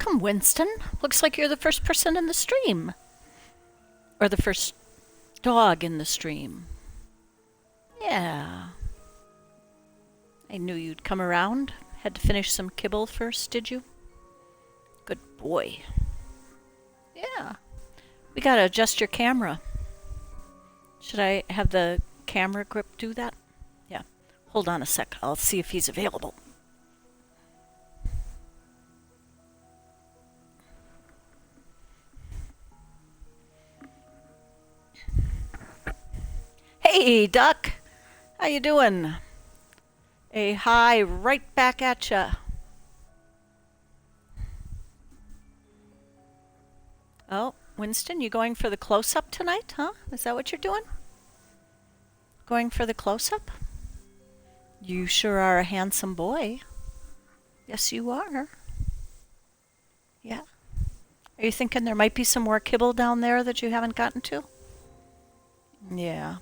Welcome, Winston. Looks like you're the first person in the stream. Or the first dog in the stream. Yeah. I knew you'd come around. Had to finish some kibble first, did you? Good boy. Yeah. We gotta adjust your camera. Should I have the camera grip do that? Yeah. Hold on a sec. I'll see if he's available. Hey, Duck. How you doing? A hi right back at ya. Oh, Winston, you going for the close-up tonight, huh? Is that what you're doing? Going for the close-up? You sure are a handsome boy. Yes, you are. Yeah. Are you thinking there might be some more kibble down there that you haven't gotten to? Yeah.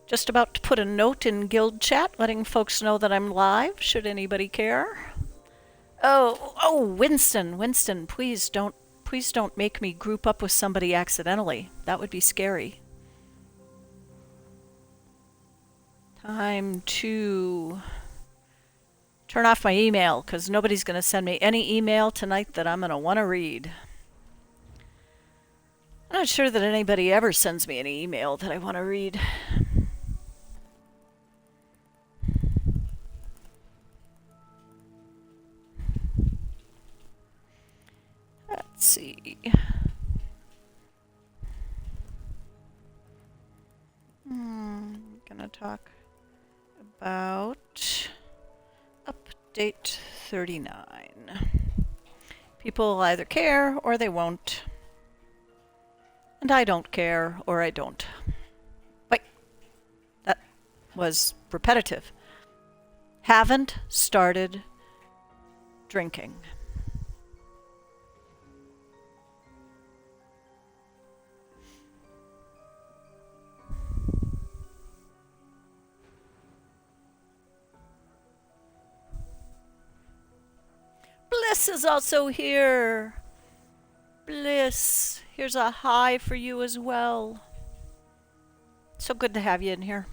Just about to put a note in guild chat letting folks know that I'm live, should anybody care. Oh, Winston, please don't make me group up with somebody accidentally. That would be scary. Time to turn off my email, because nobody's going to send me any email tonight that I'm going to want to read. I'm not sure that anybody ever sends me any email that I want to read. Let's see. Gonna talk about update 39. People either care or they won't. And I don't care or I don't. Wait, that was repetitive. Haven't started drinking. Bliss is also here. Bliss, here's a hi for you as well. So good to have you in here.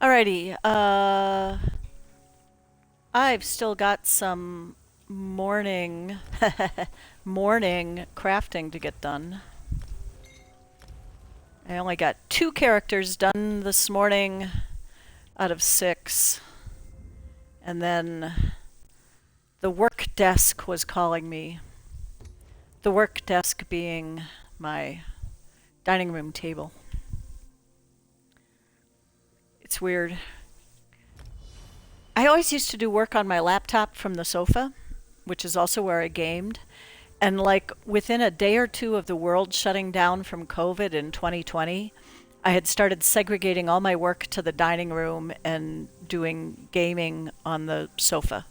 Alrighty, I've still got some morning crafting to get done. I only got 2 characters done this morning out of 6. And then the work desk was calling me. The work desk being my dining room table. It's weird. I always used to do work on my laptop from the sofa, which is also where I gamed. And like within a day or two of the world shutting down from COVID in 2020, I had started segregating all my work to the dining room and doing gaming on the sofa.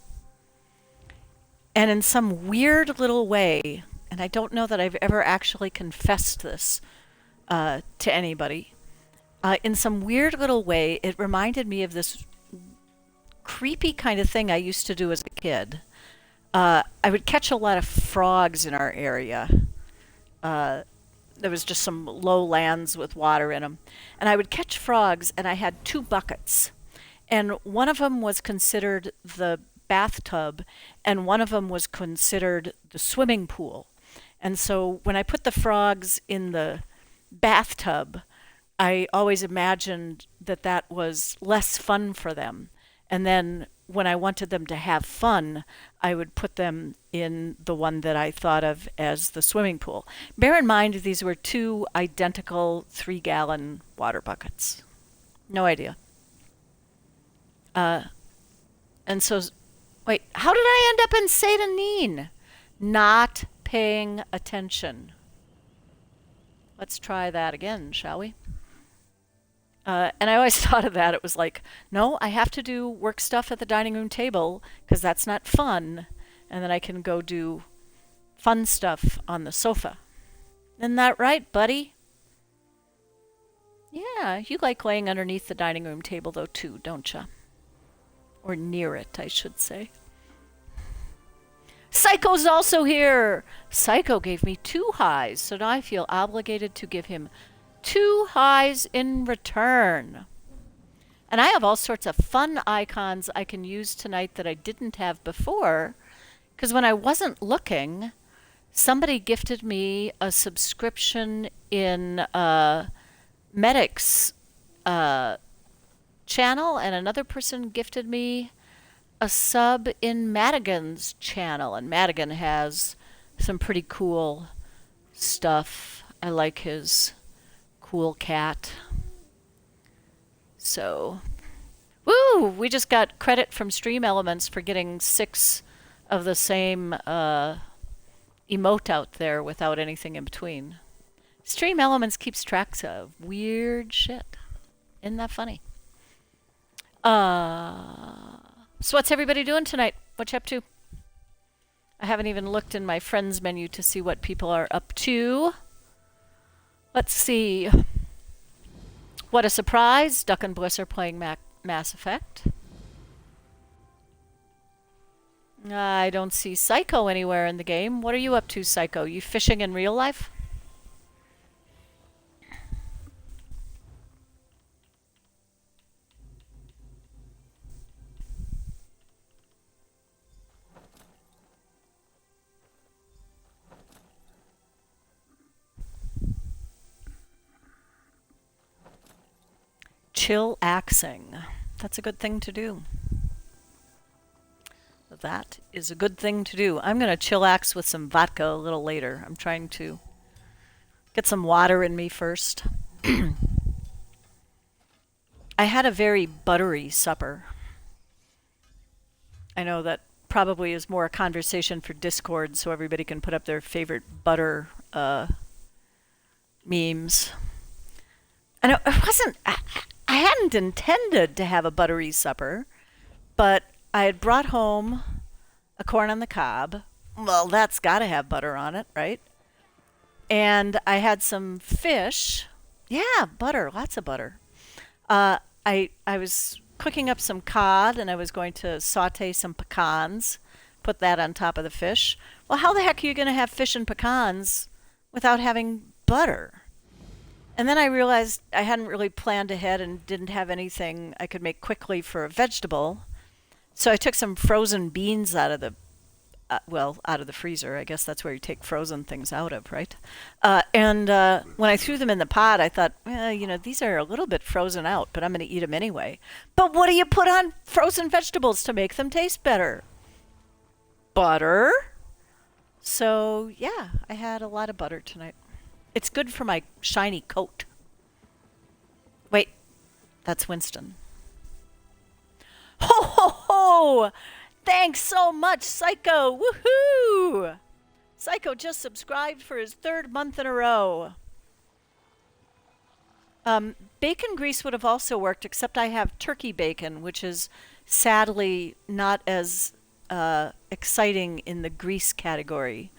And in some weird little way, and I don't know that I've ever actually confessed this to anybody, in some weird little way, it reminded me of this creepy kind of thing I used to do as a kid. I would catch a lot of frogs in our area. There was just some low lands with water in them. And I would catch frogs, and I had 2 buckets. And one of them was considered the bathtub, and one of them was considered the swimming pool. And so when I put the frogs in the bathtub, I always imagined that that was less fun for them. And then when I wanted them to have fun, I would put them in the one that I thought of as the swimming pool. Bear in mind, these were 2 identical 3-gallon water buckets. No idea. And so, wait, how did I end up in Satanin? Not paying attention. Let's try that again, shall we? And I always thought of that. It was like, no, I have to do work stuff at the dining room table because that's not fun. And then I can go do fun stuff on the sofa. Isn't that right, buddy? Yeah, you like laying underneath the dining room table though too, don't you? Or near it, I should say. Psycho's also here. Psycho gave me 2 highs, so now I feel obligated to give him 2 highs in return. And I have all sorts of fun icons I can use tonight that I didn't have before, because when I wasn't looking, somebody gifted me a subscription in Medic's channel, and another person gifted me a sub in Madigan's channel. And Madigan has some pretty cool stuff. I like his cool cat. So, woo! We just got credit from Stream Elements for getting 6 of the same emote out there without anything in between. Stream Elements keeps tracks of weird shit. Isn't that funny? So what's everybody doing tonight? What you up to? I haven't even looked in my friends menu to see what people are up to. Let's see. What a surprise. Duck and Bliss are playing Mass Effect. I don't see Psycho anywhere in the game. What are you up to, Psycho? You fishing in real life? Chill-axing. That's a good thing to do. That is a good thing to do. I'm going to chillax with some vodka a little later. I'm trying to get some water in me first. I had a very buttery supper. I know that probably is more a conversation for Discord, so everybody can put up their favorite butter memes. And it wasn't... I hadn't intended to have a buttery supper, but I had brought home a corn on the cob. Well, that's got to have butter on it, right? And I had some fish. Yeah, butter, lots of butter. I was cooking up some cod, and I was going to saute some pecans, put that on top of the fish. Well, how the heck are you going to have fish and pecans without having butter? And then I realized I hadn't really planned ahead and didn't have anything I could make quickly for a vegetable. So I took some frozen beans out of the, out of the freezer. I guess that's where you take frozen things out of, right? And when I threw them in the pot, I thought, these are a little bit frozen out, but I'm going to eat them anyway. But what do you put on frozen vegetables to make them taste better? Butter. So, yeah, I had a lot of butter tonight. It's good for my shiny coat. Wait, that's Winston. Ho, ho, ho! Thanks so much, Psycho! Woohoo! Psycho just subscribed for his 3rd month in a row. Bacon grease would have also worked, except I have turkey bacon, which is sadly not as exciting in the grease category.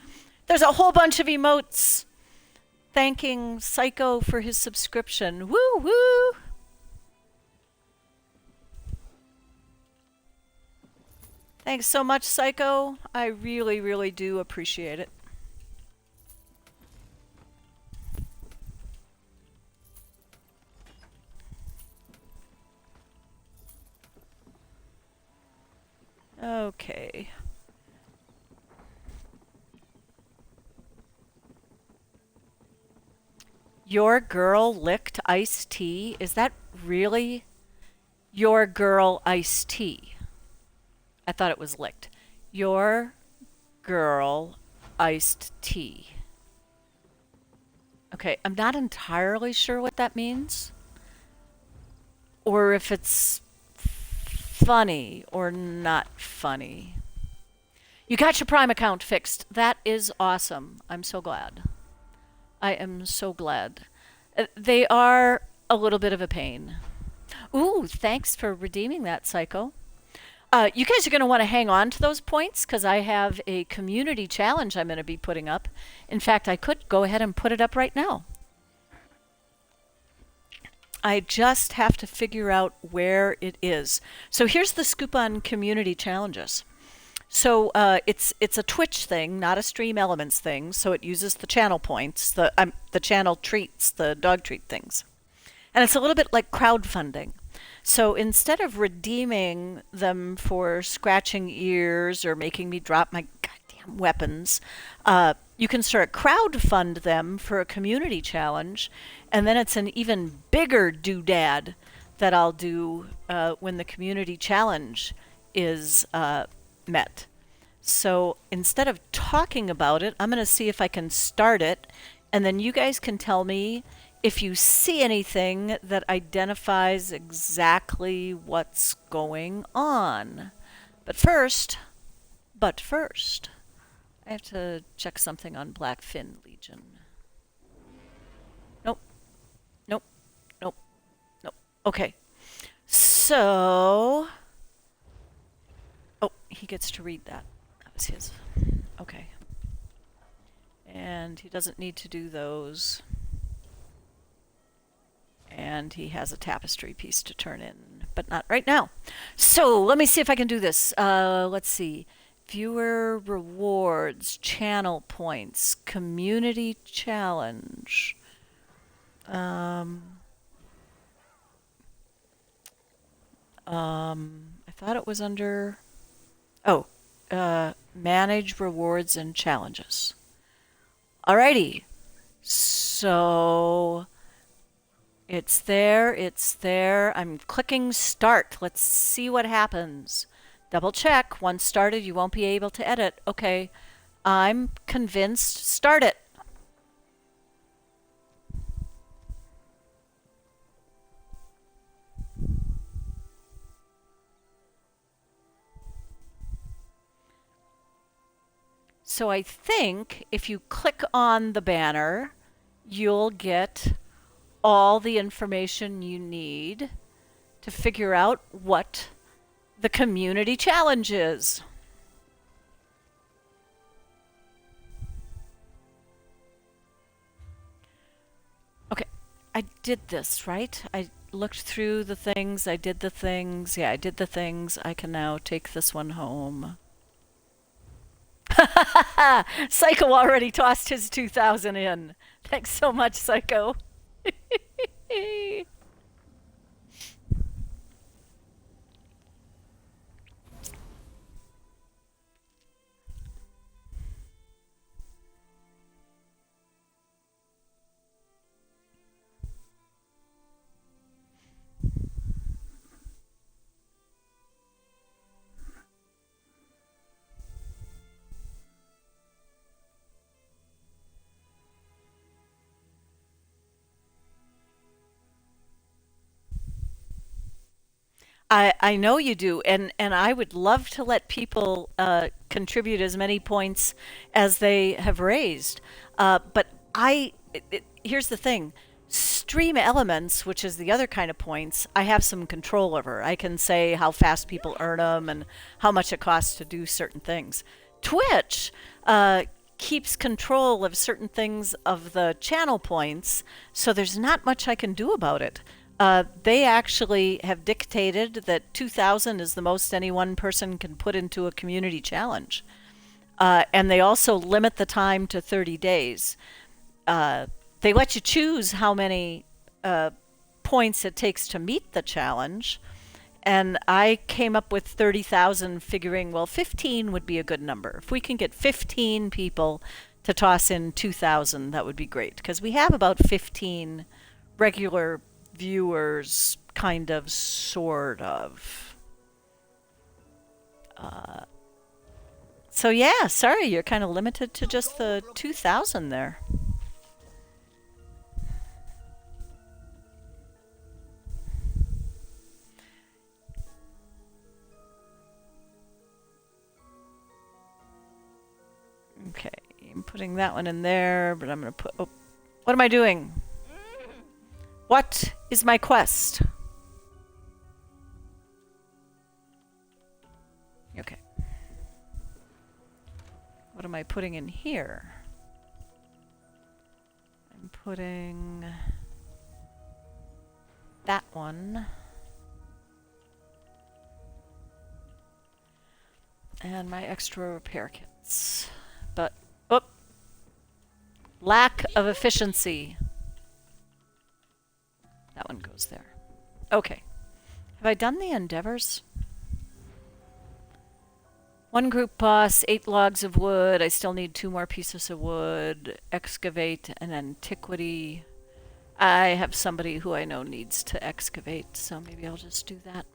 There's a whole bunch of emotes thanking Psycho for his subscription. Woo woo! Thanks so much, Psycho. I really, really do appreciate it. Okay. Your girl licked iced tea? Is that really your girl iced tea? I thought it was licked. Your girl iced tea. Okay, I'm not entirely sure what that means. Or if it's funny or not funny. You got your Prime account fixed. That is awesome. I'm so glad. I am so glad. They are a little bit of a pain. Ooh, thanks for redeeming that, Psycho. You guys are going to want to hang on to those points because I have a community challenge I'm going to be putting up. In fact, I could go ahead and put it up right now. I just have to figure out where it is. So here's the scoop on community challenges. So it's a Twitch thing, not a Stream Elements thing. So it uses the channel points, the channel treats, the dog treat things, and it's a little bit like crowdfunding. So instead of redeeming them for scratching ears or making me drop my goddamn weapons, you can sort of crowdfund them for a community challenge, and then it's an even bigger doodad that I'll do when the community challenge is met. So instead of talking about it, I'm going to see if I can start it, and then you guys can tell me if you see anything that identifies exactly what's going on. But first, I have to check something on Blackfin Legion. Nope, nope, nope, nope. Okay, so... Oh, he gets to read that. That was his. Okay. And he doesn't need to do those. And he has a tapestry piece to turn in, but not right now. So let me see if I can do this. Let's see. Viewer rewards, channel points, community challenge. I thought it was under... Oh, manage rewards and challenges. Alrighty. So... It's there. I'm clicking start. Let's see what happens. Double check. Once started, you won't be able to edit. Okay. I'm convinced. Start it. So I think if you click on the banner, you'll get all the information you need to figure out what the community challenge is. Okay, I did this, right? I looked through the things, I did the things. Yeah, I did the things. I can now take this one home. Psycho already tossed his 2,000 in. Thanks so much, Psycho. I know you do, and I would love to let people contribute as many points as they have raised. But here's the thing. Stream elements, which is the other kind of points, I have some control over. I can say how fast people earn them and how much it costs to do certain things. Twitch keeps control of certain things of the channel points, so there's not much I can do about it. They actually have dictated that 2,000 is the most any one person can put into a community challenge. And they also limit the time to 30 days. They let you choose how many points it takes to meet the challenge. And I came up with 30,000, figuring, well, 15 would be a good number. If we can get 15 people to toss in 2,000, that would be great. Because we have about 15 regular viewers, kind of, sort of. So yeah, sorry, you're kind of limited to just the 2,000 there. Okay, I'm putting that one in there, but I'm going to put... Oh, what am I doing? What is my quest? Okay. What am I putting in here? I'm putting... that one. And my extra repair kits. But, oh, lack of efficiency. That one goes there. Okay. Have I done the endeavors? One group boss, 8 logs of wood. I still need 2 more pieces of wood. Excavate an antiquity. I have somebody who I know needs to excavate, so maybe I'll just do that.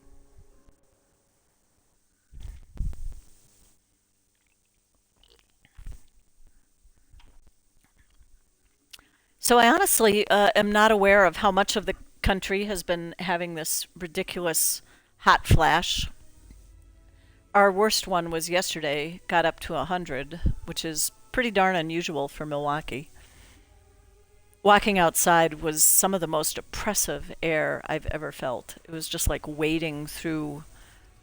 So I honestly am not aware of how much of the country has been having this ridiculous hot flash. Our worst one was yesterday, got up to 100, which is pretty darn unusual for Milwaukee. Walking outside was some of the most oppressive air I've ever felt. It was just like wading through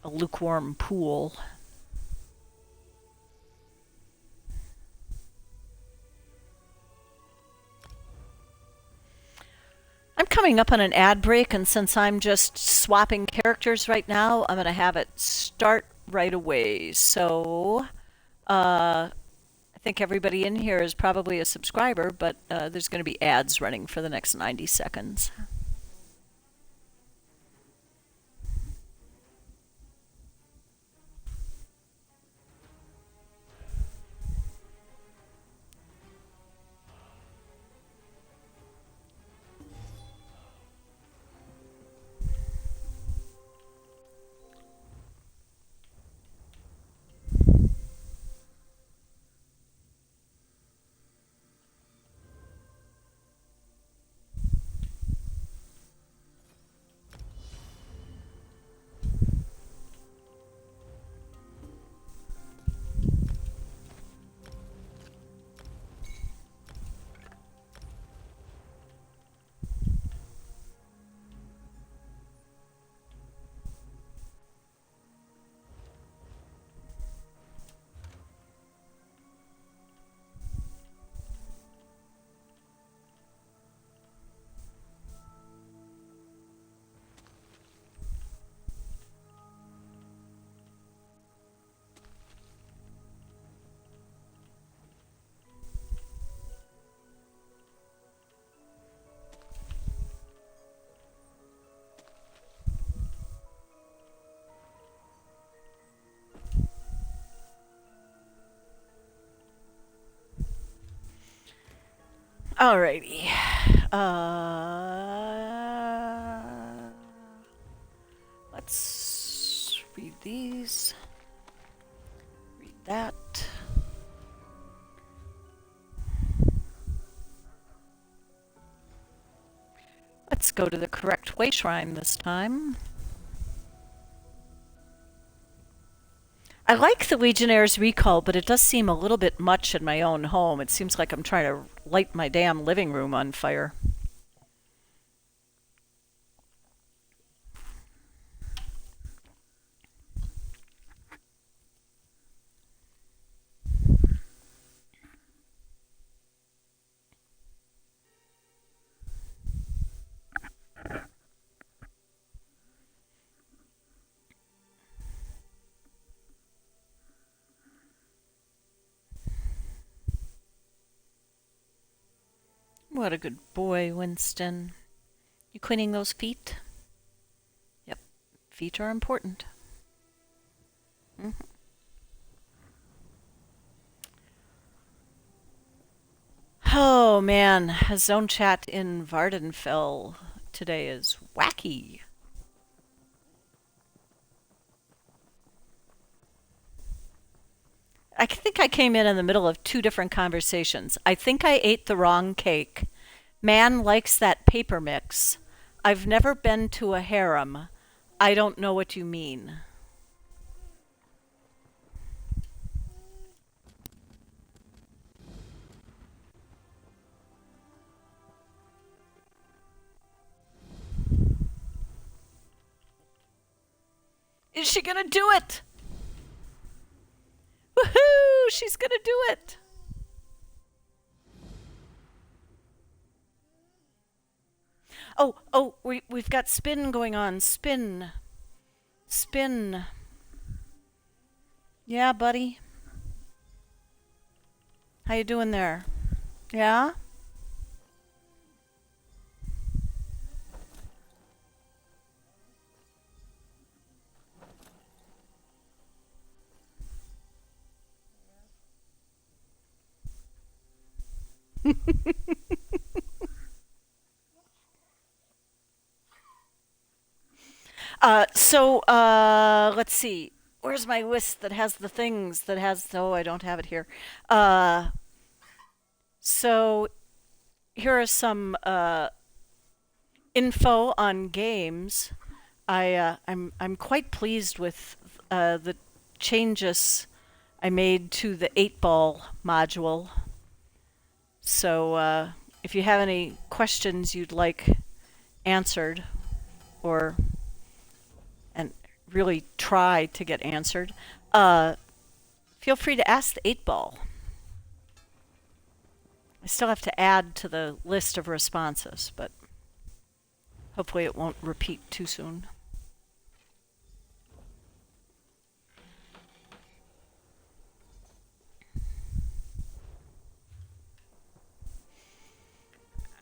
a lukewarm pool. I'm coming up on an ad break, and since I'm just swapping characters right now, I'm going to have it start right away. So, I think everybody in here is probably a subscriber, but there's going to be ads running for the next 90 seconds. Alrighty. Let's read these. Read that. Let's go to the correct way shrine this time. I like the Legionnaire's recall, but it does seem a little bit much in my own home. It seems like I'm trying to light my damn living room on fire. What a good boy, Winston. You cleaning those feet? Yep, feet are important. Oh man, zone chat in Vardenfell today is wacky. I think I came in the middle of 2 different conversations. I think I ate the wrong cake. Man likes that paper mix. I've never been to a harem. I don't know what you mean. Is she gonna do it? Woohoo! She's gonna do it! Oh, we've got spin going on. Spin. Spin. Yeah, buddy. How you doing there? Yeah? Let's see. Where's my list that has the things that has, oh, I don't have it here. Uh, so here are some info on games. I'm quite pleased with the changes I made to the 8-ball module. So if you have any questions you'd like answered, or and really try to get answered, uh, feel free to ask the 8-ball. I still have to add to the list of responses, but hopefully it won't repeat too soon.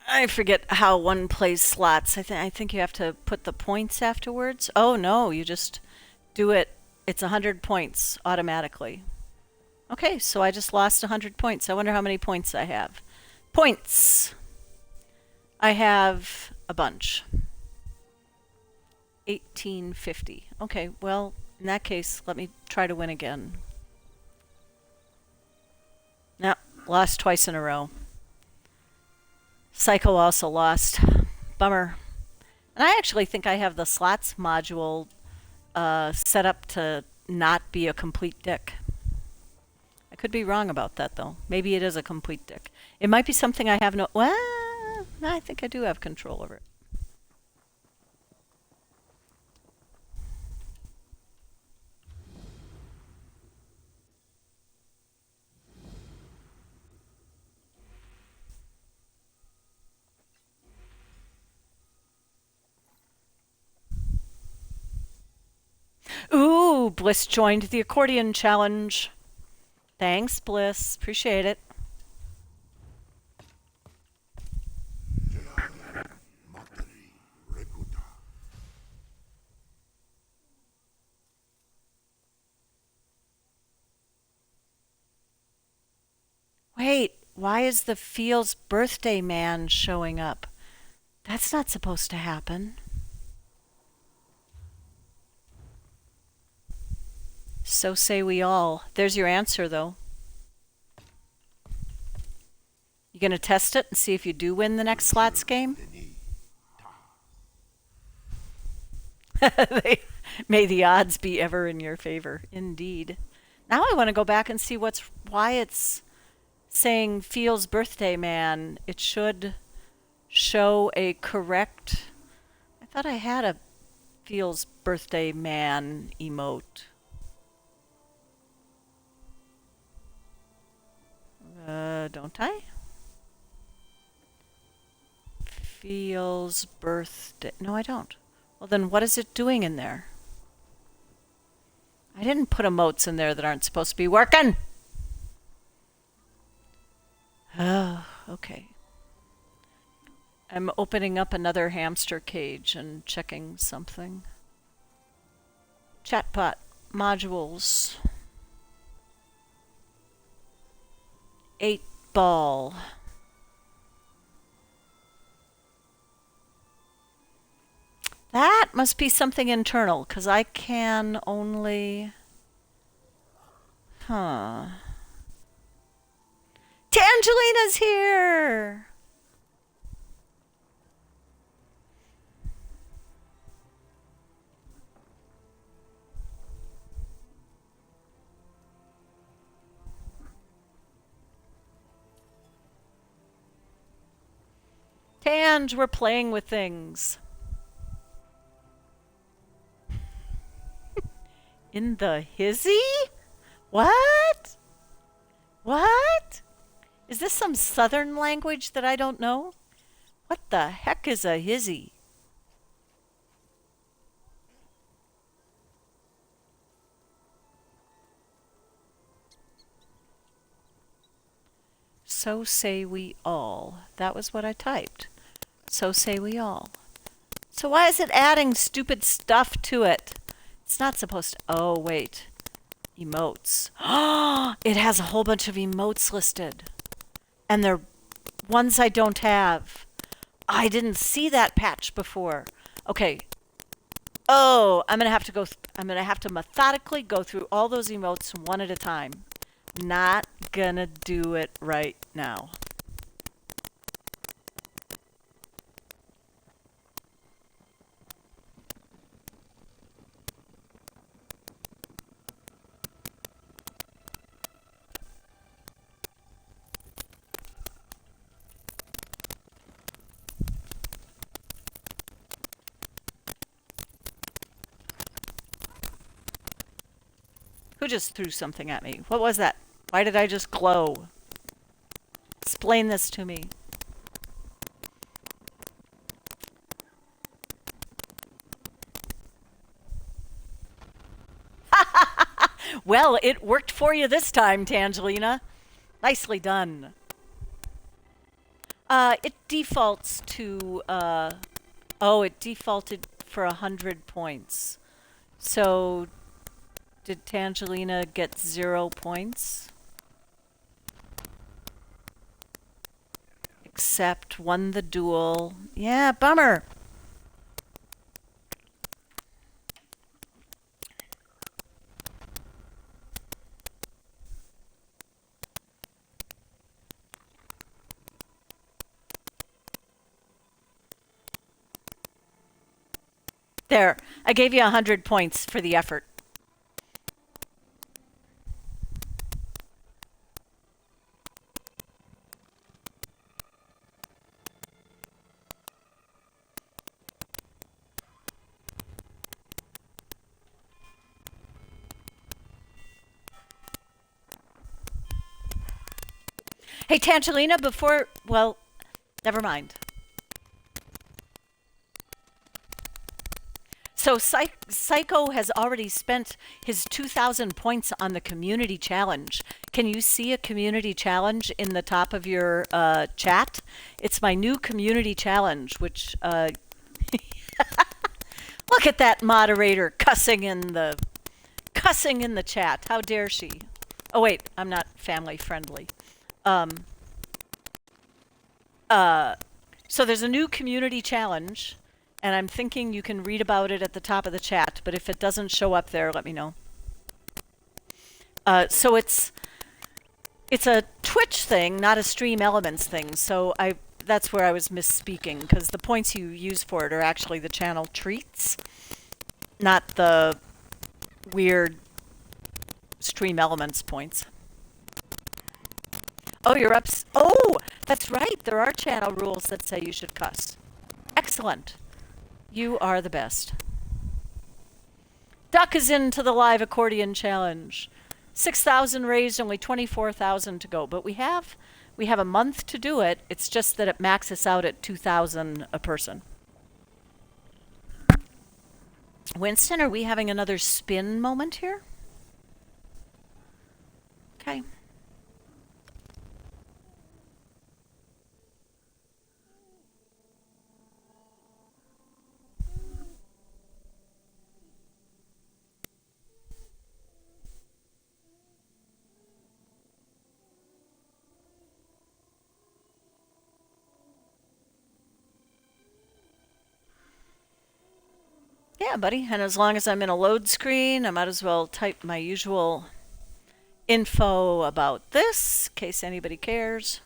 I forget how one plays slots. I think you have to put the points afterwards. Oh no, you just do it. It's 100 points automatically. Okay, so I just lost 100 points. I wonder how many points I have. Points. I have a bunch. 1850. Okay, well, in that case, let me try to win again. No, lost twice in a row. Psycho also lost. Bummer. And I actually think I have the slots module set up to not be a complete dick. I could be wrong about that, though. Maybe it is a complete dick. It might be something I have no... Well, I think I do have control over it. Ooh, Bliss joined the accordion challenge. Thanks, Bliss. Appreciate it. Wait, why is the Feels birthday man showing up? That's not supposed to happen. So say we all. There's your answer, though. You gonna test it and see if you do win the next slots game? May the odds be ever in your favor. Indeed. Now I want to go back and see why it's saying Feels birthday man. It should show a correct... I thought I had a Feels birthday man emote. Don't I? Feels birthday. No, I don't. Well, then what is it doing in there? I didn't put emotes in there that aren't supposed to be working. Oh, okay. I'm opening up another hamster cage and checking something. Chatbot modules. 8-ball. That must be something internal, because I can only... Huh. Tangelina's here! Tange, we're playing with things. In the hizzy? What? What? Is this some southern language that I don't know? What the heck is a hizzy? So say we all. That was what I typed. So say we all. So why is it adding stupid stuff to it? It's not supposed to. Oh, wait. Emotes. It has a whole bunch of emotes listed. And they're ones I don't have. I didn't see that patch before. Okay. Oh, I'm gonna have to methodically go through all those emotes one at a time. Not gonna do it right now. Who just threw something at me? What was that? Why did I just glow? Explain this to me. Well, it worked for you this time, Tangelina. Nicely done. It defaults to, oh, it defaulted for 100 points. So, did Tangelina get 0 points? Except won the duel. Yeah, bummer. There, I gave you 100 points for the effort. Hey, Tangelina, before, well, never mind. So Psycho has already spent his 2,000 points on the community challenge. Can you see a community challenge in the top of your chat? It's my new community challenge, which look at that moderator cussing in the chat. How dare she? Oh wait, I'm not family friendly. So there's a new community challenge. And I'm thinking you can read about it at the top of the chat, but if it doesn't show up there, let me know. So it's a Twitch thing, not a Stream Elements thing. So that's where I was misspeaking, because the points you use for it are actually the channel treats, not the weird Stream Elements points. Oh, you're up. Oh, that's right. There are channel rules that say you should cuss. Excellent. You are the best. Duck is into the live accordion challenge. 6,000 raised, only 24,000 to go. But we have a month to do it. It's just that it maxes out at 2,000 a person. Winston, are we having another spin moment here? Okay. Yeah, buddy. And as long as I'm in a load screen, I might as well type my usual info about this, in case anybody cares.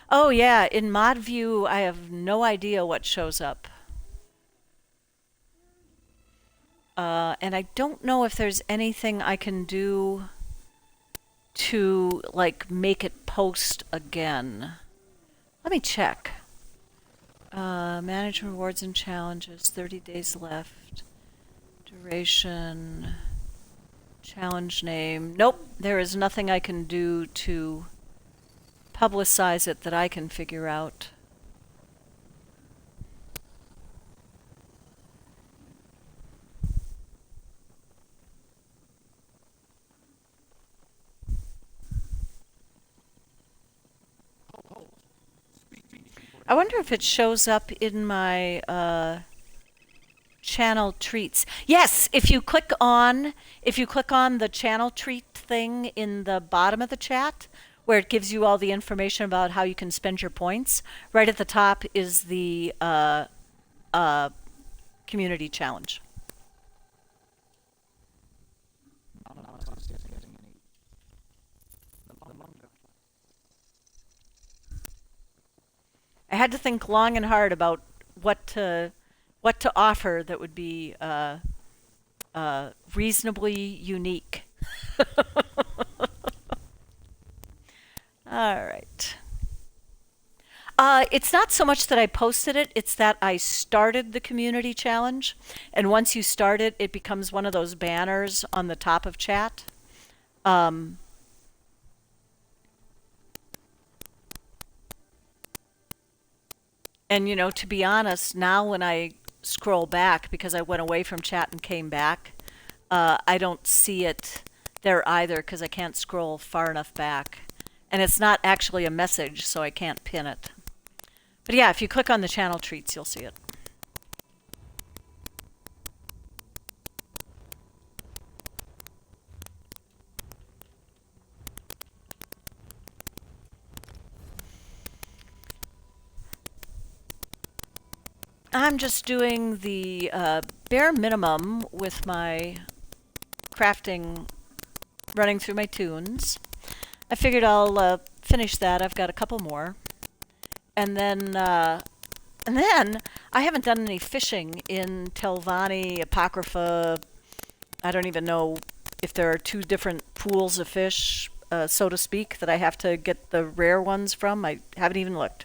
Oh yeah, in mod view, I have no idea what shows up. And I don't know if there's anything I can do to, like, make it post again. Let me check. Manage rewards and challenges, 30 days left. Duration, challenge name. Nope, there is nothing I can do to publicize it that I can figure out. I wonder if it shows up in my channel treats. Yes, if you click on the channel treat thing in the bottom of the chat where it gives you all the information about how you can spend your points, right at the top is the uh, community challenge. I had to think long and hard about what to offer that would be reasonably unique. All right. It's not so much that I posted it, it's that I started the community challenge. And once you start it, it becomes one of those banners on the top of chat. Um, and, you know, to be honest, now when I scroll back, because I went away from chat and came back, I don't see it there either because I can't scroll far enough back. And it's not actually a message, so I can't pin it. But yeah, if you click on the channel treats, you'll see it. I'm just doing the bare minimum with my crafting running through my tunes. I figured I'll finish that. I've got a couple more. And then I haven't done any fishing in Telvanni, Apocrypha. I don't even know if there are two different pools of fish, so to speak, that I have to get the rare ones from. I haven't even looked.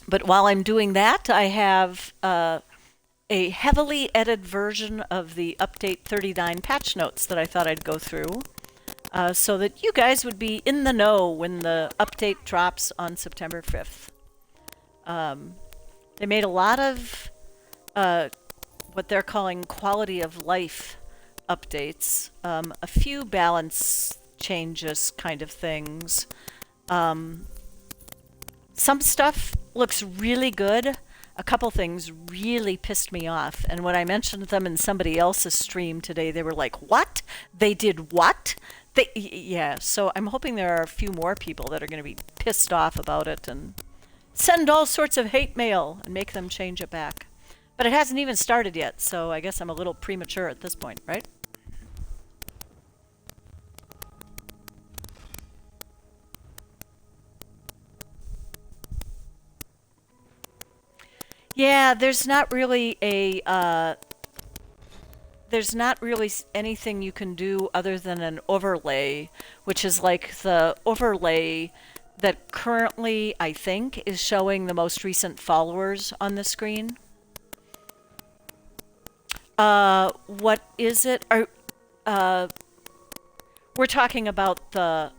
But while I'm doing that, I have a heavily edited version of the Update 39 patch notes that I thought I'd go through so that you guys would be in the know when the update drops on September 5th. They made a lot of what they're calling quality of life updates, a few balance changes kind of things. Some stuff looks really good. A couple things really pissed me off. And when I mentioned them in somebody else's stream today, they were like, what? They did what? Yeah, so I'm hoping there are a few more people that are going to be pissed off about it and send all sorts of hate mail and make them change it back. But it hasn't even started yet, so I guess I'm a little premature at this point, right? Yeah, there's not really anything you can do other than an overlay, which is like the overlay that currently, I think, is showing the most recent followers on the screen. What is it? We're talking about the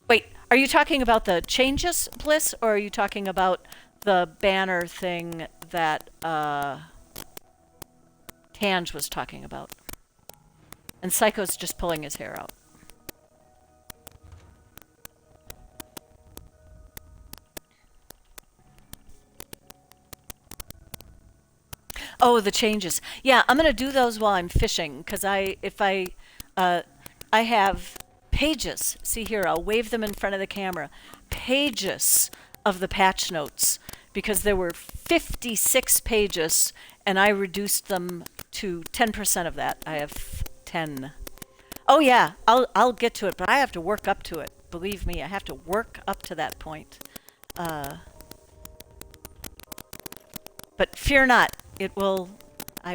Wait, are you talking about the changes, Bliss, or are you talking about the banner thing that Tange was talking about? And Psycho's just pulling his hair out. Oh, the changes. Yeah, I'm gonna do those while I'm fishing because I have pages. See here, I'll wave them in front of the camera. Pages of the patch notes because there were 56 pages and I reduced them to 10% of that. I have 10. Oh yeah, I'll get to it, but I have to work up to it. Believe me, I have to work up to that point. But fear not, I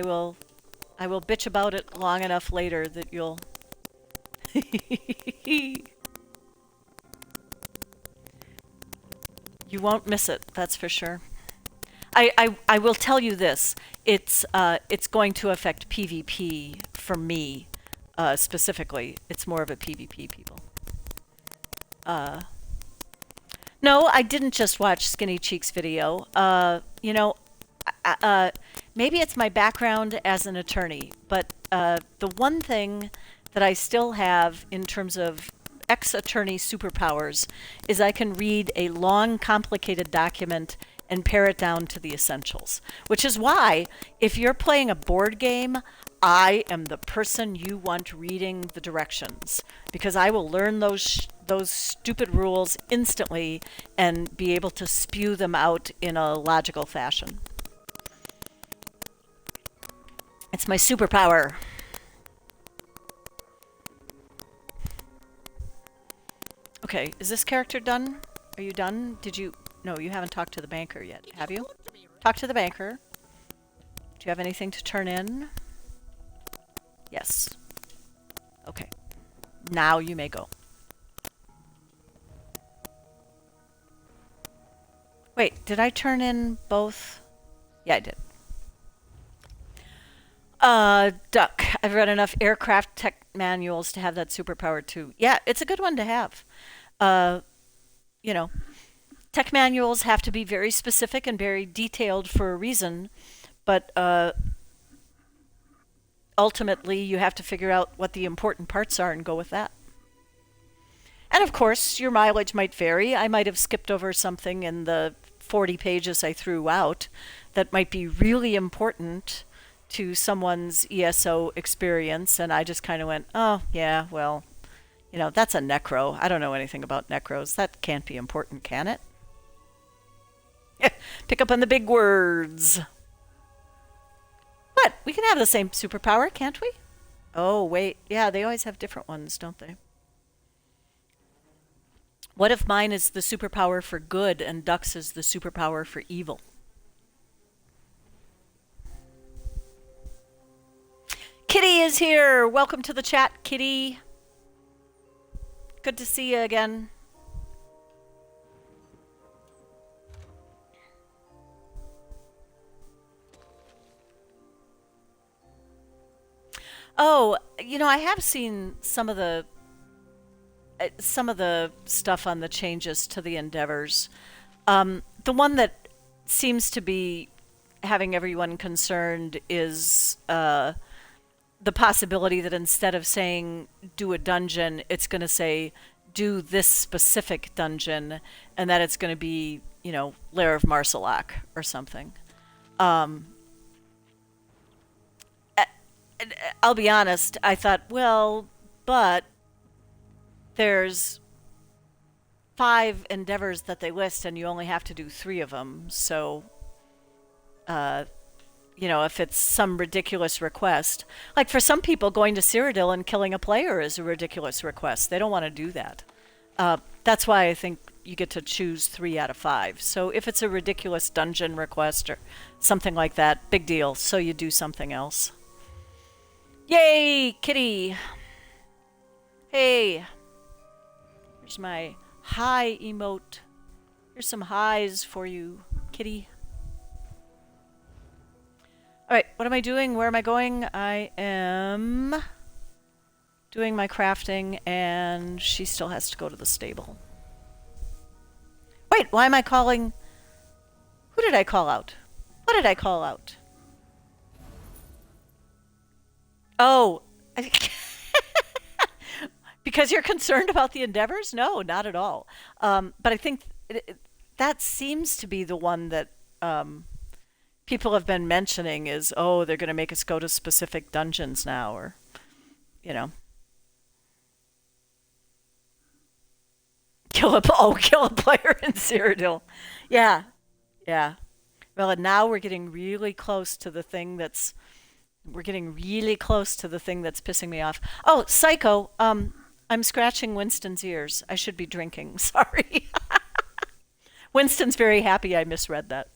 will bitch about it long enough later that you'll you won't miss it, that's for sure. I will tell you this. It's going to affect PvP for me specifically. It's more of a PvP people. No, I didn't just watch Skinny Cheek's video. Maybe it's my background as an attorney, but the one thing that I still have in terms of ex-attorney superpowers is I can read a long, complicated document and pare it down to the essentials. Which is why, if you're playing a board game, I am the person you want reading the directions, because I will learn those stupid rules instantly and be able to spew them out in a logical fashion. It's my superpower. Okay, is this character done? Are you done? Did you... No, you haven't talked to the banker yet, have you? Talk to the banker. Do you have anything to turn in? Yes. Okay. Now you may go. Wait, did I turn in both? Yeah, I did. Duck. I've read enough aircraft tech manuals to have that superpower too. Yeah, it's a good one to have. Uh, you know, tech manuals have to be very specific and very detailed for a reason, but ultimately you have to figure out what the important parts are and go with that. And of course, your mileage might vary. I might have skipped over something in the 40 pages I threw out that might be really important to someone's ESO experience, and I just kind of went, oh, yeah, well, that's a necro. I don't know anything about necros. That can't be important, can it? Pick up on the big words. But we can have the same superpower, can't we? Oh, wait. Yeah, they always have different ones, don't they? What if mine is the superpower for good and Duck's is the superpower for evil? Kitty is here. Welcome to the chat, Kitty. Good to see you again. Oh, I have seen some of the stuff on the changes to the endeavors. The one that seems to be having everyone concerned is the possibility that instead of saying do a dungeon, it's going to say do this specific dungeon, and that it's going to be, Lair of Marsalak or something. I'll be honest, I thought, well, but there's 5 endeavors that they list and you only have to do 3 of them. So, if it's some ridiculous request, like for some people, going to Cyrodiil and killing a player is a ridiculous request. They don't want to do that. That's why I think you get to choose 3 out of 5. So if it's a ridiculous dungeon request or something like that, big deal. So you do something else. Yay, Kitty! Hey! Here's my hi emote. Here's some highs for you, Kitty. Alright, what am I doing? Where am I going? I am doing my crafting, and she still has to go to the stable. Wait, why am I calling... Who did I call out? What did I call out? Oh, because you're concerned about the endeavors? No, not at all. But I think that seems to be the one that people have been mentioning is, oh, they're going to make us go to specific dungeons now, or, kill a player in Cyrodiil. Yeah, yeah. Well, and now we're getting really close to the thing that's pissing me off. Oh, Psycho, I'm scratching Winston's ears. I should be drinking. Sorry. Winston's very happy I misread that.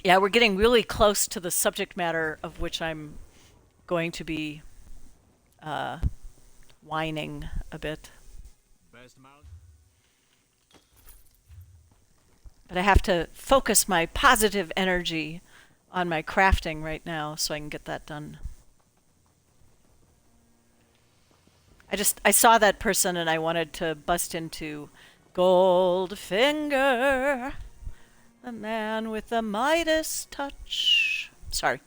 Yeah, we're getting really close to the subject matter of which I'm going to be whining a bit. But I have to focus my positive energy on my crafting right now so I can get that done. I saw that person and I wanted to bust into Goldfinger, the man with the Midas touch. Sorry.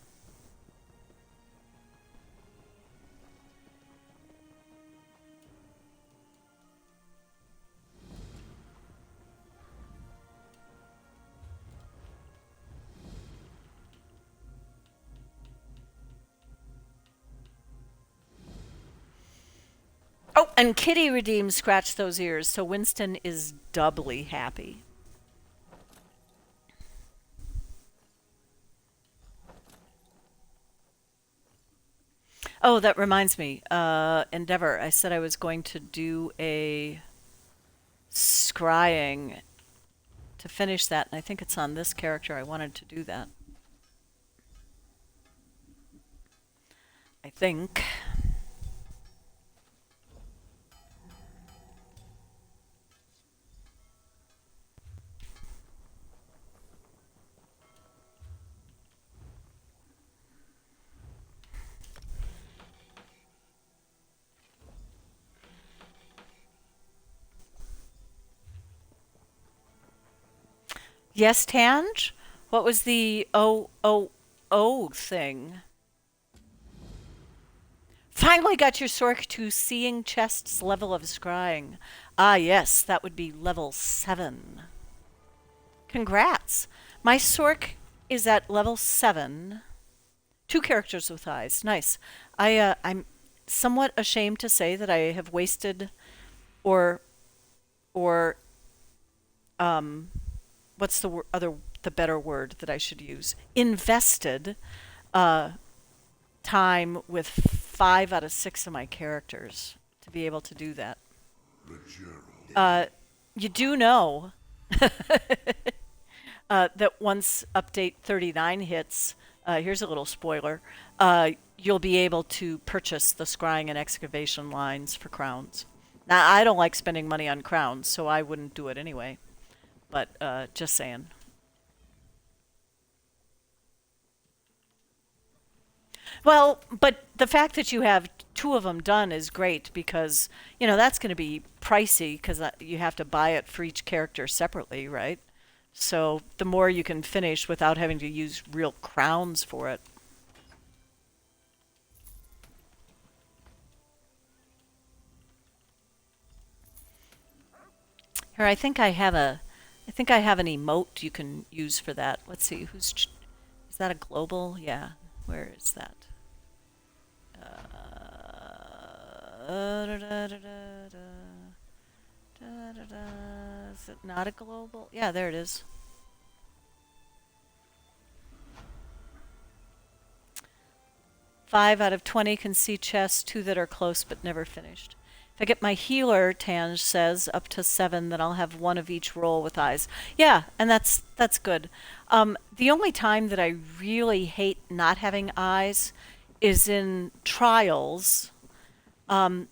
Oh, and Kitty redeemed Scratch Those Ears, so Winston is doubly happy. Oh, that reminds me. Endeavor. I said I was going to do a scrying to finish that, and I think it's on this character. I wanted to do that. I think. Yes, Tange? What was the O thing? Finally got your Sork to Seeing Chest's level of scrying. Ah, yes, that would be level 7. Congrats. My Sork is at level 7. Two characters with eyes. Nice. I'm somewhat ashamed to say that I have wasted or or um what's the better word that I should use? Invested uh time with 5 out of 6 of my characters to be able to do that. Uh, you do know that once update 39 hits, here's a little spoiler, you'll be able to purchase the scrying and excavation lines for crowns. Now, I don't like spending money on crowns, so I wouldn't do it anyway. But just saying. Well, but the fact that you have two of them done is great because, that's going to be pricey because you have to buy it for each character separately, right? So the more you can finish without having to use real crowns for it. Here, I think I have an emote you can use for that. Let's see, is that a global? Yeah, where is that? Da, da, da, da, da, da, da. Is it not a global? Yeah, there it is. 5 out of 20 can see chests, 2 that are close but never finished. If I get my healer, Tange says, up to 7, then I'll have one of each roll with eyes. Yeah, and that's good. The only time that I really hate not having eyes is in trials, um,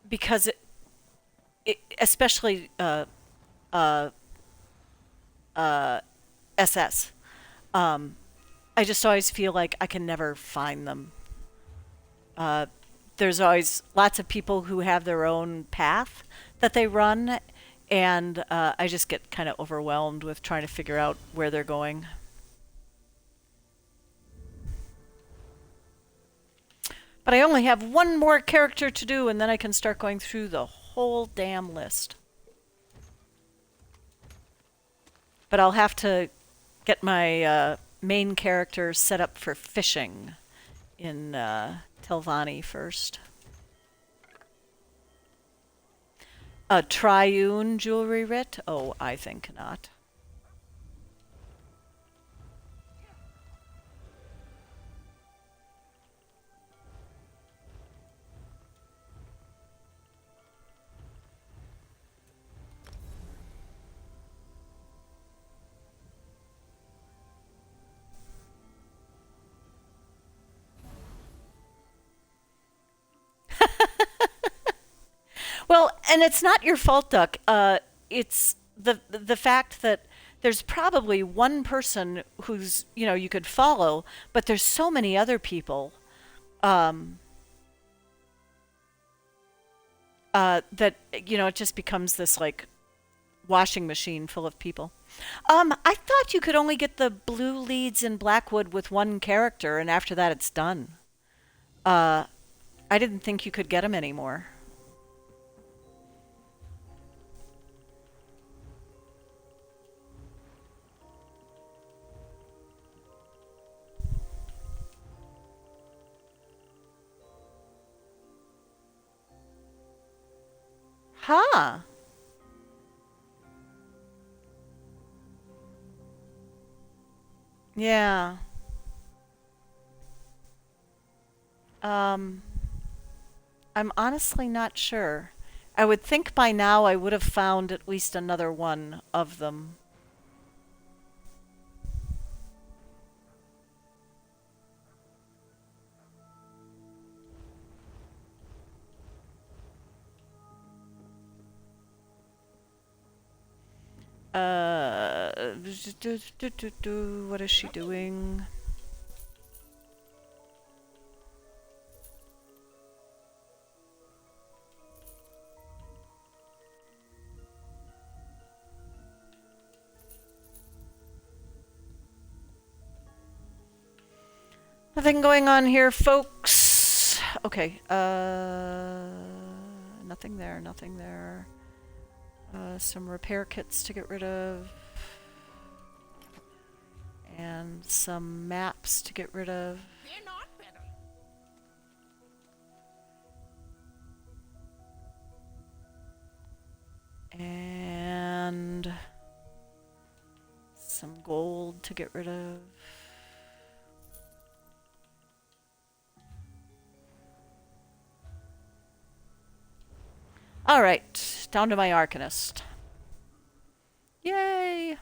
because especially uh, SS. Um, I just always feel like I can never find them. Uh, there's always lots of people who have their own path that they run, and I just get kind of overwhelmed with trying to figure out where they're going. But I only have one more character to do, and then I can start going through the whole damn list. But I'll have to get my main character set up for fishing in Telvanni first. A triune jewelry writ? Oh, I think not. Well, and it's not your fault, Duck. It's the fact that there's probably one person who's, you could follow, but there's so many other people um, that, it just becomes this like washing machine full of people. I thought you could only get the blue leads in Blackwood with one character, and after that it's done. Uh, I didn't think you could get them anymore. Huh. Yeah. Um, I'm honestly not sure. I would think by now I would have found at least another one of them. Uh, what is she doing? Nothing going on here, folks. Okay, nothing there, nothing there. Some repair kits to get rid of. And some maps to get rid of. And some gold to get rid of. All right, down to my Arcanist. Yay!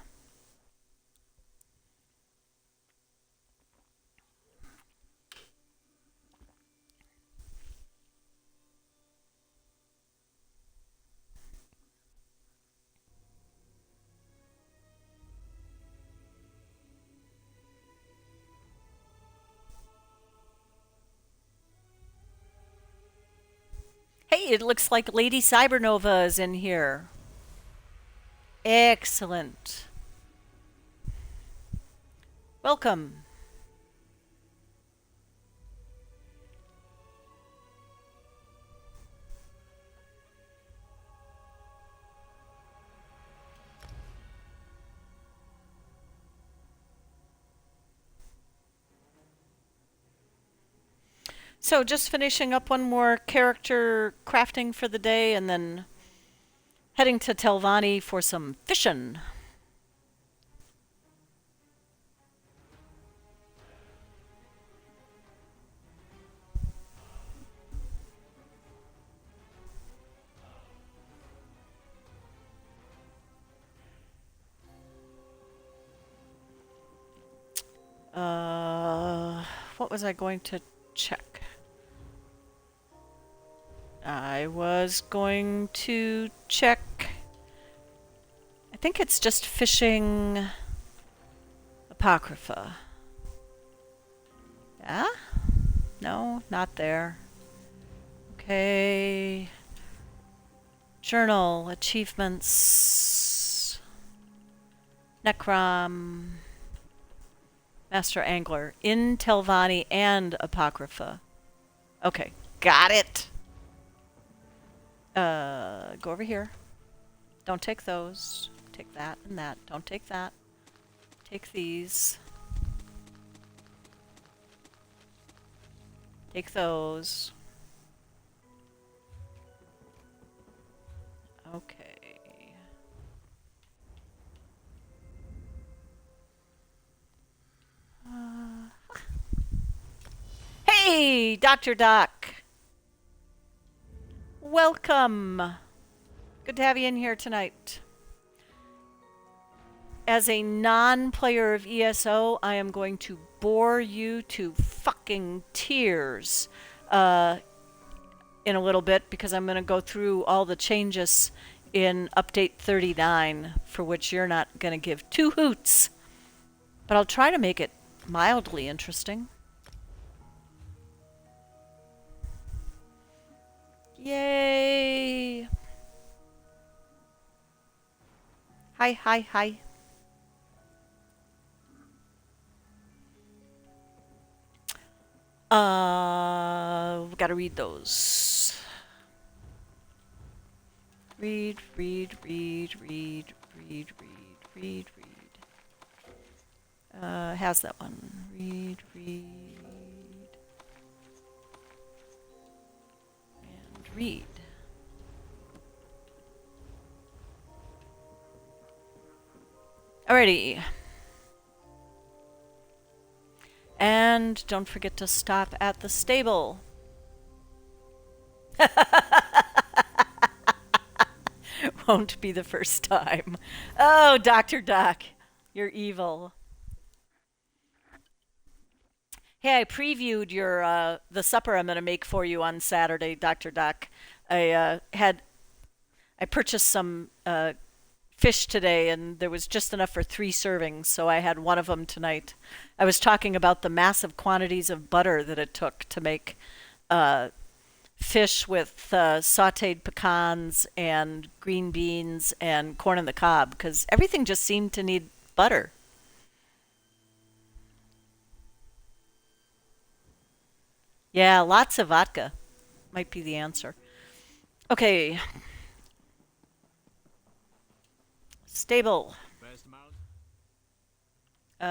Hey, it looks like Lady Cybernova is in here. Excellent. Welcome. So just finishing up one more character crafting for the day and then heading to Telvanni for some fishing. What was I going to check? I was going to check. I think it's just fishing Apocrypha. Yeah? No, not there. Okay. Journal, achievements, Necrom, Master Angler, in Telvanni and Apocrypha. Okay, got it. Go over here. Don't take those. Take that and that. Don't take that. Take these. Take those. Okay. Hey, Dr. Doc. Welcome. Good to have you in here tonight. As a non-player of ESO, I am going to bore you to fucking tears in a little bit because I'm going to go through all the changes in update 39, for which you're not going to give two hoots. But I'll try to make it mildly interesting. Yay! Hi, hi, hi. We gotta read those. Read, read, read, read, read, read, read, read. How's that one? Read, read, and read. Alrighty. And don't forget to stop at the stable. Won't be the first time. Oh, Dr. Doc, you're evil. Hey, I previewed your the supper I'm going to make for you on Saturday, Dr. Doc. I purchased some fish today, and there was just enough for 3 servings, so I had one of them tonight. I was talking about the massive quantities of butter that it took to make uh, fish with sautéed pecans and green beans and corn on the cob, because everything just seemed to need butter. Yeah, lots of vodka might be the answer. Okay, stable. Uh,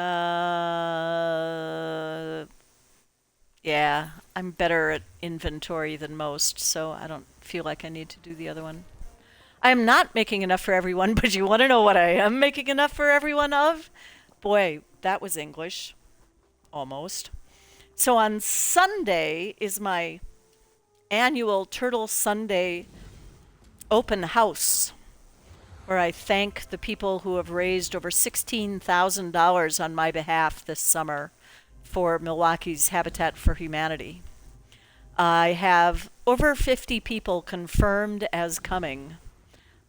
yeah, I'm better at inventory than most, so I don't feel like I need to do the other one. I am not making enough for everyone, but you want to know what I am making enough for everyone of? Boy, that was English, almost. So on Sunday is my annual Turtle Sunday open house, where I thank the people who have raised over $16,000 on my behalf this summer for Milwaukee's Habitat for Humanity. I have over 50 people confirmed as coming.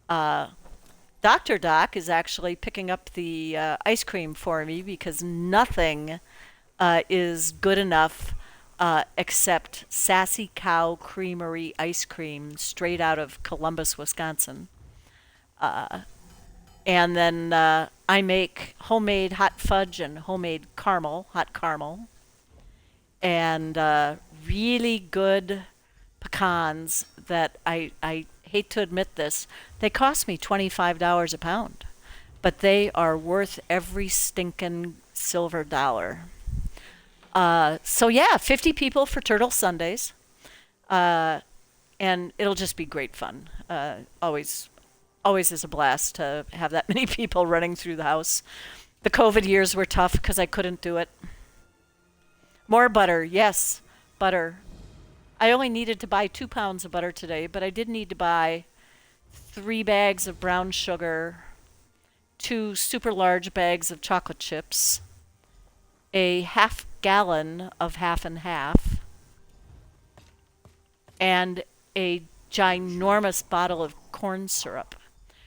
Uh, Dr. Doc is actually picking up the ice cream for me because nothing is good enough except Sassy Cow Creamery ice cream straight out of Columbus, Wisconsin. And then I make homemade hot fudge and homemade caramel, hot caramel, and really good pecans that I hate to admit this, they cost me $25 a pound, but they are worth every stinking silver dollar. So yeah, 50 people for Turtle Sundays, uh, and it'll just be great fun. Always is a blast to have that many people running through the house. The COVID years were tough because I couldn't do it. More butter, yes, butter. I only needed to buy 2 pounds of butter today, but I did need to buy 3 bags of brown sugar, 2 super large bags of chocolate chips, a half-gallon of half and half, and a ginormous bottle of corn syrup,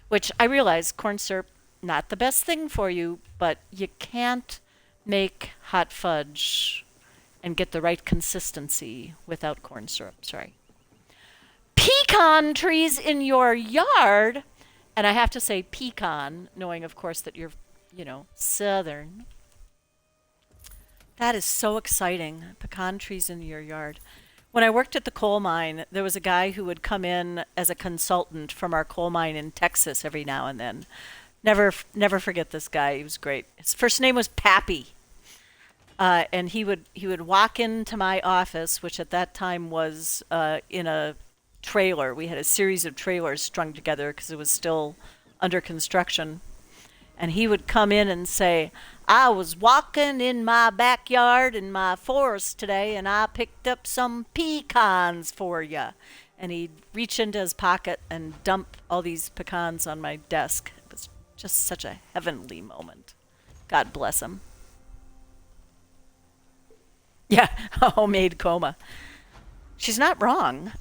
which I realize corn syrup, not the best thing for you, but you can't make hot fudge and get the right consistency without corn syrup. Sorry. Pecan trees in your yard. And I have to say pecan, knowing, of course, that you're, southern. That is so exciting. Pecan trees in your yard. When I worked at the coal mine, there was a guy who would come in as a consultant from our coal mine in Texas every now and then. Never forget this guy. He was great. His first name was Pappy. And he would walk into my office, which at that time was in a trailer. We had a series of trailers strung together because it was still under construction. And he would come in and say, I was walking in my backyard in my forest today and I picked up some pecans for you. And he'd reach into his pocket and dump all these pecans on my desk. It was just such a heavenly moment. God bless him. Yeah, a homemade coma. She's not wrong.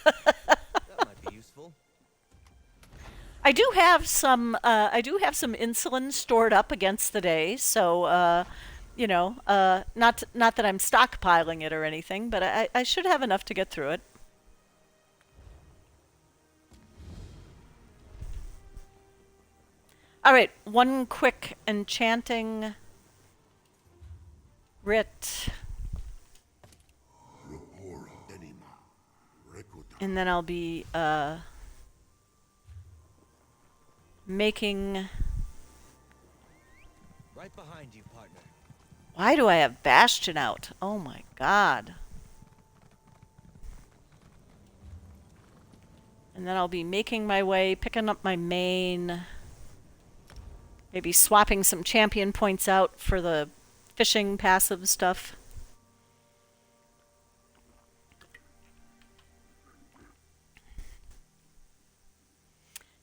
That might be useful. I do have some insulin stored up against the day, so not that I'm stockpiling it or anything, but I should have enough to get through it. All right, one quick enchanting writ, and then I'll be making. Right behind you, partner. Why do I have Bastion out? Oh my god. And then I'll be making my way, picking up my main, maybe swapping some champion points out for the fishing passive stuff.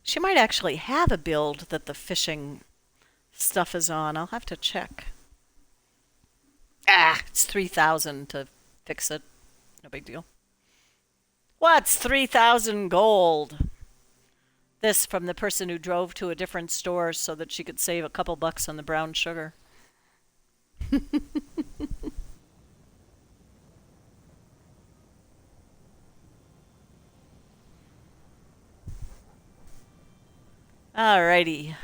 She might actually have a build that the fishing stuff is on. I'll have to check. Ah, it's 3,000 to fix it. No big deal. What's 3,000 gold? This from the person who drove to a different store so that she could save a couple bucks on the brown sugar. Alrighty.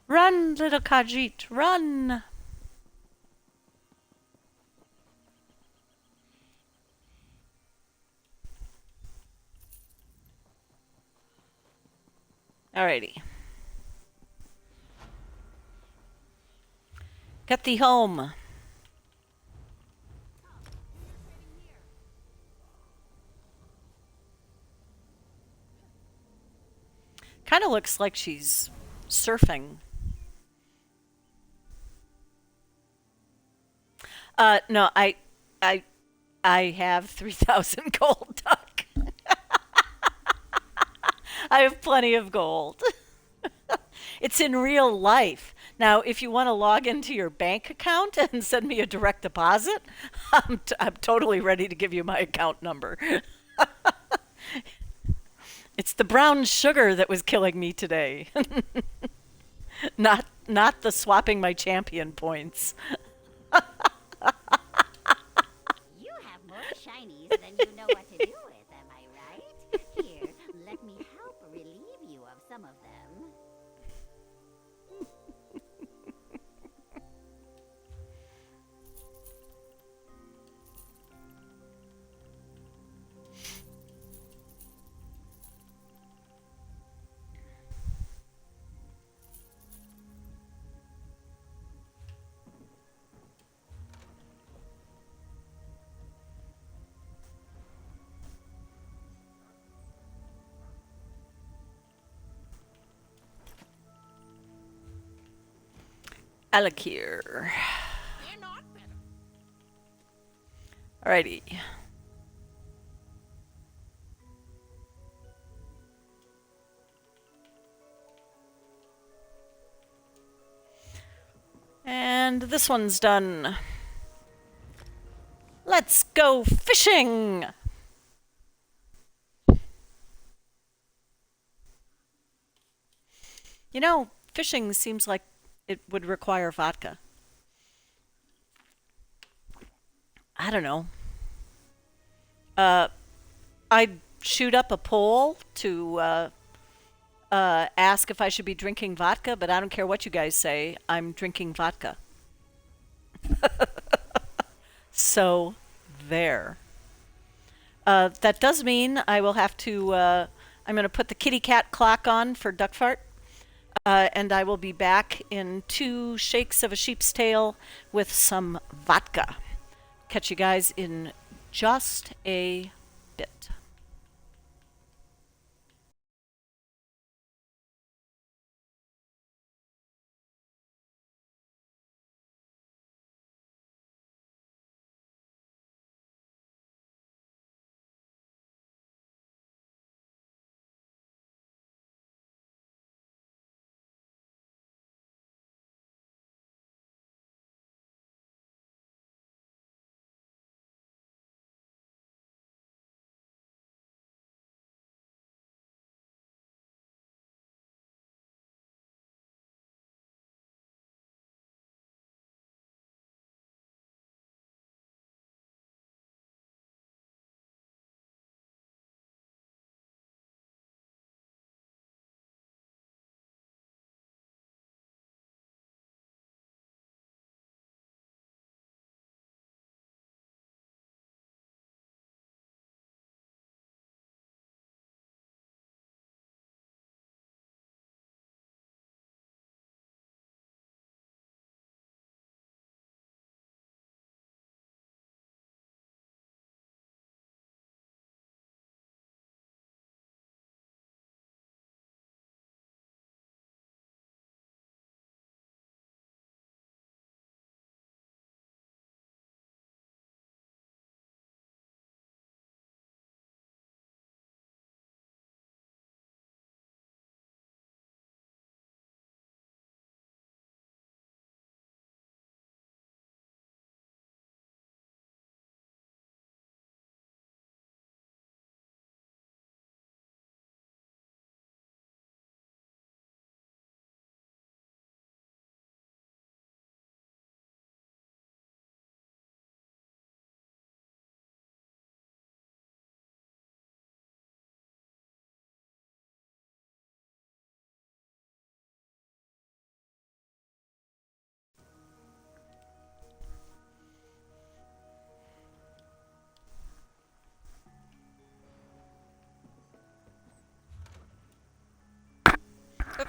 Run, little Khajiit, run! Alrighty. Get thee home. Kind of looks like she's surfing. No, I, I have 3,000 gold, Duck. I have plenty of gold. It's in real life. Now, if you want to log into your bank account and send me a direct deposit, I'm totally ready to give you my account number. It's the brown sugar that was killing me today, not the swapping my champion points. You have more shinies than you know what to do with, am I right? Here, let me help relieve you of some of them. Alakir. They're not better. Alrighty. And this one's done. Let's go fishing! You know, fishing seems like it would require vodka. I don't know. Uh, I'd shoot up a poll to ask if I should be drinking vodka, but I don't care what you guys say. I'm drinking vodka. So, there. That does mean I will have to. I'm going to put the kitty cat clock on for Duckfart, and I will be back in 2 shakes of a sheep's tail with some vodka. Catch you guys in just a bit.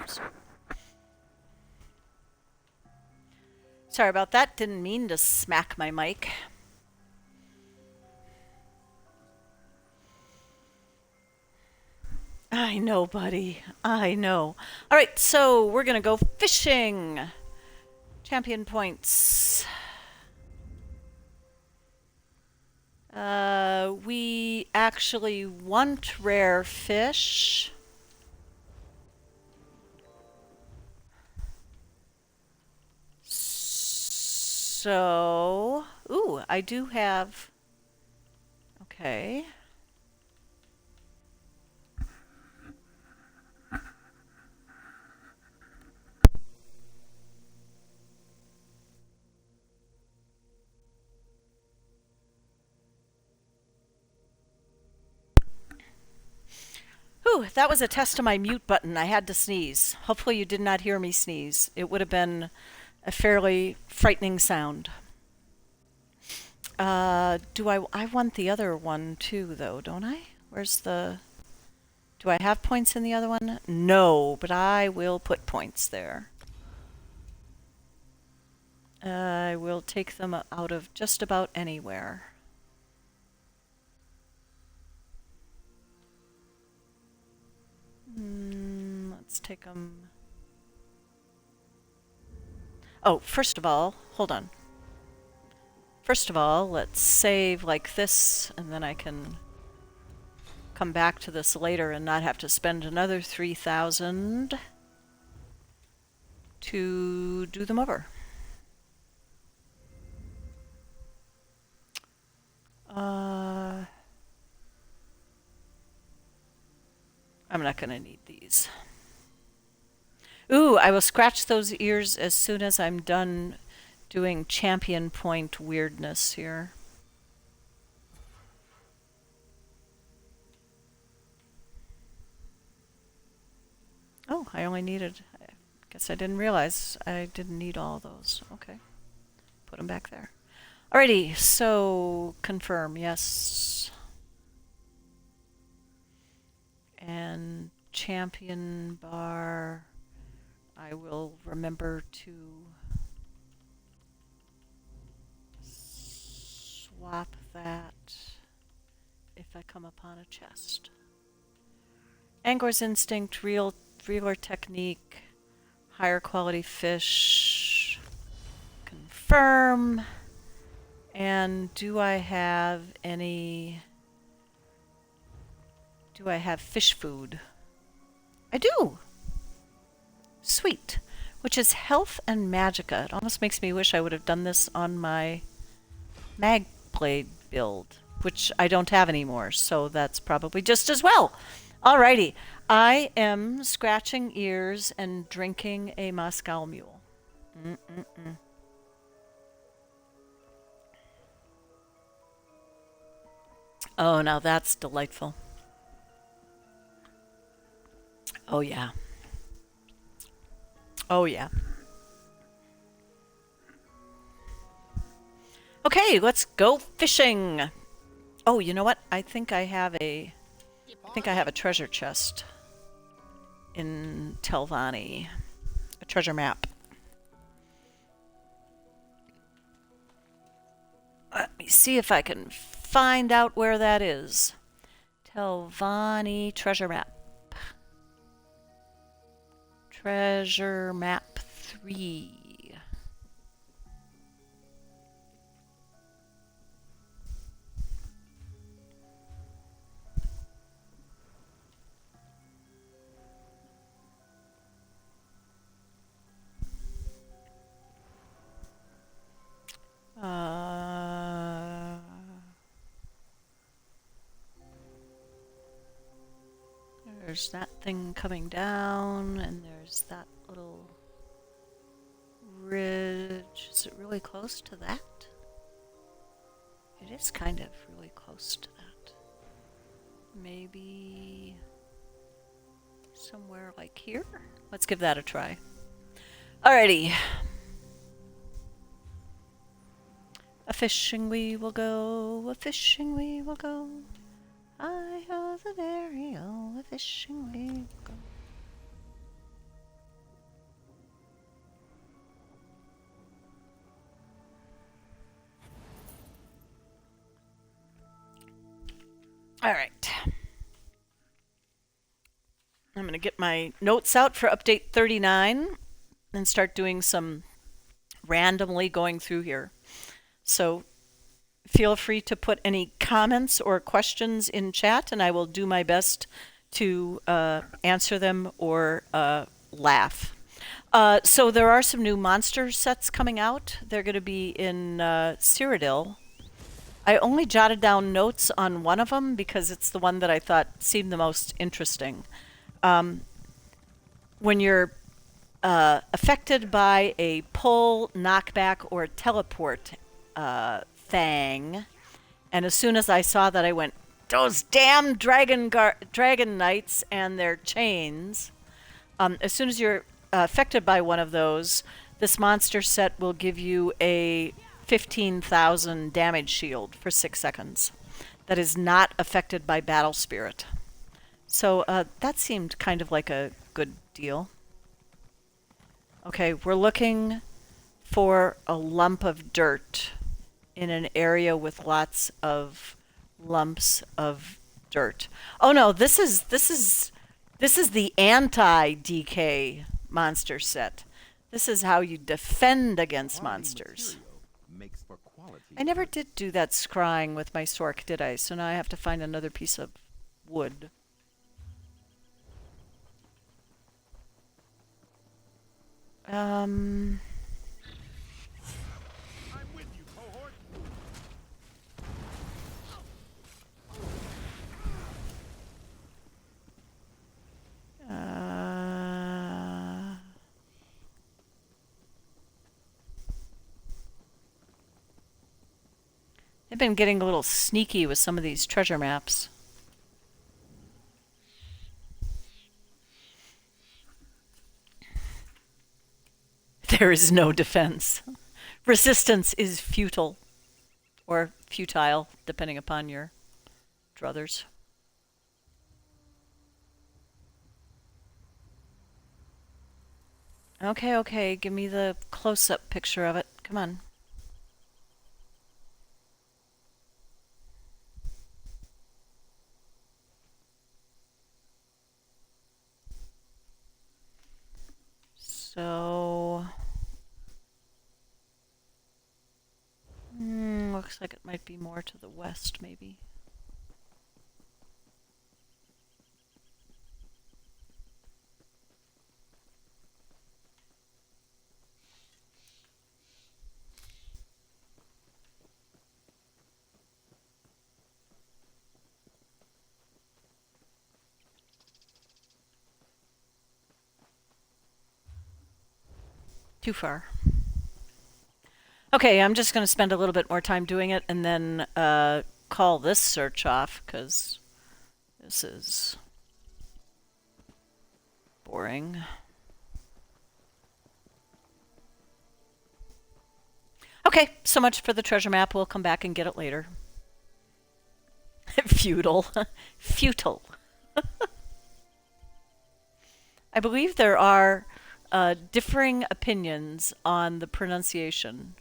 Oops. Sorry about that. Didn't mean to smack my mic. I know, buddy. I know. All right, so we're going to go fishing. Champion points. We actually want rare fish. So, ooh, I do have, okay. Whew, that was a test of my mute button. I had to sneeze. Hopefully you did not hear me sneeze. It would have been a fairly frightening sound. I want the other one too, though, don't I? Where's the... Do I have points in the other one? No, but I will put points there. I will take them out of just about anywhere. Let's take them... Oh, first of all, hold on. First of all, let's save like this, and then I can come back to this later and not have to spend another 3,000 to do them over. I'm not going to need these. Ooh, I will scratch those ears as soon as I'm done doing champion point weirdness here. Oh, I only needed... I guess I didn't realize I didn't need all those. Okay. Put them back there. Alrighty, so confirm, yes. And champion bar, I will remember to swap that if I come upon a chest. Angler's Instinct, reeler technique, higher quality fish, confirm. And do I have any... Do I have fish food? I do! Sweet. Which is health and magicka. It almost makes me wish I would have done this on my mag blade build, which I don't have anymore, so that's probably just as well. Alrighty. I am scratching ears and drinking a Moscow Mule. Oh, now that's delightful. Oh, yeah. Oh, yeah. Okay, let's go fishing. Oh, you know what? I think I have a treasure chest in Telvanni. A treasure map. Let me see if I can find out where that is. Telvanni treasure map. Treasure map 3. There's that thing coming down, and there's that little ridge. Is it really close to that? It is kind of really close to that. Maybe somewhere like here? Let's give that a try. Alrighty. A fishing we will go, a fishing we will go. I have the very a fishing we will go. All right. I'm going to get my notes out for update 39 and start doing some randomly going through here. So feel free to put any comments or questions in chat, and I will do my best to answer them or laugh. So there are some new monster sets coming out. They're going to be in Cyrodiil. I only jotted down notes on one of them because it's the one that I thought seemed the most interesting. When you're affected by a pull, knockback, or teleport thing, and as soon as I saw that, I went, those damn dragon knights and their chains. As soon as you're affected by one of those, this monster set will give you a 15,000 damage shield for 6 seconds. That is not affected by battle spirit. So that seemed kind of like a good deal. Okay, we're looking for a lump of dirt in an area with lots of lumps of dirt. Oh no, this is the anti-DK monster set. This is how you defend against monsters. I never did do that scrying with my Sork, did I? So now I have to find another piece of wood. I'm with you, cohort. I've been getting a little sneaky with some of these treasure maps. There is no defense. Resistance is futile. Or futile, depending upon your druthers. Okay, okay, give me the close-up picture of it. Come on. So... looks like it might be more to the west, maybe. Too far. Okay, I'm just going to spend a little bit more time doing it and then call this search off because this is boring. Okay, so much for the treasure map. We'll come back and get it later. Futile. Futile. I believe there are differing opinions on the pronunciation.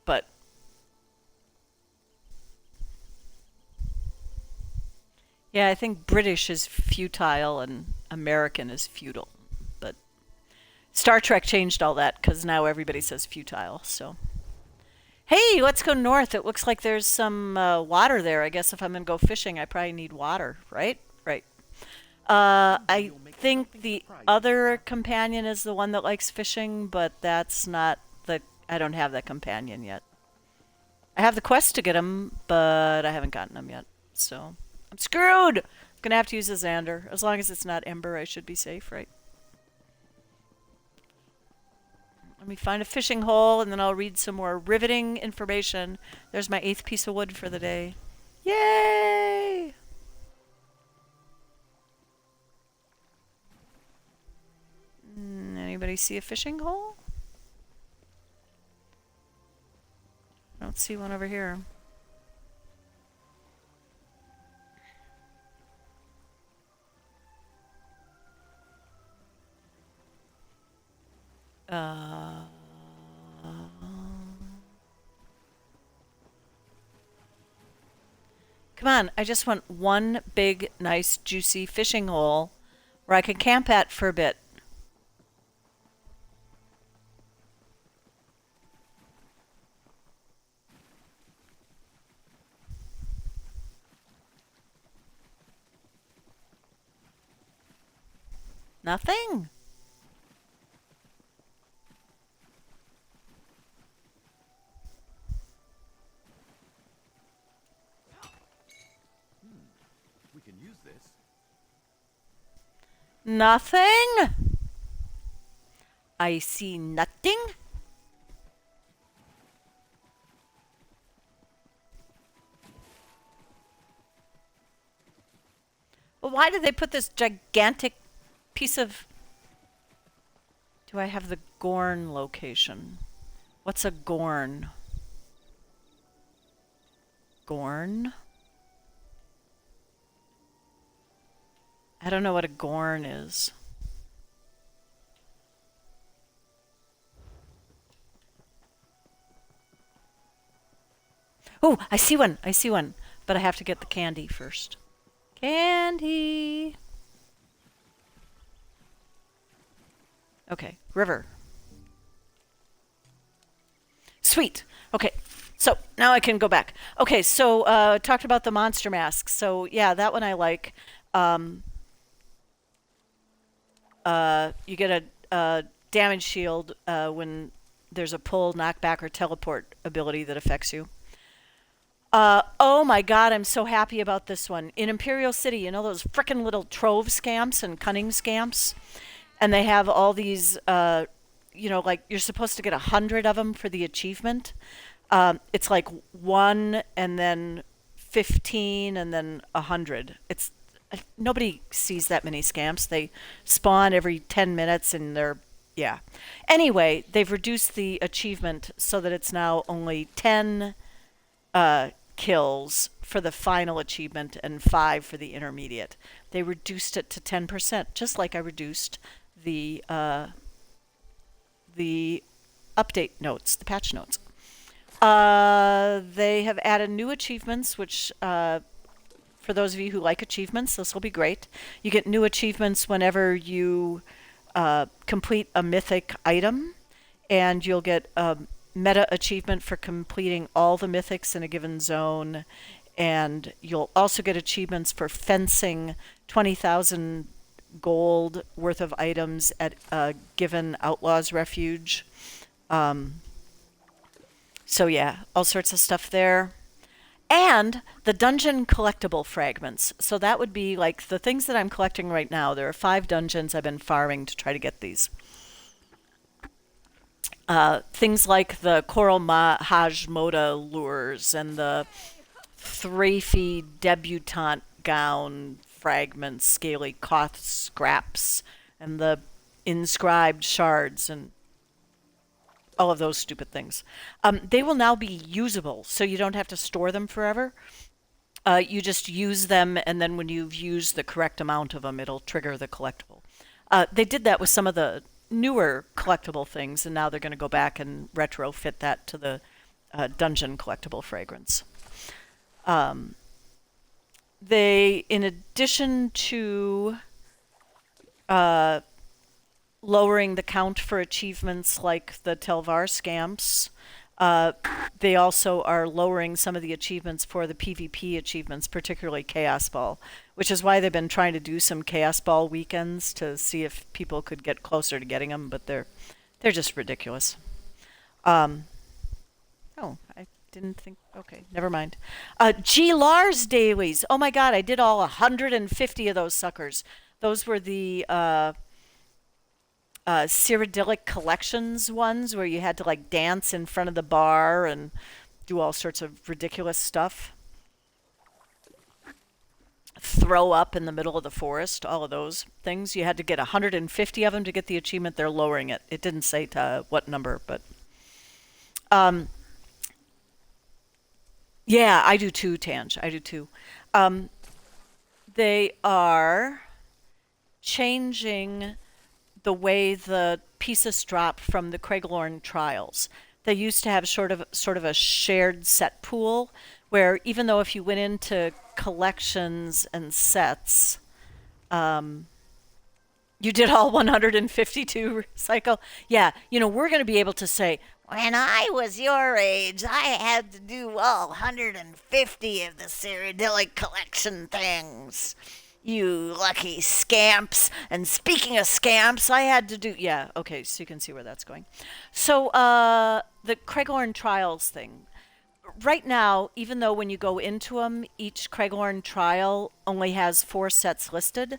But yeah, I think British is futile and American is futile. But Star Trek changed all that because now everybody says futile. So, hey, let's go north. It looks like there's some water there. I guess if I'm gonna go fishing, I probably need water, right? Right. I think the other companion is the one that likes fishing, but that's not the. I don't have that companion yet. I have the quest to get him, but I haven't gotten him yet. So I'm screwed. I'm gonna have to use a Xander. As long as it's not Ember, I should be safe, right? Let me find a fishing hole, and then I'll read some more riveting information. There's my 8th piece of wood for the day. Yay! Anybody see a fishing hole? I don't see one over here. Uh, Come on, I just want one big, nice, juicy fishing hole where I can camp at for a bit. Nothing. We can use this. Nothing? I see nothing. Well, why did they put this gigantic piece of... Do I have the Gorn location? What's a Gorn? Gorn? I don't know what a Gorn is. Oh, I see one. I see one. But I have to get the candy first. Candy. Okay, river. Sweet. Okay, so now I can go back. Okay, so talked about the monster masks. So yeah, that one I like. Um, you get a damage shield when there's a pull, knockback, or teleport ability that affects you. Oh my god, I'm so happy about this one. In Imperial City, you know those frickin' little trove scamps and cunning scamps? And they have all these, like you're supposed to get 100 of them for the achievement. It's like 1 and then 15 and then 100. It's nobody sees that many scamps. They spawn every 10 minutes and they're yeah. Anyway, they've reduced the achievement so that it's now only 10 kills for the final achievement and 5 for the intermediate. They reduced it to 10%, just like I reduced the update notes, the patch notes. They have added new achievements, which for those of you who like achievements, this will be great. You get new achievements whenever you complete a mythic item, and you'll get a meta achievement for completing all the mythics in a given zone, and you'll also get achievements for fencing 20,000 gold worth of items at a given outlaws refuge. So yeah, all sorts of stuff there. And the dungeon collectible fragments. So that would be like the things that I'm collecting right now. There are 5 dungeons I've been farming to try to get these. Things like the Coral Hajmoda lures and the Thrafey debutante gown fragments, scaly Koth scraps, and the inscribed shards and all of those stupid things. They will now be usable, so you don't have to store them forever. You just use them, and then when you've used the correct amount of them, it'll trigger the collectible. They did that with some of the newer collectible things, and now they're going to go back and retrofit that to the dungeon collectible fragrance. They, in addition to lowering the count for achievements like the Telvar scamps, they also are lowering some of the achievements for the PvP achievements, particularly Chaos Ball, which is why they've been trying to do some Chaos Ball weekends to see if people could get closer to getting them, but they're just ridiculous. Oh, I didn't think. Okay, never mind. G. Lars dailies. Oh my God, I did all 150 of those suckers. Those were the Cyrodiilic collections ones where you had to like dance in front of the bar and do all sorts of ridiculous stuff. Throw up in the middle of the forest, all of those things. You had to get 150 of them to get the achievement. They're lowering it. It didn't say to what number, but yeah, I do too, Tange. I do too. They are changing the way the pieces drop from the Craiglorn trials. They used to have sort of a shared set pool where even though if you went into collections and sets, you did all 152 cycle. Yeah, we're going to be able to say, When I was your age, I had to do all 150 of the Cyrodiilic collection things. You lucky scamps. And speaking of scamps, I had to do. yeah, okay, so you can see where that's going. So, the Craiglorn trials thing. Right now, even though when you go into them, each Craiglorn trial only has 4 sets listed,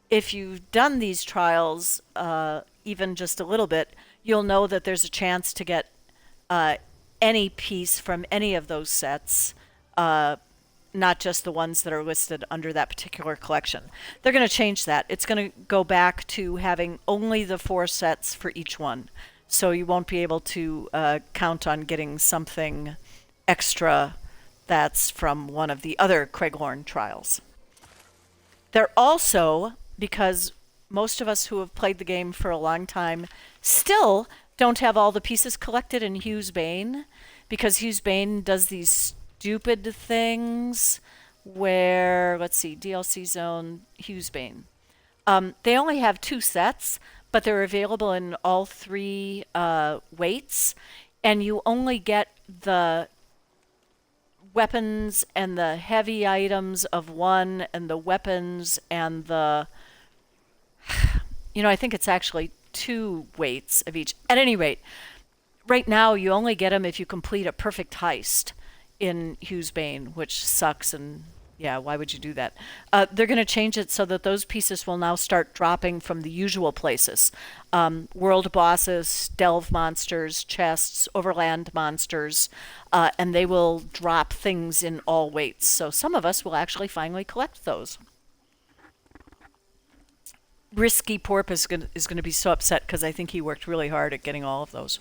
if you've done these trials even just a little bit, you'll know that there's a chance to get uh, any piece from any of those sets, not just the ones that are listed under that particular collection. They're going to change that. It's going to go back to having only the 4 sets for each one. So you won't be able to count on getting something extra that's from one of the other Craiglorn trials. They're also, because most of us who have played the game for a long time still don't have all the pieces collected in Hugh's Bane, because Hugh's Bane does these stupid things where, let's see, DLC Zone, Hugh's Bane. They only have 2 sets, but they're available in all 3 weights, and you only get the weapons and the heavy items of one and the weapons and the I think it's actually 2 weights of each. At any rate, right now you only get them if you complete a perfect heist in Hugh's Bane, which sucks, and yeah, why would you do that? They're going to change it so that those pieces will now start dropping from the usual places. World bosses, delve monsters, chests, overland monsters, and they will drop things in all weights. So some of us will actually finally collect those. Risky Porp is going to be so upset because I think he worked really hard at getting all of those.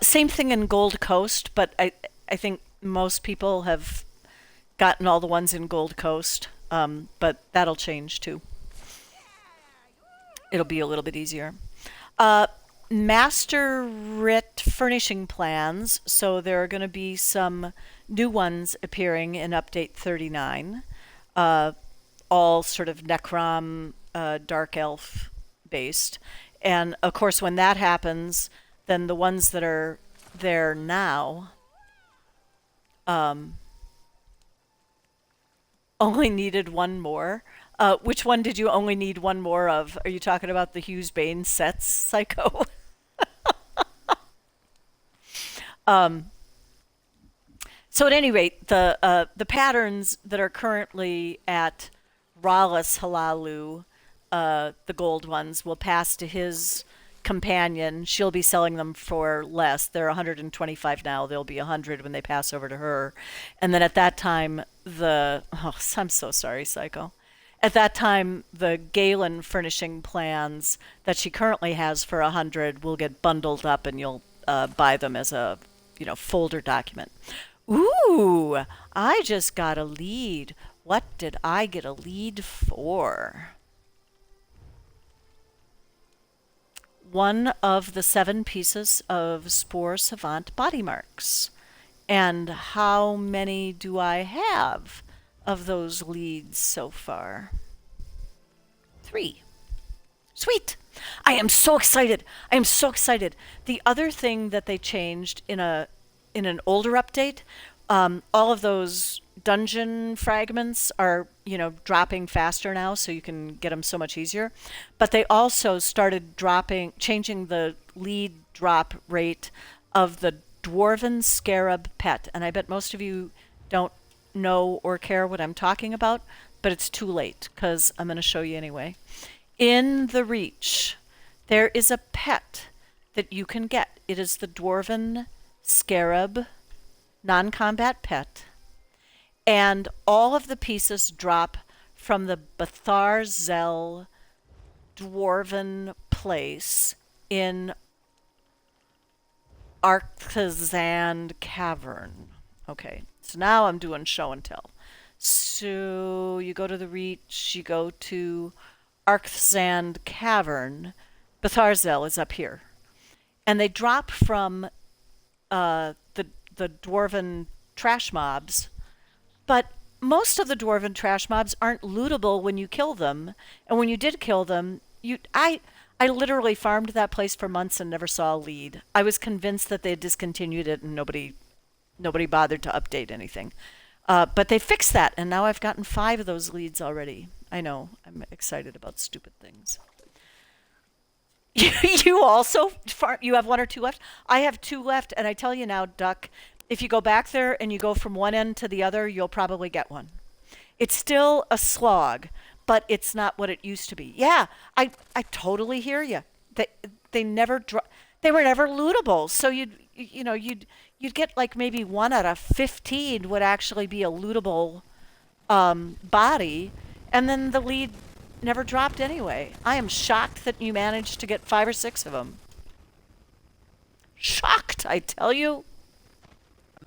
Same thing in Gold Coast, but I think most people have gotten all the ones in Gold Coast, but that'll change too. It'll be a little bit easier. Master Writ furnishing plans, so there are going to be some new ones appearing in Update 39. All sort of Necrom, Dark Elf based. And of course, when that happens, then the ones that are there now only needed one more. Which one did you only need one more of? Are you talking about the Hugh's Bane sets, Psycho? So at any rate, the patterns that are currently at Rallis Halalu, the gold ones, will pass to his companion. She'll be selling them for less. They're 125 now. They'll be 100 when they pass over to her. And then at that time, I'm so sorry, Psycho. At that time, the Galen furnishing plans that she currently has for 100 will get bundled up, and you'll buy them as a folder document. Ooh, I just got a lead. What did I get a lead for? One of the 7 pieces of Spore Savant body marks. And how many do I have of those leads so far? 3. Sweet! I am so excited. I am so excited. The other thing that they changed in an older update, all of those dungeon fragments are, dropping faster now, so you can get them so much easier. But they also started changing the lead drop rate of the Dwarven Scarab pet. And I bet most of you don't know or care what I'm talking about, but it's too late, because I'm going to show you anyway. In the Reach, there is a pet that you can get. It is the Dwarven Scarab non-combat pet. And all of the pieces drop from the Bathar Zel Dwarven place in Arthazand Cavern. Okay, so now I'm doing show and tell. So you go to the Reach, you go to Arthazand Cavern, Betharzel is up here. And they drop from the dwarven trash mobs, but most of the dwarven trash mobs aren't lootable when you kill them. And when you did kill them, I literally farmed that place for months and never saw a lead. I was convinced that they had discontinued it and nobody bothered to update anything. But they fixed that, and now I've gotten 5 of those leads already. I know, I'm excited about stupid things. You also you have 1 or 2 left. I have 2 left, and I tell you now, Duck, if you go back there and you go from one end to the other, you'll probably get one. It's still a slog, but it's not what it used to be. Yeah, I totally hear you. They never they were never lootable. So you'd get like maybe 1 out of 15 would actually be a lootable body, and then the lead never dropped anyway. I am shocked that you managed to get 5 or 6 of them. Shocked, I tell you.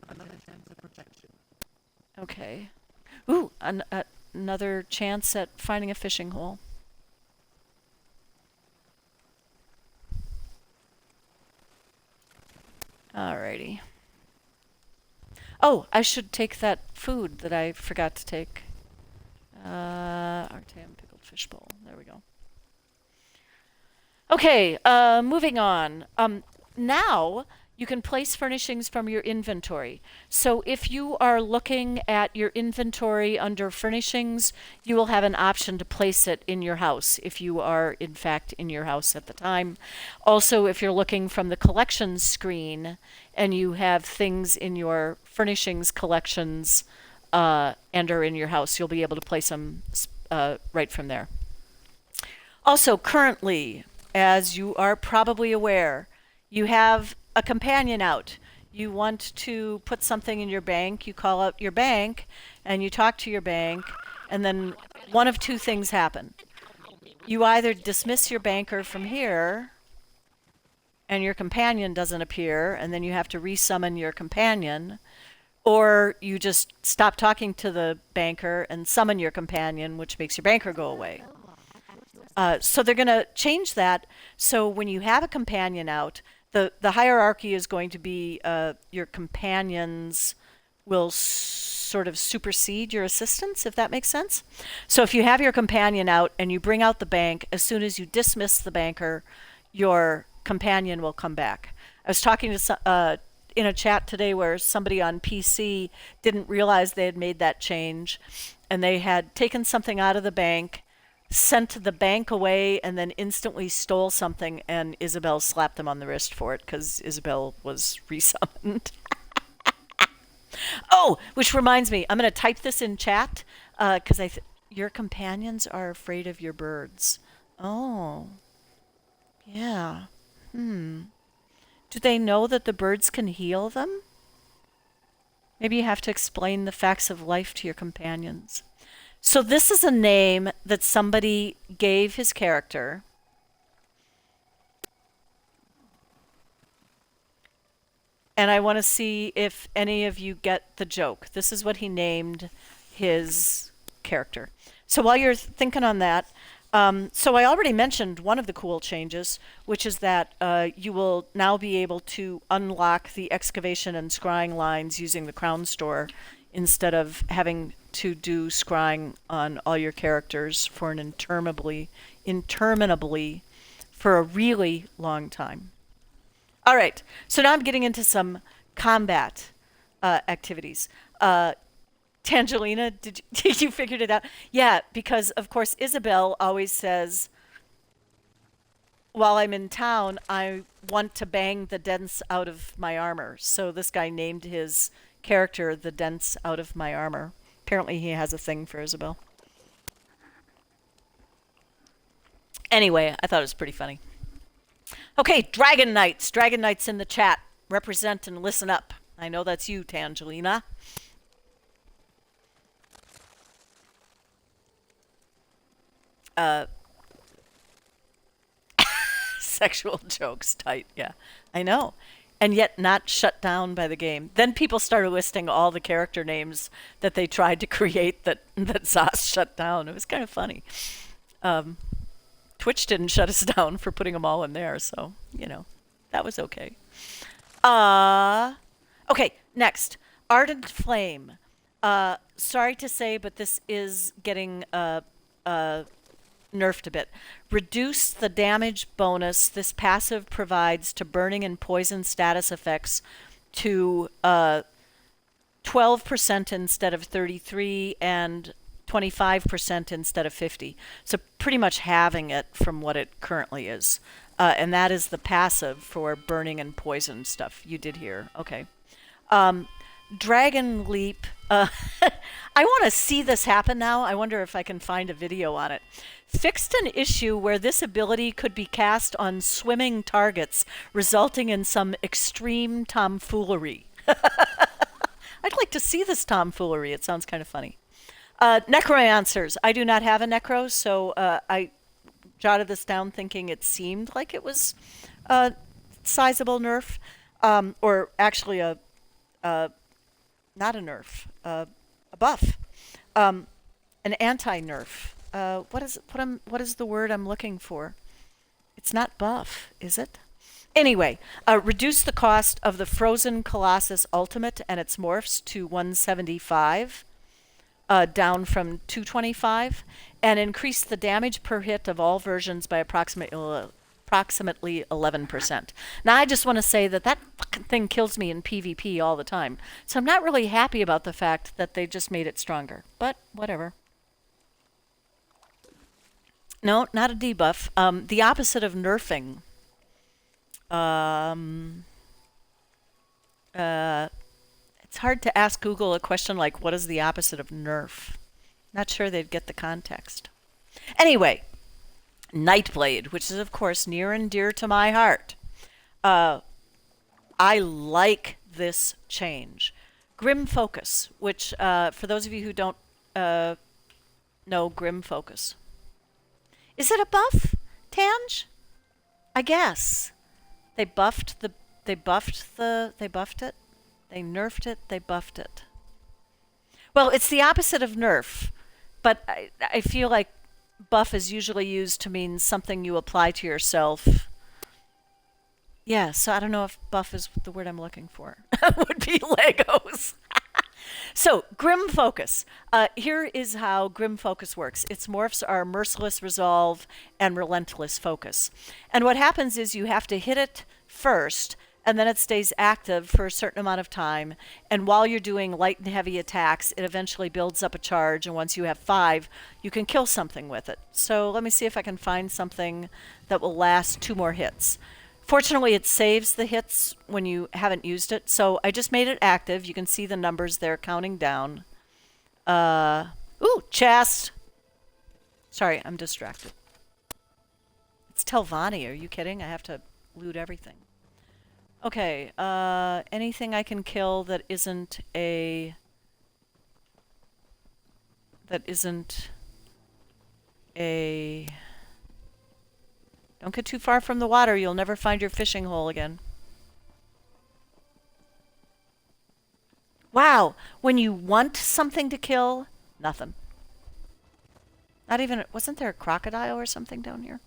Another chance of protection. Okay. Ooh, another chance at finding a fishing hole. Alrighty. Oh, I should take that food that I forgot to take. Artem pickled fish bowl. There we go. Okay, moving on. Now you can place furnishings from your inventory. So if you are looking at your inventory under furnishings, you will have an option to place it in your house if you are in fact in your house at the time. Also, if you're looking from the collections screen and you have things in your furnishings collections and are in your house, you'll be able to place them right from there. Also, currently, as you are probably aware, you have a companion out. You want to put something in your bank, you call out your bank, and you talk to your bank, and then one of 2 things happen. You either dismiss your banker from here, and your companion doesn't appear, and then you have to resummon your companion, or you just stop talking to the banker and summon your companion, which makes your banker go away. So they're going to change that. So when you have a companion out, the hierarchy is going to be your companions will sort of supersede your assistants, if that makes sense. So if you have your companion out and you bring out the bank, as soon as you dismiss the banker, your companion will come back. I was talking to in a chat today where somebody on PC didn't realize they had made that change, and they had taken something out of the bank, sent the bank away, and then instantly stole something, and Isabel slapped them on the wrist for it because Isabel was resummoned. Oh, which reminds me, I'm going to type this in chat because your companions are afraid of your birds. Oh, yeah. Do they know that the birds can heal them? Maybe you have to explain the facts of life to your companions. So this is a name that somebody gave his character. And I want to see if any of you get the joke. This is what he named his character. So while you're thinking on that, so I already mentioned one of the cool changes, which is that you will now be able to unlock the excavation and scrying lines using the crown store instead of having to do scrying on all your characters for an interminably for a really long time. All right, so now I'm getting into some combat activities. Tangelina, did you figured it out? Yeah, because of course Isabel always says, while I'm in town, I want to bang the dents out of my armor. So this guy named his character the dents out of my armor. Apparently he has a thing for Isabel. Anyway, I thought it was pretty funny. Okay, Dragon Knights. Dragon Knights in the chat. Represent and listen up. I know that's you, Tangelina. Sexual jokes, tight, yeah. I know. And yet not shut down by the game. Then people started listing all the character names that they tried to create that Zos shut down. It was kind of funny. Twitch didn't shut us down for putting them all in there, so, you know, that was okay. Okay, next. Ardent Flame. Sorry to say, but this is getting nerfed a bit. Reduce the damage bonus this passive provides to burning and poison status effects to 12% instead of 33 and 25% instead of 50. So pretty much halving it from what it currently is. And that is the passive for burning and poison stuff. You did hear. Okay. Dragon Leap. I want to see this happen now. I wonder if I can find a video on it. Fixed an issue where this ability could be cast on swimming targets, resulting in some extreme tomfoolery. I'd like to see this tomfoolery. It sounds kind of funny. Necromancers. I do not have a necro, so I jotted this down thinking it seemed like it was a sizable nerf, or actually a not a nerf, a buff, an anti-nerf. What is the word I'm looking for? It's not buff, is it? Anyway, reduce the cost of the Frozen Colossus Ultimate and its morphs to 175, down from 225, and increase the damage per hit of all versions by approximately 11%. Now, I just want to say that that fucking thing kills me in PvP all the time. So I'm not really happy about the fact that they just made it stronger. But whatever. No, not a debuff. The opposite of nerfing. It's hard to ask Google a question like, what is the opposite of nerf? Not sure they'd get the context. Anyway. Nightblade, which is, of course, near and dear to my heart. I like this change. Grim Focus, which, for those of you who don't know Grim Focus. Is it a buff, Tange? I guess. They buffed it. They nerfed it, they buffed it. Well, it's the opposite of nerf, but I feel like buff is usually used to mean something you apply to yourself. Yeah, so I don't know if buff is the word I'm looking for. Would be Legos. So, Grim Focus. Here is how Grim Focus works. Its morphs are Merciless Resolve and Relentless Focus. And what happens is you have to hit it first, and then it stays active for a certain amount of time. And while you're doing light and heavy attacks, it eventually builds up a charge. And once you have 5, you can kill something with it. So let me see if I can find something that will last 2 more hits. Fortunately, it saves the hits when you haven't used it. So I just made it active. You can see the numbers there counting down. Ooh, chest. Sorry, I'm distracted. It's Telvanni. Are you kidding? I have to loot everything. Okay, anything I can kill that isn't a... Don't get too far from the water, you'll never find your fishing hole again. Wow, when you want something to kill, nothing. Not even, wasn't there a crocodile or something down here?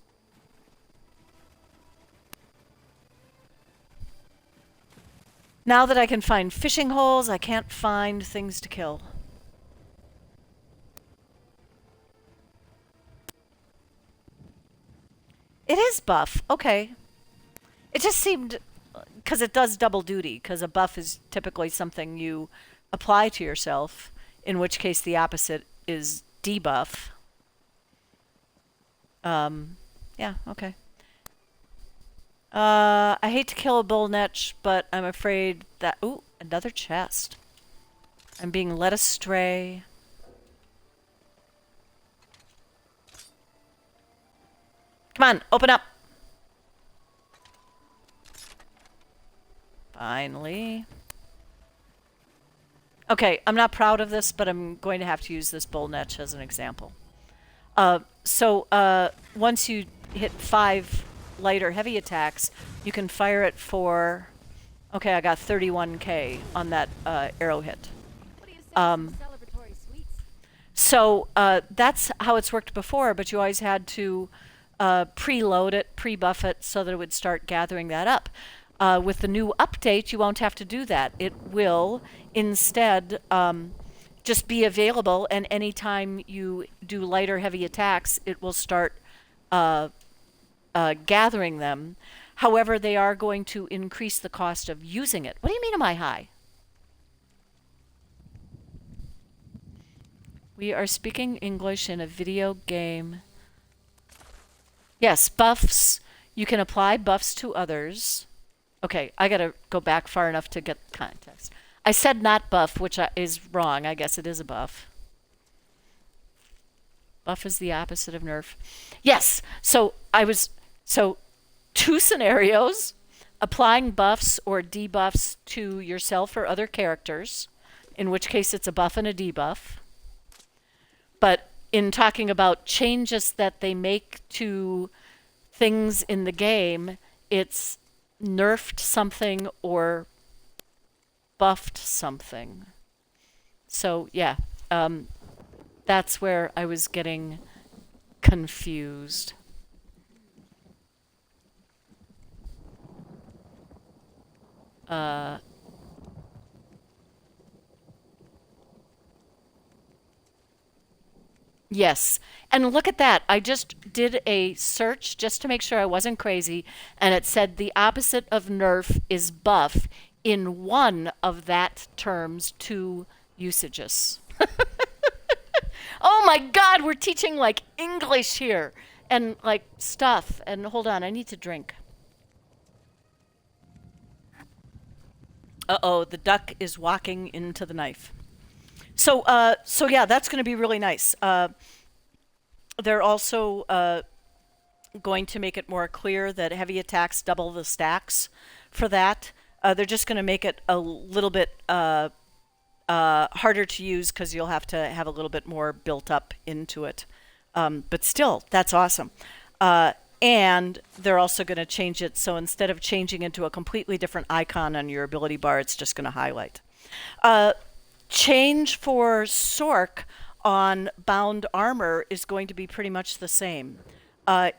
Now that I can find fishing holes, I can't find things to kill. It is buff. Okay. It just seemed... Because it does double duty, because a buff is typically something you apply to yourself, in which case the opposite is debuff. Yeah, okay. I hate to kill a bull netch, but I'm afraid that... Ooh, another chest. I'm being led astray. Come on, open up. Finally. Okay, I'm not proud of this, but I'm going to have to use this bull netch as an example. Once you hit 5 light or heavy attacks, you can fire it for... Okay, I got 31k on that arrow hit. So that's how it's worked before, but you always had to preload it, pre-buff it so that it would start gathering that up. With the new update, you won't have to do that. It will instead just be available, and anytime you do light or heavy attacks, it will start gathering them. However, they are going to increase the cost of using it. What do you mean, am I high? We are speaking English in a video game. Yes, buffs. You can apply buffs to others. Okay, I gotta go back far enough to get context. I said not buff, which is wrong. I guess it is a buff. Buff is the opposite of nerf. Yes, so two scenarios: applying buffs or debuffs to yourself or other characters, in which case it's a buff and a debuff. But in talking about changes that they make to things in the game, it's nerfed something or buffed something. So yeah, that's where I was getting confused. Yes. And look at that. I just did a search just to make sure I wasn't crazy, and it said the opposite of nerf is buff in one of that term's two usages. Oh my God, we're teaching like English here and like stuff. And hold on, I need to drink. Uh-oh, the duck is walking into the knife. So yeah, that's going to be really nice. They're also going to make it more clear that heavy attacks double the stacks for that. They're just going to make it a little bit harder to use because you'll have to have a little bit more built up into it. But still, that's awesome. And they're also going to change it so instead of changing into a completely different icon on your ability bar, it's just going to highlight. Change for Sork on bound armor is going to be pretty much the same. You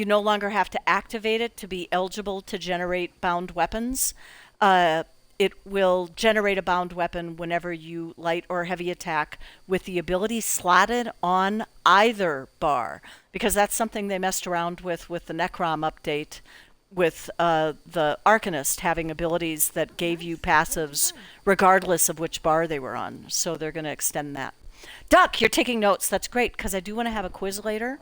no longer have to activate it to be eligible to generate bound weapons. It will generate a bound weapon whenever you light or heavy attack with the ability slotted on either bar, because that's something they messed around with the Necrom update, with the Arcanist having abilities that gave you passives regardless of which bar they were on. So they're going to extend that. Duck, you're taking notes. That's great, because I do want to have a quiz later.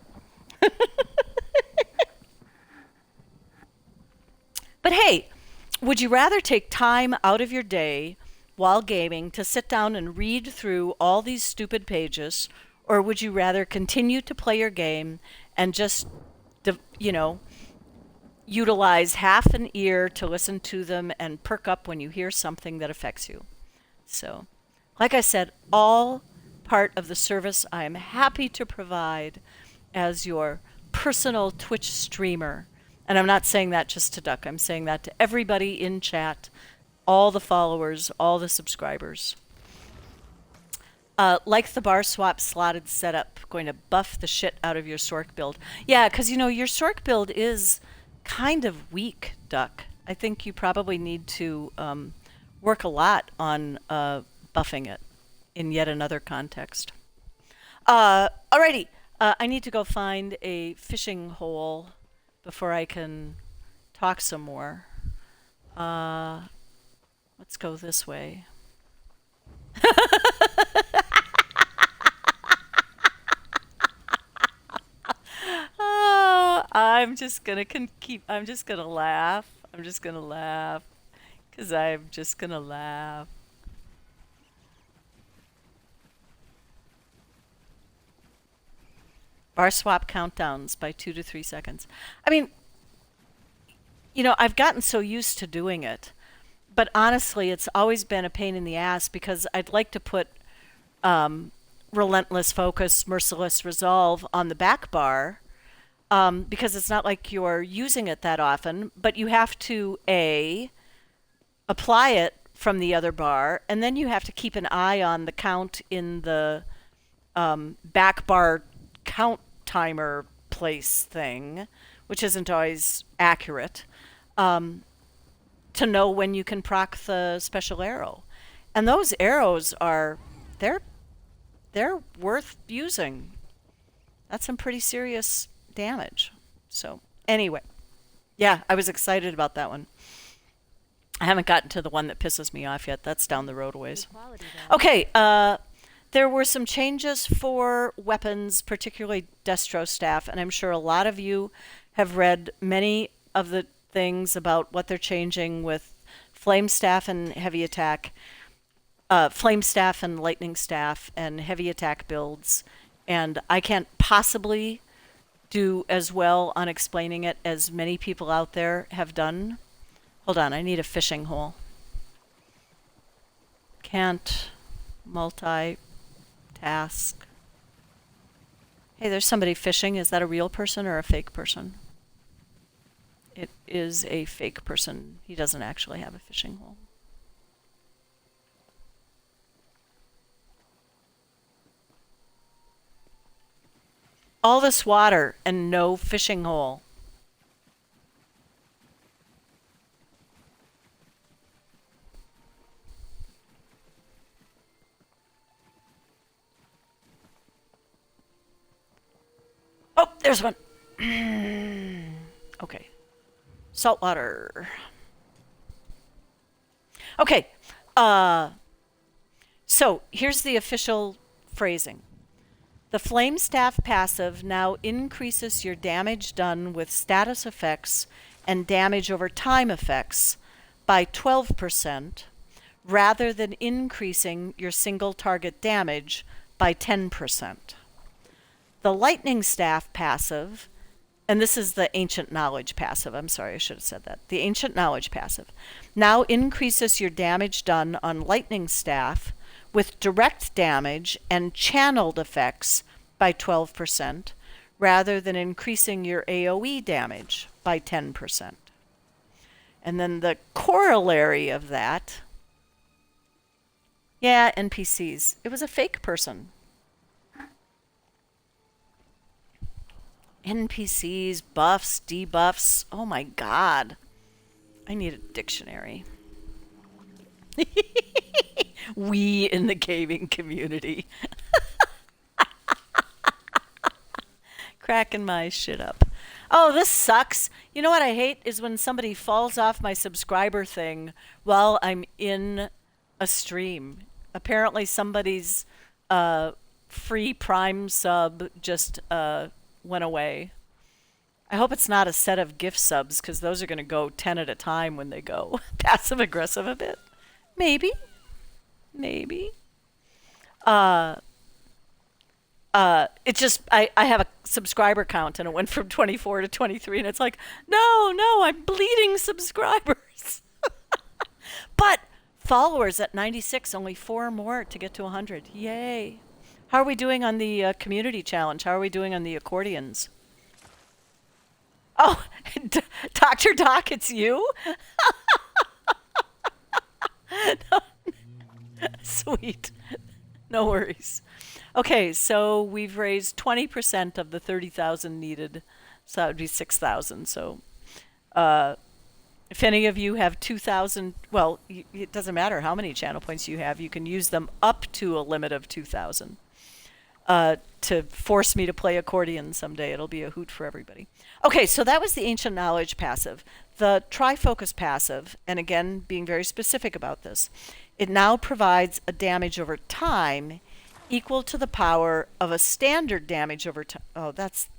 But hey, would you rather take time out of your day while gaming to sit down and read through all these stupid pages, or would you rather continue to play your game and just, utilize half an ear to listen to them and perk up when you hear something that affects you? So, like I said, all part of the service I am happy to provide as your personal Twitch streamer. And I'm not saying that just to Duck. I'm saying that to everybody in chat, all the followers, all the subscribers. Like the bar swap slotted setup, going to buff the shit out of your Sork build. Yeah, because, your Sork build is kind of weak, Duck. I think you probably need to work a lot on buffing it in yet another context. Alrighty, I need to go find a fishing hole before I can talk some more. Let's go this way. Oh, I'm just gonna I'm just gonna laugh. I'm just gonna laugh. 'Cause I'm just gonna laugh. Bar swap countdowns by 2 to 3 seconds. I mean, I've gotten so used to doing it, but honestly, it's always been a pain in the ass because I'd like to put relentless focus, merciless resolve on the back bar, because it's not like you're using it that often, but you have to apply it from the other bar, and then you have to keep an eye on the count in the back bar count timer place thing, which isn't always accurate, to know when you can proc the special arrow. And those arrows are they're they're worth using. That's some pretty serious damage. So anyway, yeah, I was excited about that one. I haven't gotten to the one that pisses me off yet. That's down the road a ways. Okay, there were some changes for weapons, particularly Destro staff, and I'm sure a lot of you have read many of the things about what they're changing with flame staff and heavy attack, flame staff and lightning staff and heavy attack builds. And I can't possibly do as well on explaining it as many people out there have done. Hold on, I need a fishing hole. Can't multitask. Hey, there's somebody fishing. Is that a real person or a fake person? It is a fake person. He doesn't actually have a fishing hole. All this water and no fishing hole. Oh, there's one. Okay. Salt water. Okay. So here's the official phrasing. The Flame Staff passive now increases your damage done with status effects and damage over time effects by 12% rather than increasing your single target damage by 10%. The Lightning Staff passive, and this is the Ancient Knowledge passive, I'm sorry, I should have said that. The Ancient Knowledge passive now increases your damage done on Lightning Staff with direct damage and channeled effects by 12%, rather than increasing your AoE damage by 10%. And then the corollary of that, yeah, NPCs. It was a fake person. NPCs, buffs, debuffs. Oh my god. I need a dictionary. We in the gaming community. Cracking my shit up. Oh, this sucks. You know what I hate is when somebody falls off my subscriber thing while I'm in a stream. Apparently somebody's free Prime sub just went away. I hope it's not a set of gift subs, because those are going to go 10 at a time when they go. Passive aggressive a bit. Maybe. Maybe. It's just, I have a subscriber count and it went from 24 to 23 and it's like, no, I'm bleeding subscribers. But followers at 96, only 4 more to get to 100. Yay. How are we doing on the community challenge? How are we doing on the accordions? Oh, Dr. Doc, it's you? No. Sweet. No worries. Okay, so we've raised 20% of the 30,000 needed, so that would be 6,000. So if any of you have 2,000, well, it doesn't matter how many channel points you have. You can use them up to a limit of 2,000 to force me to play accordion someday. It'll be a hoot for everybody. Okay, so that was the Ancient Knowledge passive. The Trifocus passive, and again, being very specific about this, it now provides a damage over time equal to the power of a standard damage over time. Oh, this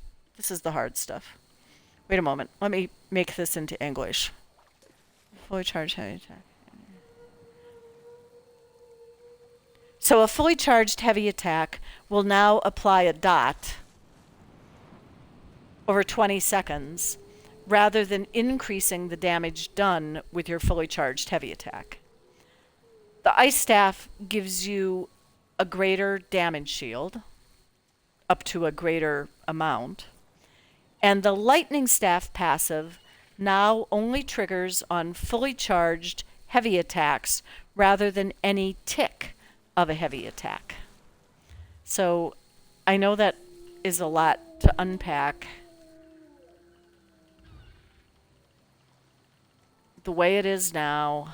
is the hard stuff. Wait a moment. Let me make this into English. Fully charged heavy attack. So a fully charged heavy attack will now apply a dot over 20 seconds rather than increasing the damage done with your fully charged heavy attack. The Ice Staff gives you a greater damage shield, up to a greater amount. And the Lightning Staff passive now only triggers on fully charged heavy attacks rather than any tick of a heavy attack. So I know that is a lot to unpack. The way it is now,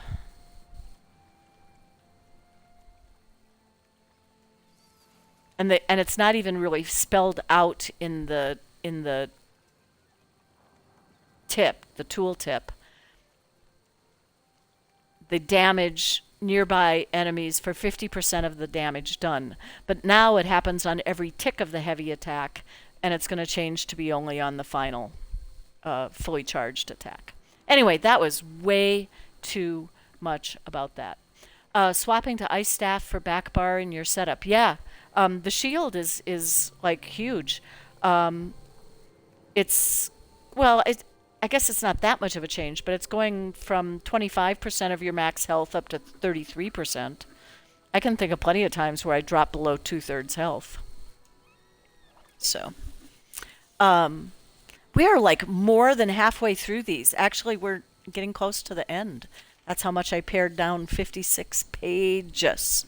and it's not even really spelled out in the tip, the tool tip. The damage nearby enemies for 50% of the damage done. But now it happens on every tick of the heavy attack, and it's going to change to be only on the final fully charged attack. Anyway, that was way too much about that. Swapping to ice staff for back bar in your setup. Yeah, the shield is like huge. It's well, I guess it's not that much of a change, but it's going from 25% of your max health up to 33%. I can think of plenty of times where I dropped below 2/3 health. So, we are like more than halfway through these. Actually, we're getting close to the end. That's how much I pared down 56 pages.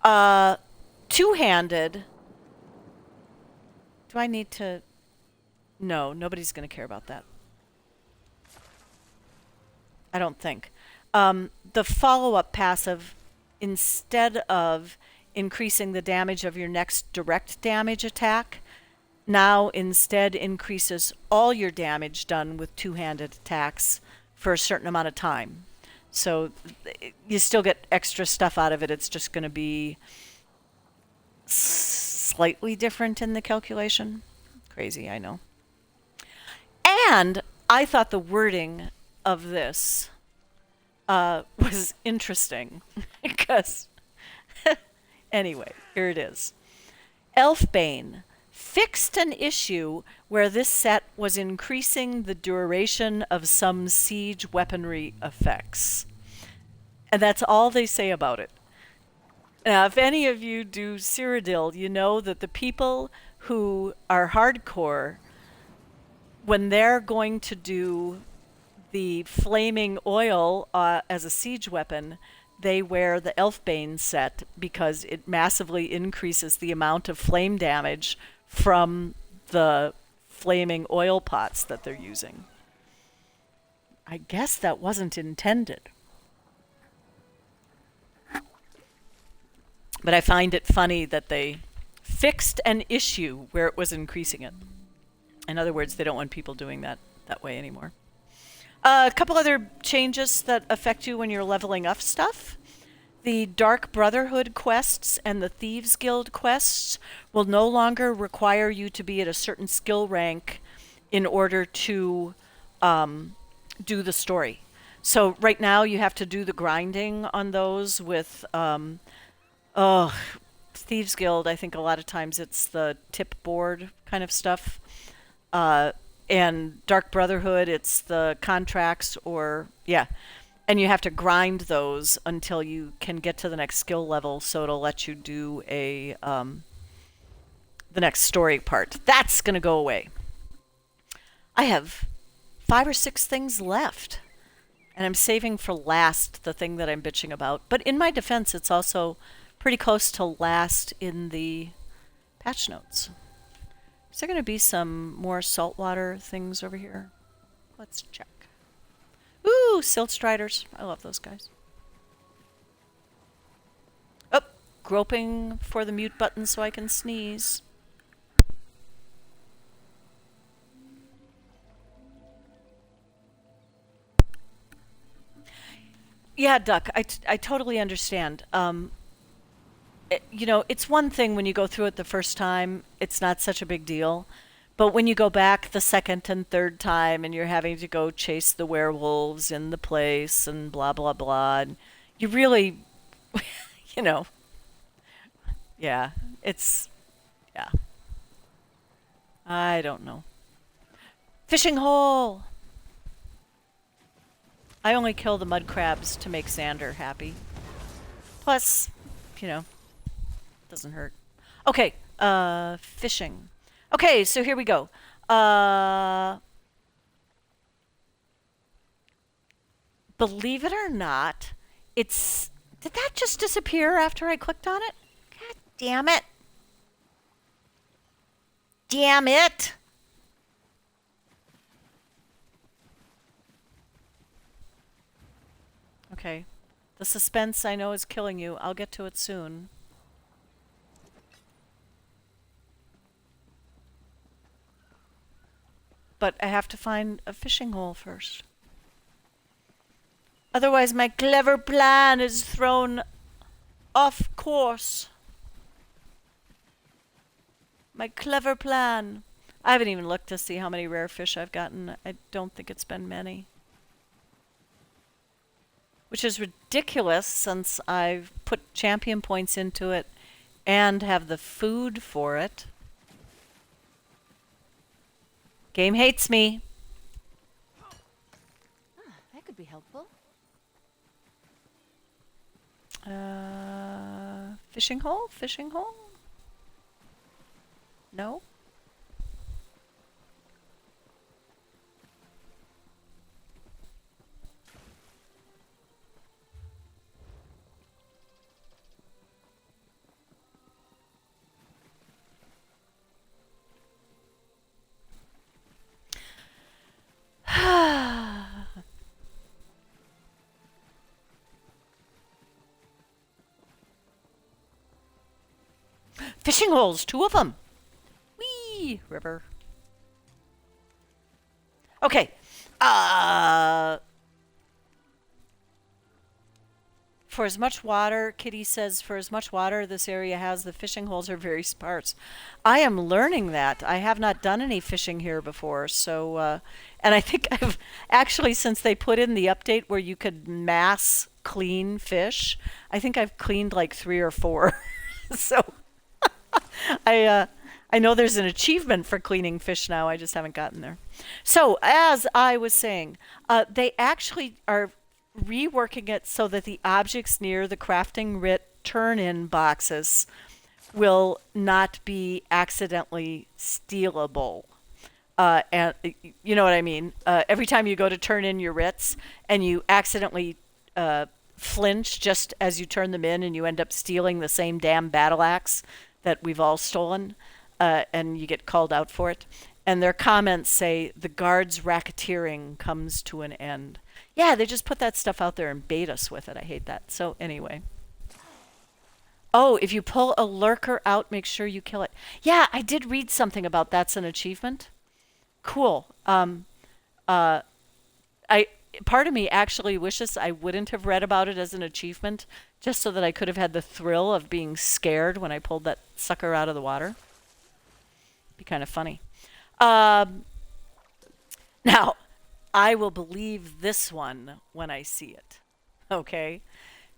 Two-handed. Do I need to? No, nobody's going to care about that. I don't think. The follow-up passive, instead of increasing the damage of your next direct damage attack, now instead increases all your damage done with two-handed attacks for a certain amount of time. So you still get extra stuff out of it. It's just going to be slightly different in the calculation. Crazy, I know. And I thought the wording of this was interesting because anyway, here it is. Elfbane fixed an issue where this set was increasing the duration of some siege weaponry effects. And that's all they say about it. Now, if any of you do Cyrodiil, you know that the people who are hardcore, when they're going to do the flaming oil as a siege weapon, they wear the Elfbane set because it massively increases the amount of flame damage from the flaming oil pots that they're using. I guess that wasn't intended. But I find it funny that they fixed an issue where it was increasing it. In other words, they don't want people doing that way anymore. A couple other changes that affect you when you're leveling up stuff. The Dark Brotherhood quests and the Thieves Guild quests will no longer require you to be at a certain skill rank in order to do the story. So right now you have to do the grinding on those with Thieves Guild. I think a lot of times it's the tip board kind of stuff. And Dark Brotherhood, it's the contracts and you have to grind those until you can get to the next skill level, so it'll let you do the next story part. That's going to go away. I have 5 or 6 things left, and I'm saving for last the thing that I'm bitching about. But in my defense, it's also pretty close to last in the patch notes. Is there going to be some more saltwater things over here? Let's check. Ooh, silt striders. I love those guys. Oh, groping for the mute button so I can sneeze. Yeah, Duck, I totally understand. It's one thing when you go through it the first time, it's not such a big deal. But when you go back the second and third time and you're having to go chase the werewolves in the place and blah, blah, blah, and you really, yeah, I don't know. Fishing hole! I only kill the mud crabs to make Xander happy. Plus, doesn't hurt. Okay, fishing. Okay, so here we go. Believe it or not, did that just disappear after I clicked on it? God damn it. Damn it! Okay. The suspense I know is killing you. I'll get to it soon. But I have to find a fishing hole first. Otherwise, my clever plan is thrown off course. My clever plan. I haven't even looked to see how many rare fish I've gotten. I don't think it's been many. Which is ridiculous since I've put champion points into it and have the food for it. Game hates me. That could be helpful. Fishing hole? Fishing hole? No? Fishing holes, 2 of them. Whee! River. Okay. For as much water, Kitty says, for as much water this area has, the fishing holes are very sparse. I am learning that. I have not done any fishing here before, so, and I think I've actually, since they put in the update where you could mass clean fish, I think I've cleaned like 3 or 4. So I know there's an achievement for cleaning fish now. I just haven't gotten there. So as I was saying, they actually are reworking it so that the objects near the crafting writ turn-in boxes will not be accidentally stealable. And you know what I mean? Every time you go to turn in your writs and you accidentally flinch just as you turn them in and you end up stealing the same damn battle axe that we've all stolen, and you get called out for it. And their comments say, the guards' racketeering comes to an end. Yeah, they just put that stuff out there and bait us with it. I hate that. So anyway. Oh, if you pull a lurker out, make sure you kill it. Yeah, I did read something about that's an achievement. Cool. I part of me actually wishes I wouldn't have read about it as an achievement, just so that I could have had the thrill of being scared when I pulled that sucker out of the water. Be kind of funny. Now, I will believe this one when I see it. Okay?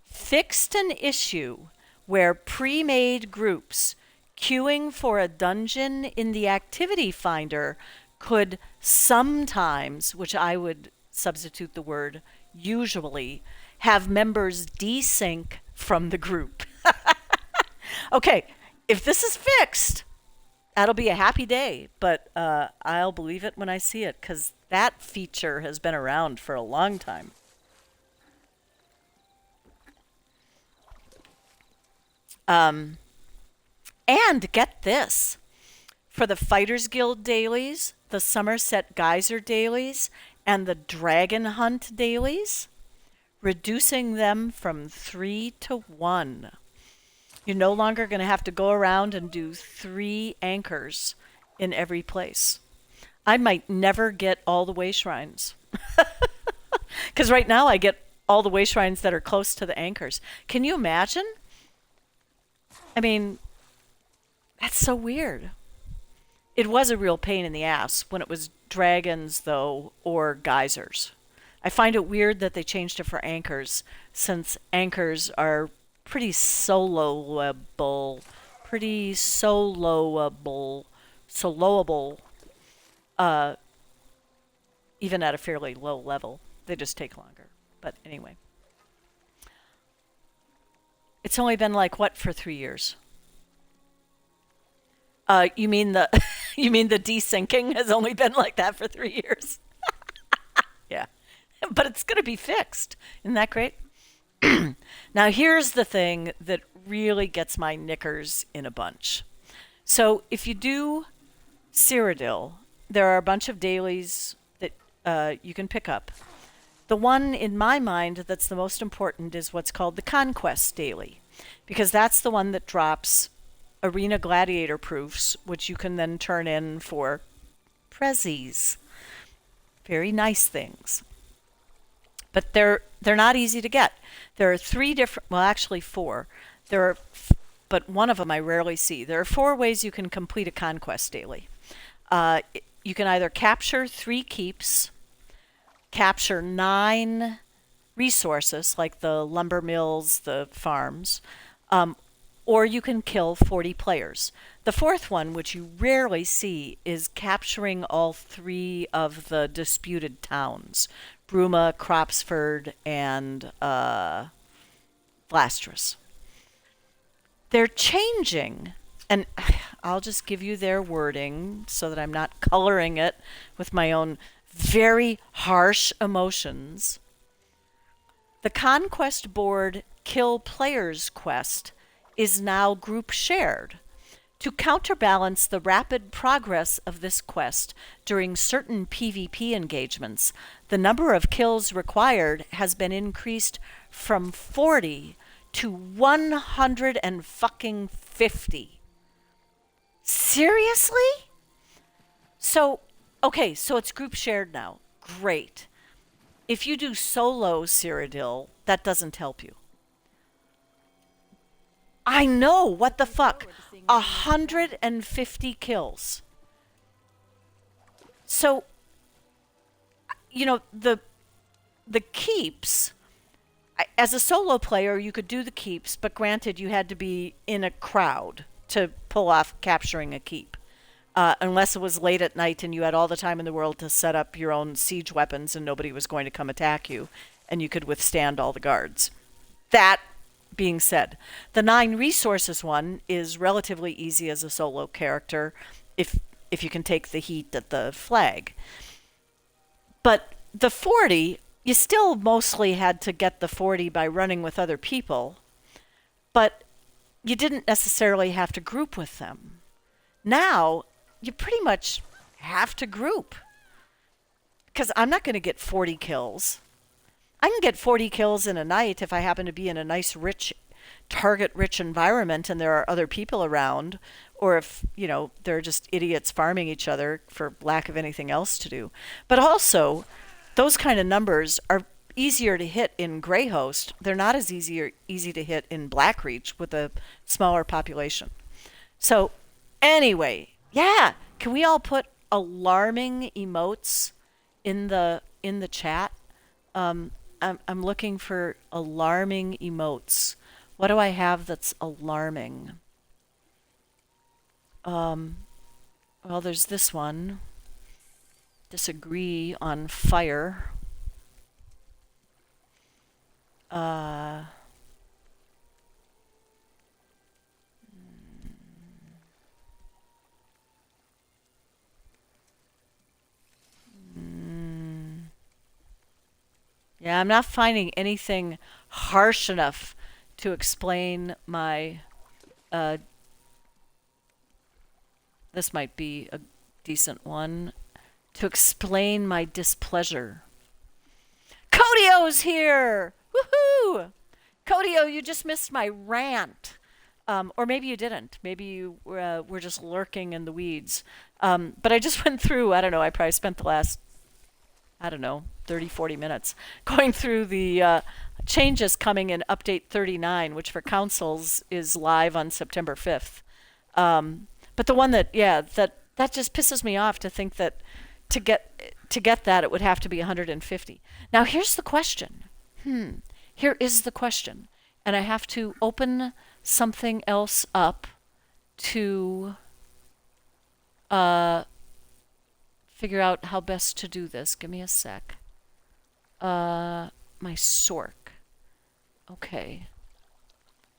Fixed an issue where pre-made groups queuing for a dungeon in the activity finder could sometimes, which I would substitute the word usually, have members desync from the group. Okay, if this is fixed, that'll be a happy day, but I'll believe it when I see it, because that feature has been around for a long time. And get this, for the Fighters Guild dailies, the Somerset Geyser dailies, and the Dragon Hunt dailies, reducing them from 3 to 1. You're no longer going to have to go around and do 3 anchors in every place. I might never get all the way shrines. Because right now I get all the way shrines that are close to the anchors. Can you imagine? I mean, that's so weird. It was a real pain in the ass when it was dragons, though, or geysers. I find it weird that they changed it for anchors, since anchors are pretty soloable, even at a fairly low level. They just take longer. But anyway. It's only been like, what, for 3 years? You mean the you mean the desyncing has only been like that for 3 years? Yeah. But it's going to be fixed. Isn't that great? Now here's the thing that really gets my knickers in a bunch. So if you do Cyrodiil. There are a bunch of dailies that you can pick up. The one in my mind that's the most important is what's called the Conquest Daily, because that's the one that drops Arena Gladiator proofs, which you can then turn in for prezzies. Very nice things. But they're not easy to get. There are three different, well, actually four. There are, but one of them I rarely see. There are four ways you can complete a Conquest Daily. Uh, you can either capture 3 keeps, capture 9 resources like the lumber mills, the farms, um, or you can kill 40 players. The fourth one, which you rarely see, is capturing all 3 of the disputed towns, Bruma, Cropsford, and Vlastrus. They're changing, and I'll just give you their wording so that I'm not coloring it with my own very harsh emotions. The Conquest Board Kill Players quest is now group shared. To counterbalance the rapid progress of this quest during certain PvP engagements, the number of kills required has been increased from 40 to 150. Seriously? So, okay, so it's group shared now. Great. If you do solo Cyrodiil, that doesn't help you. I know, what the fuck? 150 kills. So, you know, the keeps, as a solo player, you could do the keeps, but granted, you had to be in a crowd to pull off capturing a keep. Unless it was late at night and you had all the time in the world to set up your own siege weapons and nobody was going to come attack you, and you could withstand all the guards. That being said, the 9 resources one is relatively easy as a solo character if you can take the heat at the flag. But the 40, you still mostly had to get the 40 by running with other people, but you didn't necessarily have to group with them. Now, you pretty much have to group. Because I'm not going to get 40 kills. I can get 40 kills in a night if I happen to be in a nice, rich, target-rich environment and there are other people around, or if, you know, they're just idiots farming each other for lack of anything else to do. But also, those kind of numbers are easier to hit in Greyhost. They're not as easy to hit in Blackreach with a smaller population. So, anyway, yeah, can we all put alarming emotes in the chat? I'm looking for alarming emotes. What do I have that's alarming? Well, there's this one. Disagree on fire. Yeah, I'm not finding anything harsh enough to explain my, this might be a decent one, to explain my displeasure. Codio's here! Woohoo! Codio, you just missed my rant. Or maybe you didn't. Maybe you were just lurking in the weeds. But I just went through, I don't know, I probably spent the last, 30, 40 minutes going through the changes coming in Update 39, which for consoles is live on September 5th. But the one that, that just pisses me off to think that to get that, it would have to be 150. Now, here's the question. Here is the question. And I have to open something else up to figure out how best to do this. Give me a sec. My Sork. Okay.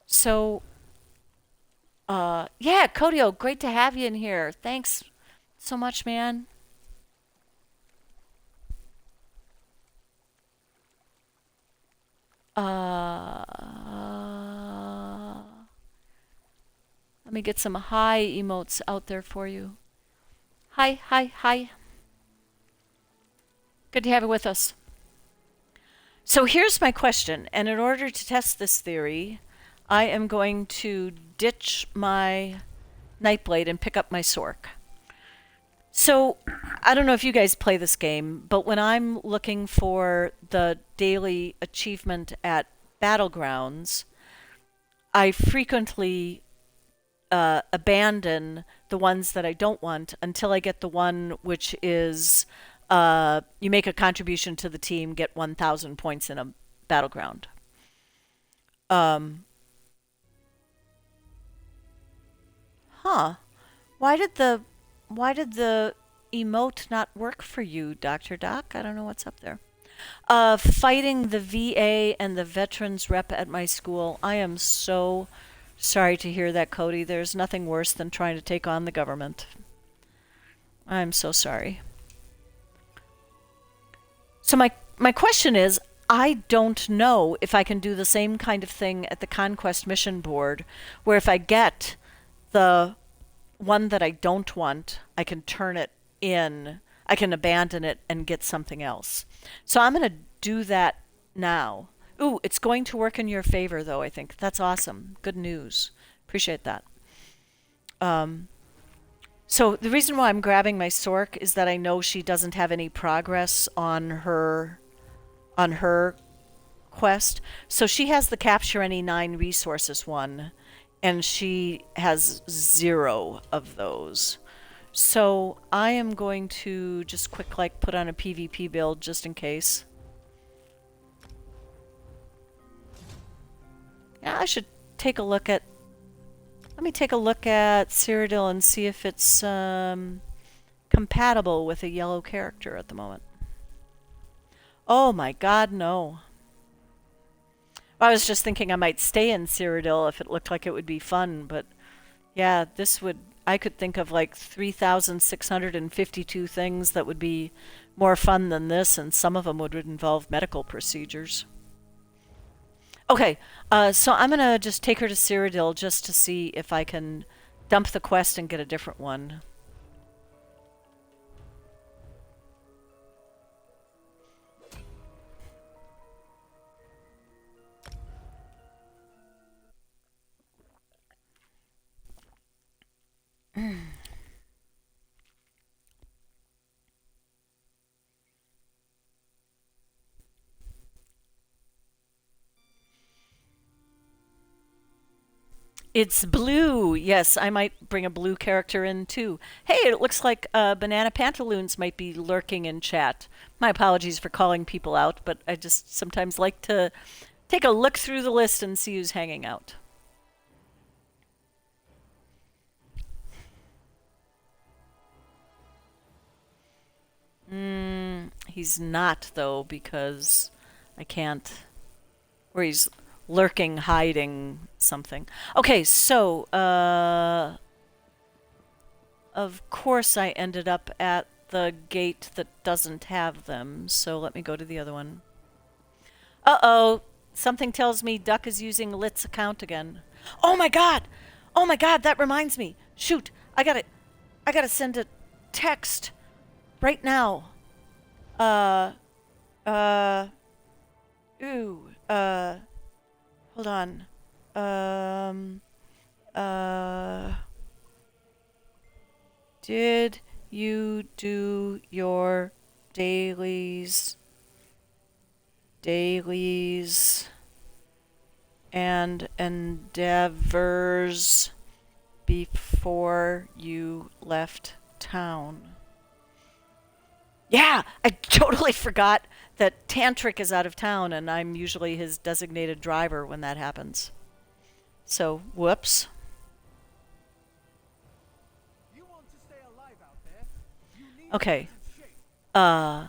So, yeah, Codio, great to have you in here. Thanks so much, man. Let me get some hi emotes out there for you. Hi, hi, hi. Good to have you with us. So here's my question, and in order to test this theory, I am going to ditch my Nightblade and pick up my Sork. So I don't know if you guys play this game, but when I'm looking for the daily achievement at Battlegrounds, I frequently abandon the ones that I don't want until I get the one which is you make a contribution to the team, get 1,000 points in a battleground. Um, huh. Why did the emote not work for you, Dr. Doc? I don't know what's up there. Fighting the VA and the veterans rep at my school. I am so sorry to hear that, Cody. There's nothing worse than trying to take on the government. I'm so sorry. So my question is, I don't know if I can do the same kind of thing at the Conquest mission board, where if I get the one that I don't want, I can turn it in, I can abandon it and get something else. So I'm going to do that now. Ooh, it's going to work in your favor, though, I think. That's awesome. Good news. Appreciate that. So the reason why I'm grabbing my Sork is that I know she doesn't have any progress on her quest. So she has the capture any 9 resources one, and she has 0 of those. So I am going to just quick put on a PvP build just in case. Yeah, I should take a look at. Let me take a look at Cyrodiil and see if it's compatible with a yellow character at the moment. Oh my god, no. I was just thinking I might stay in Cyrodiil if it looked like it would be fun, but yeah, this would. I could think of like 3,652 things that would be more fun than this, and some of them would involve medical procedures. Okay, so I'm gonna just take her to Cyrodiil just to see if I can dump the quest and get a different one. It's blue. Yes, I might bring a blue character in too. Hey, it looks like Banana Pantaloons might be lurking in chat. My apologies for calling people out, but I just sometimes like to take a look through the list and see who's hanging out. He's not, though, because I can't. Or he's lurking, hiding something. Okay, so, of course I ended up at the gate that doesn't have them, so let me go to the other one. Uh-oh, something tells me Duck is using Lit's account again. Oh my god! Oh my god, that reminds me. Shoot, I gotta send a text right now. Uh, uh, ooh, hold on. Um, uh, did you do your dailies, and endeavors before you left town? Yeah, I totally forgot that Tantric is out of town and I'm usually his designated driver when that happens. So, whoops. You want to stay alive out there? You need Okay. to keep shape. Uh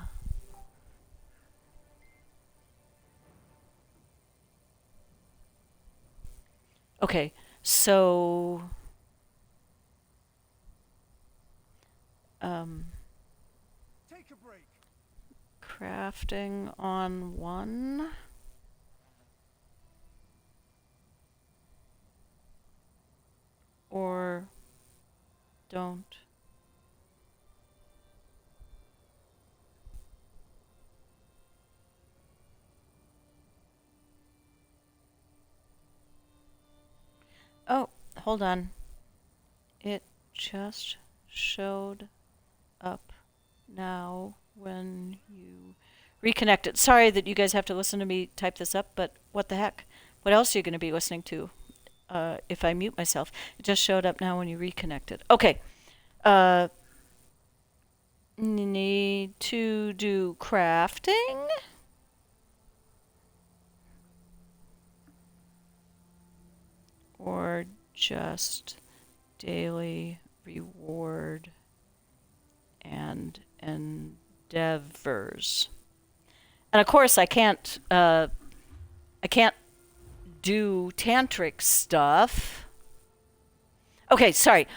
okay. So um Take a break. crafting on 1 or don't hold on. It just showed up now when you reconnected. Sorry that you guys have to listen to me type this up, but what the heck? What else are you going to be listening to if I mute myself? It just showed up now when you reconnected. Okay. Uh, need to do crafting. Or just daily reward and endeavors. And of course, I can't do tantric stuff. Okay, sorry.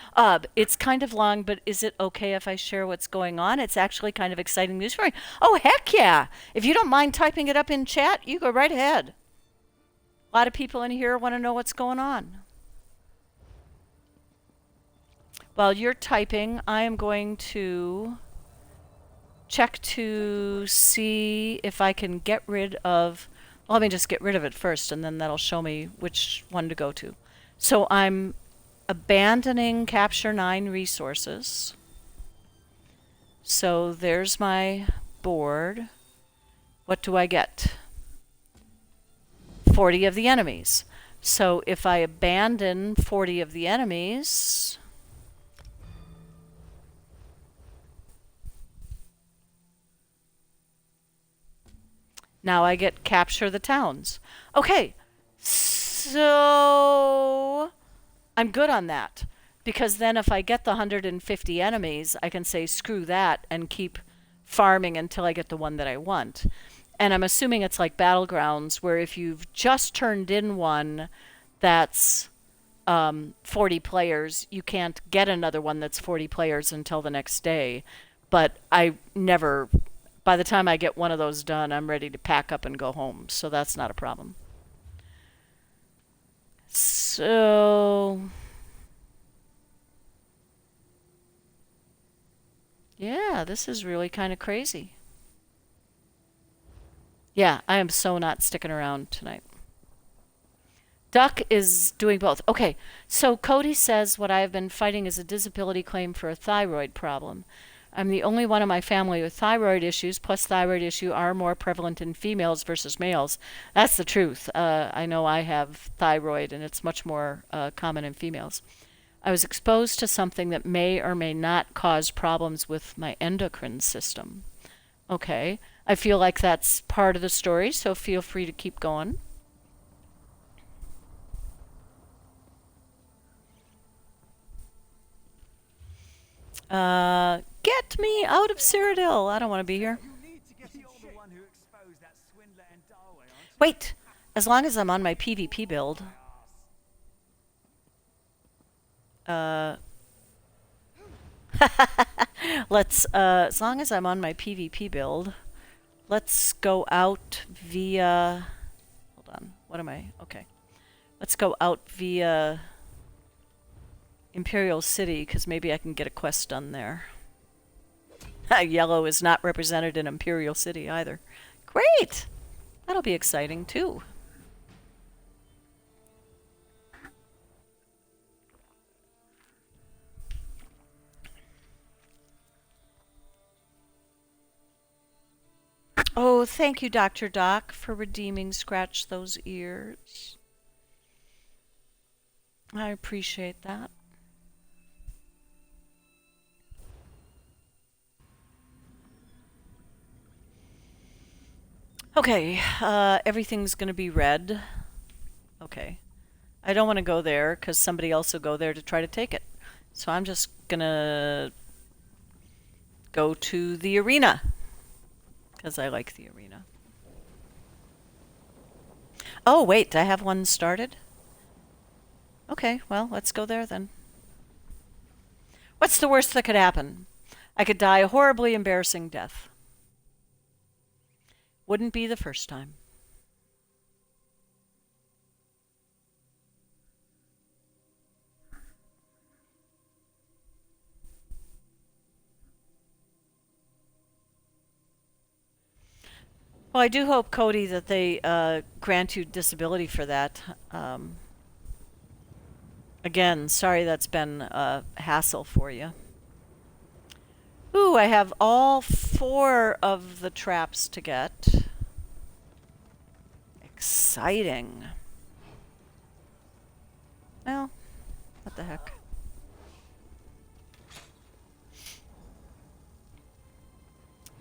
It's kind of long, but is it okay if I share what's going on? It's actually kind of exciting news for me. Oh, heck yeah. If you don't mind typing it up in chat, you go right ahead. A lot of people in here want to know what's going on. While you're typing, I am going to check to see if I can get rid of, well, let me just get rid of it first, and then that'll show me which one to go to. So I'm abandoning Capture 9 resources. So there's my board. What do I get? 40 of the enemies. So if I abandon 40 of the enemies, now I get capture the towns. Okay, so I'm good on that. Because then if I get the 150 enemies, I can say screw that and keep farming until I get the one that I want. And I'm assuming it's like Battlegrounds, where if you've just turned in one that's 40 players, you can't get another one that's 40 players until the next day. But I never, by the time I get one of those done, I'm ready to pack up and go home. So that's not a problem. So, yeah, this is really kind of crazy. Yeah, I am so not sticking around tonight. Duck is doing both. Okay, so Cody says what I have been fighting is a disability claim for a thyroid problem. I'm the only one in my family with thyroid issues, plus thyroid issue are more prevalent in females versus males. That's the truth. I know I have thyroid, and it's much more common in females. I was exposed to something that may or may not cause problems with my endocrine system. Okay, I feel like that's part of the story, so feel free to keep going. Get me out of Cyrodiil. I don't want to be here. Wait, as long as I'm on my PvP build. As long as I'm on my PvP build, let's go out via, hold on, what am I, okay. Let's go out via Imperial City, because maybe I can get a quest done there. Yellow is not represented in Imperial City either. Great! That'll be exciting too. Oh, thank you, Dr. Doc, for redeeming Scratch Those Ears. I appreciate that. Okay, everything's going to be red. Okay. I don't want to go there because somebody else will go there to try to take it. So I'm just going to go to the arena because I like the arena. Oh, wait, I have one started? Okay, well, let's go there then. What's the worst that could happen? I could die a horribly embarrassing death. Wouldn't be the first time. Well, I do hope, Cody, that they grant you disability for that. Again, sorry that's been a hassle for you. Ooh, I have all 4 of the traps to get. Exciting. Well, what the heck.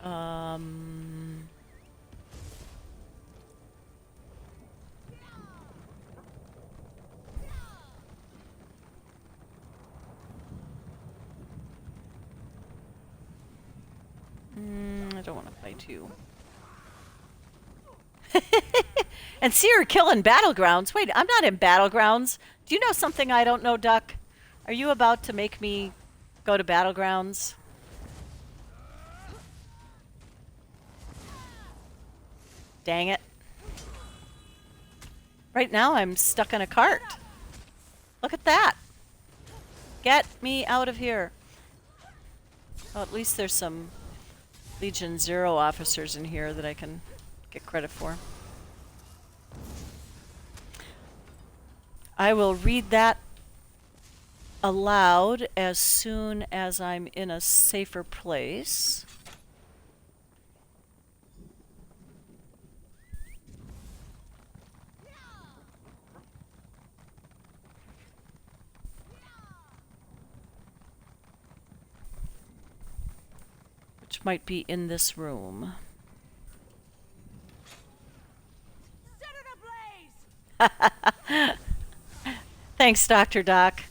Um... I don't want to fight you. And see her killing Battlegrounds. Wait, I'm not in Battlegrounds. Do you know something I don't know, Duck? Are you about to make me go to Battlegrounds? Dang it. Right now I'm stuck in a cart. Look at that. Get me out of here. Well, at least there's some Legion Zero officers in here that I can get credit for. I will read that aloud as soon as I'm in a safer place. Which might be in this room. Set it ablaze! Thanks, Dr. Doc.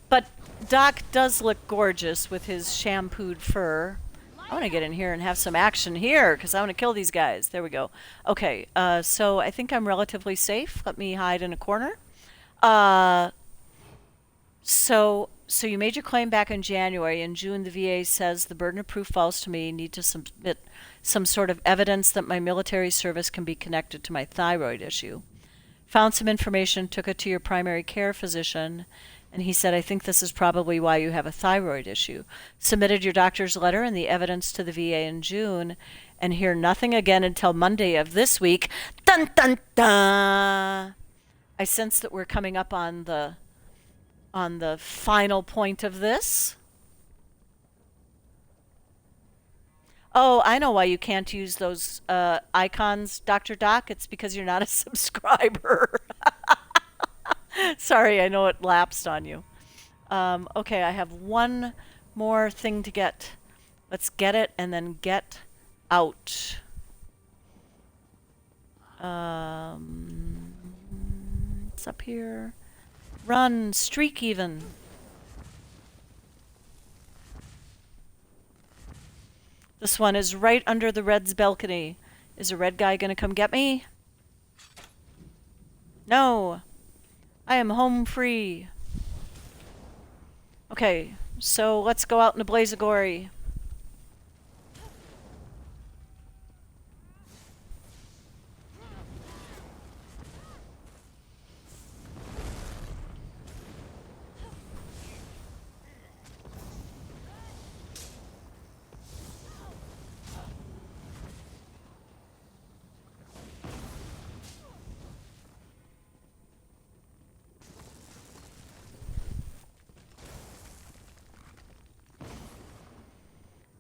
But Doc does look gorgeous with his shampooed fur. I want to get in here and have some action here because I want to kill these guys. There we go. Okay, so I think I'm relatively safe. Let me hide in a corner. So you made your claim back in January. In June, the VA says the burden of proof falls to me. Need to submit some sort of evidence that my military service can be connected to my thyroid issue. Found some information, took it to your primary care physician, and he said, I think this is probably why you have a thyroid issue. Submitted your doctor's letter and the evidence to the VA in June, and hear nothing again until Monday of this week. Dun dun dun! I sense that we're coming up on the final point of this. Oh, I know why you can't use those icons, Dr. Doc. It's because you're not a subscriber. Sorry, I know it lapsed on you. Okay, I have one more thing to get. Let's get it and then get out. It's up here. Run, streak even. This one is right under the Red's balcony. Is a red guy gonna come get me? No. I am home free. Okay, so let's go out in a blaze of glory.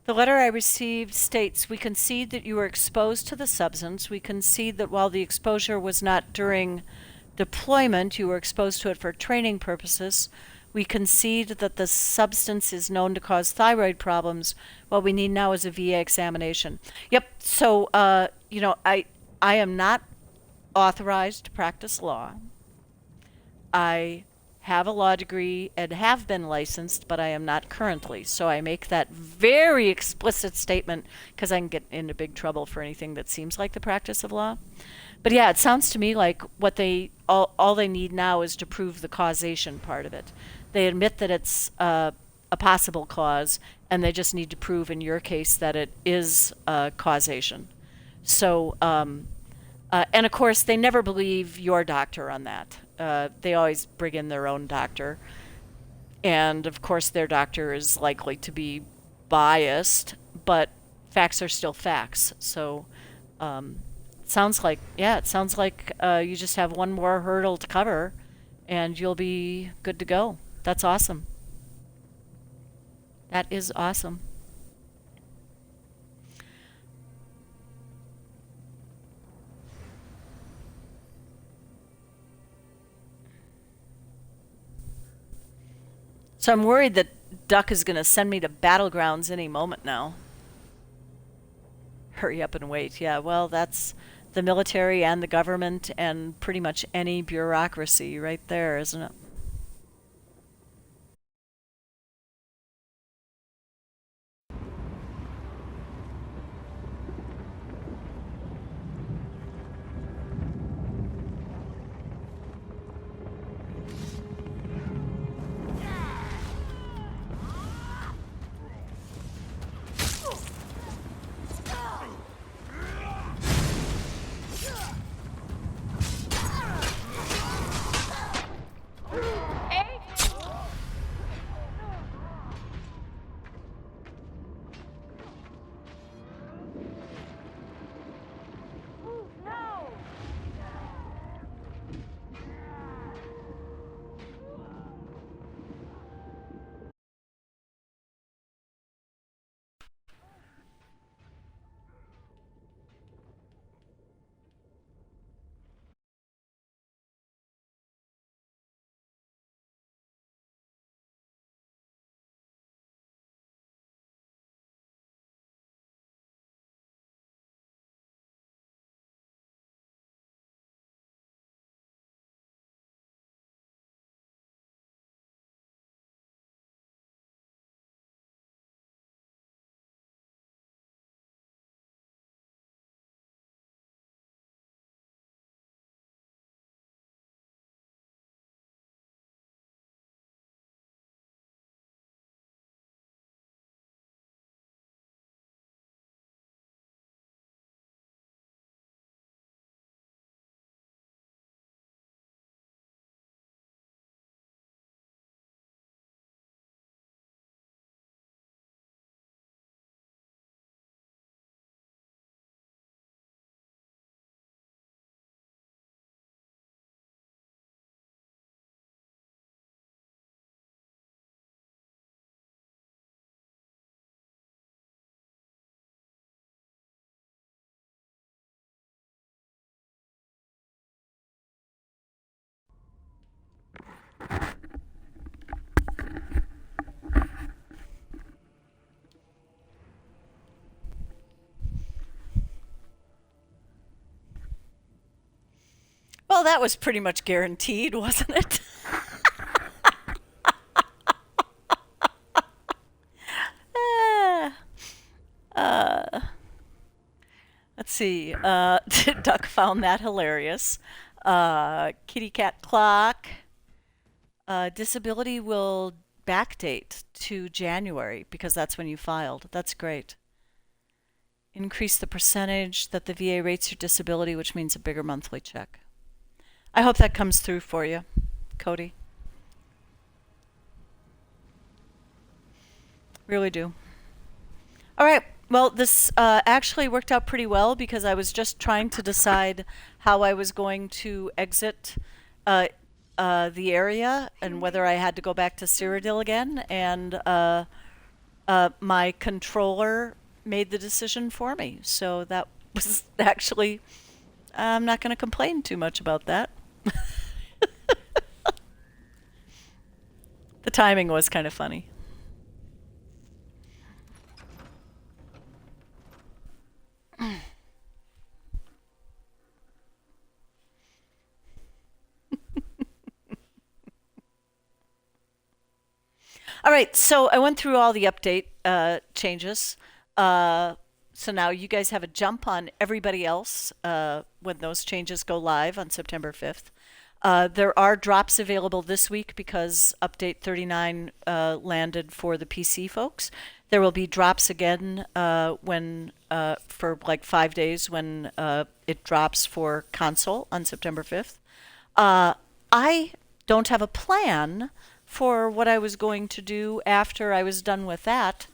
The letter I received states, we concede that you were exposed to the substance. We concede that while the exposure was not during deployment, you were exposed to it for training purposes. We concede that the substance is known to cause thyroid problems. What we need now is a VA examination. Yep, so, I am not authorized to practice law. I have a law degree and have been licensed, but I am not currently. So I make that very explicit statement because I can get into big trouble for anything that seems like the practice of law. But yeah, it sounds to me like what all they need now is to prove the causation part of it. They admit that it's a possible cause, and they just need to prove in your case that it is causation. So, and of course, they never believe your doctor on that. They always bring in their own doctor. And of course, their doctor is likely to be biased, but facts are still facts. So it sounds like you just have one more hurdle to cover and you'll be good to go. That's awesome. That is awesome. So I'm worried that Duck is going to send me to battlegrounds any moment now. Hurry up and wait. Yeah, well, that's the military and the government and pretty much any bureaucracy right there, isn't it? Well, that was pretty much guaranteed, wasn't it? uh, let's see. Duck found that hilarious. Kitty cat clock. Disability will backdate to January because that's when you filed. That's great. Increase the percentage that the VA rates your disability, which means a bigger monthly check. I hope that comes through for you, Cody. Really do. All right. Well, this actually worked out pretty well because I was just trying to decide how I was going to exit uh, the area and whether I had to go back to Cyrodiil again. And my controller made the decision for me. So that was actually, I'm not going to complain too much about that. The timing was kind of funny. All right, so I went through all the update changes. So now you guys have a jump on everybody else when those changes go live on September 5th. There are drops available this week because update 39 landed for the PC folks. There will be drops again when for like 5 days when it drops for console on September 5th. I don't have a plan for what I was going to do after I was done with that.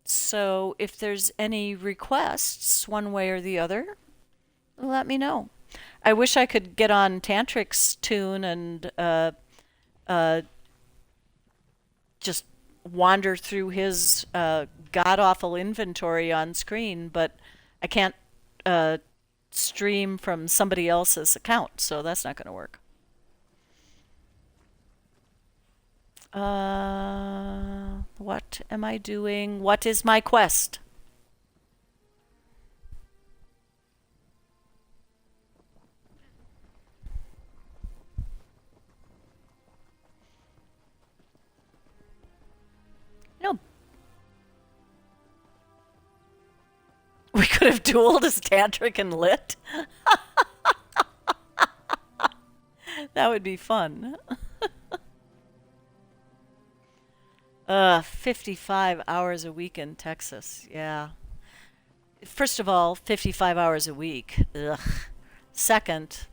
So if there's any requests one way or the other, let me know. I wish I could get on Tantric's tune and uh, just wander through his god awful inventory on screen, but I can't uh, stream from somebody else's account, so that's not going to work. What am I doing? What is my quest? You know, we could have dueled as Tantric and Lit. That would be fun. 55 hours a week in Texas. Yeah. First of all, 55 hours a week. Ugh. Second,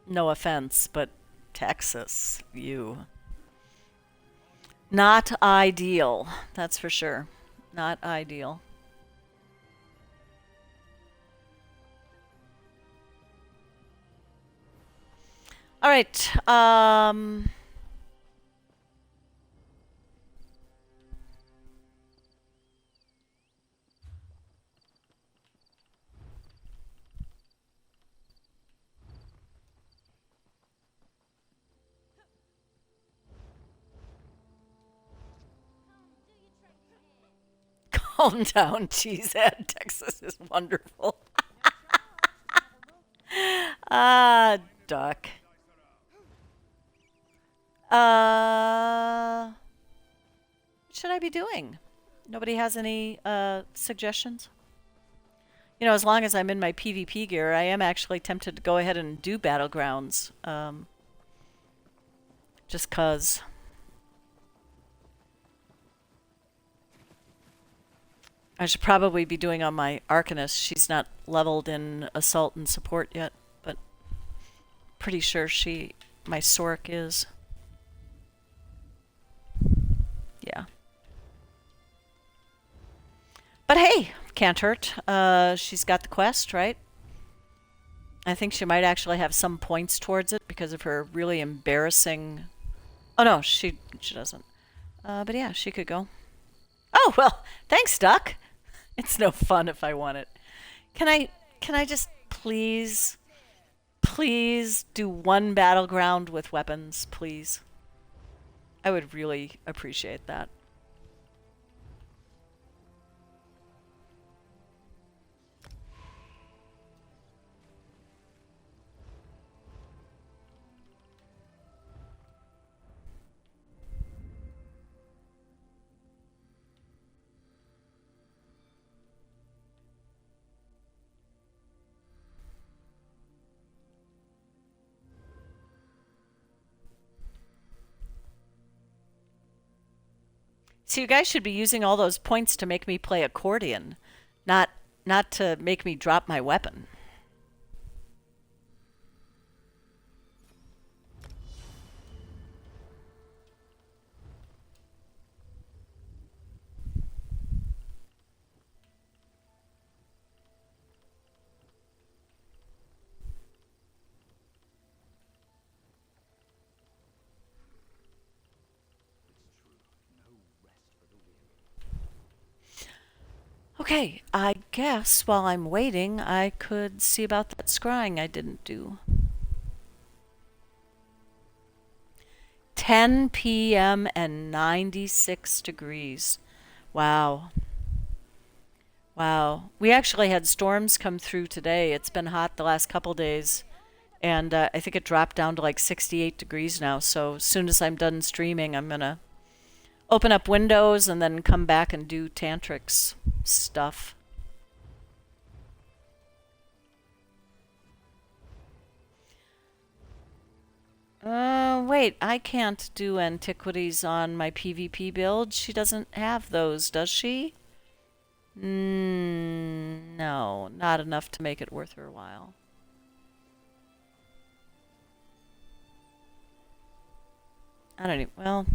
no offense, but Texas, you. Not ideal, that's for sure. Not ideal. All right. Calm down, Cheesehead. Texas is wonderful. Ah, duck. What should I be doing? Nobody has any suggestions? You know, as long as I'm in my PvP gear, I am actually tempted to go ahead and do Battlegrounds. Just 'cause. I should probably be doing on my Arcanist. She's not leveled in Assault and Support yet, but pretty sure my Sork is. Yeah. But hey, can't hurt. She's got the quest, right? I think she might actually have some points towards it because of her really embarrassing... Oh no, she doesn't. But yeah, she could go. Oh, well, thanks, Duck. It's no fun if I want it. Can I just please do one battleground with weapons, please? I would really appreciate that. So you guys should be using all those points to make me play accordion, not to make me drop my weapon. Okay, I guess while I'm waiting, I could see about that scrying I didn't do. 10 p.m. and 96 degrees. Wow. Wow. We actually had storms come through today. It's been hot the last couple days. And I think it dropped down to like 68 degrees now. So as soon as I'm done streaming, I'm going to open up Windows and then come back and do Tantric's stuff. Wait, I can't do antiquities on my PvP build. She doesn't have those, does she? No, not enough to make it worth her while. I don't even, well,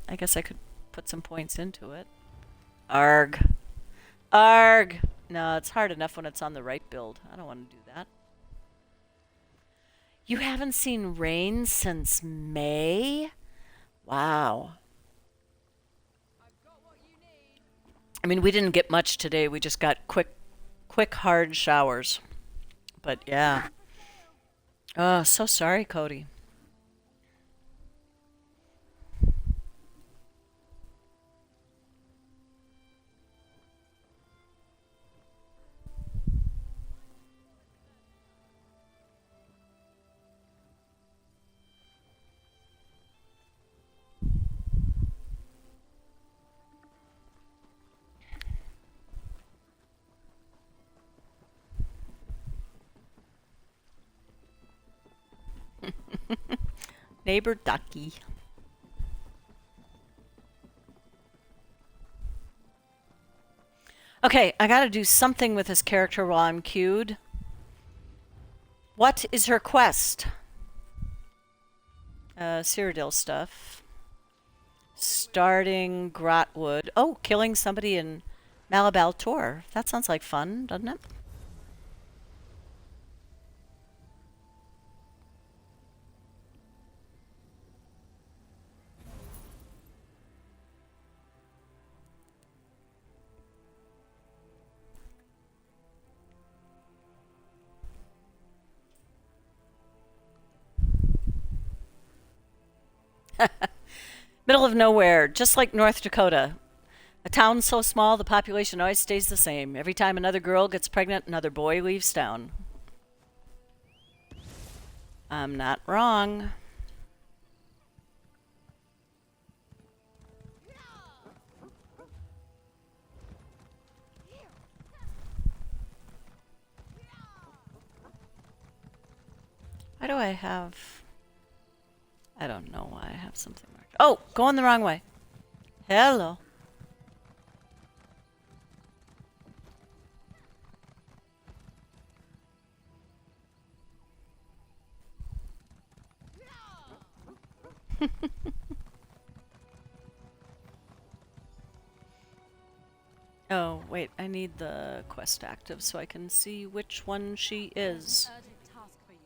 I guess I could put some points into it. Arg. Arg! No, it's hard enough when it's on the right build. I don't want to do that. You haven't seen rain since May? Wow. I mean, we didn't get much today. We just got quick, hard showers. But yeah. Oh, so sorry, Cody. Neighbor Ducky. Okay, I gotta do something with this character while I'm queued. What is her quest? Cyrodiil stuff. Starting Grotwood. Oh, killing somebody in Malabal Tor. That sounds like fun, doesn't it? Middle of nowhere, just like North Dakota. A town so small, the population always stays the same. Every time another girl gets pregnant, another boy leaves town. I'm not wrong. Why do I have... I don't know why I have something marked. Oh, going the wrong way. Hello. Oh, wait, I need the quest active so I can see which one she is. Urgent task for you.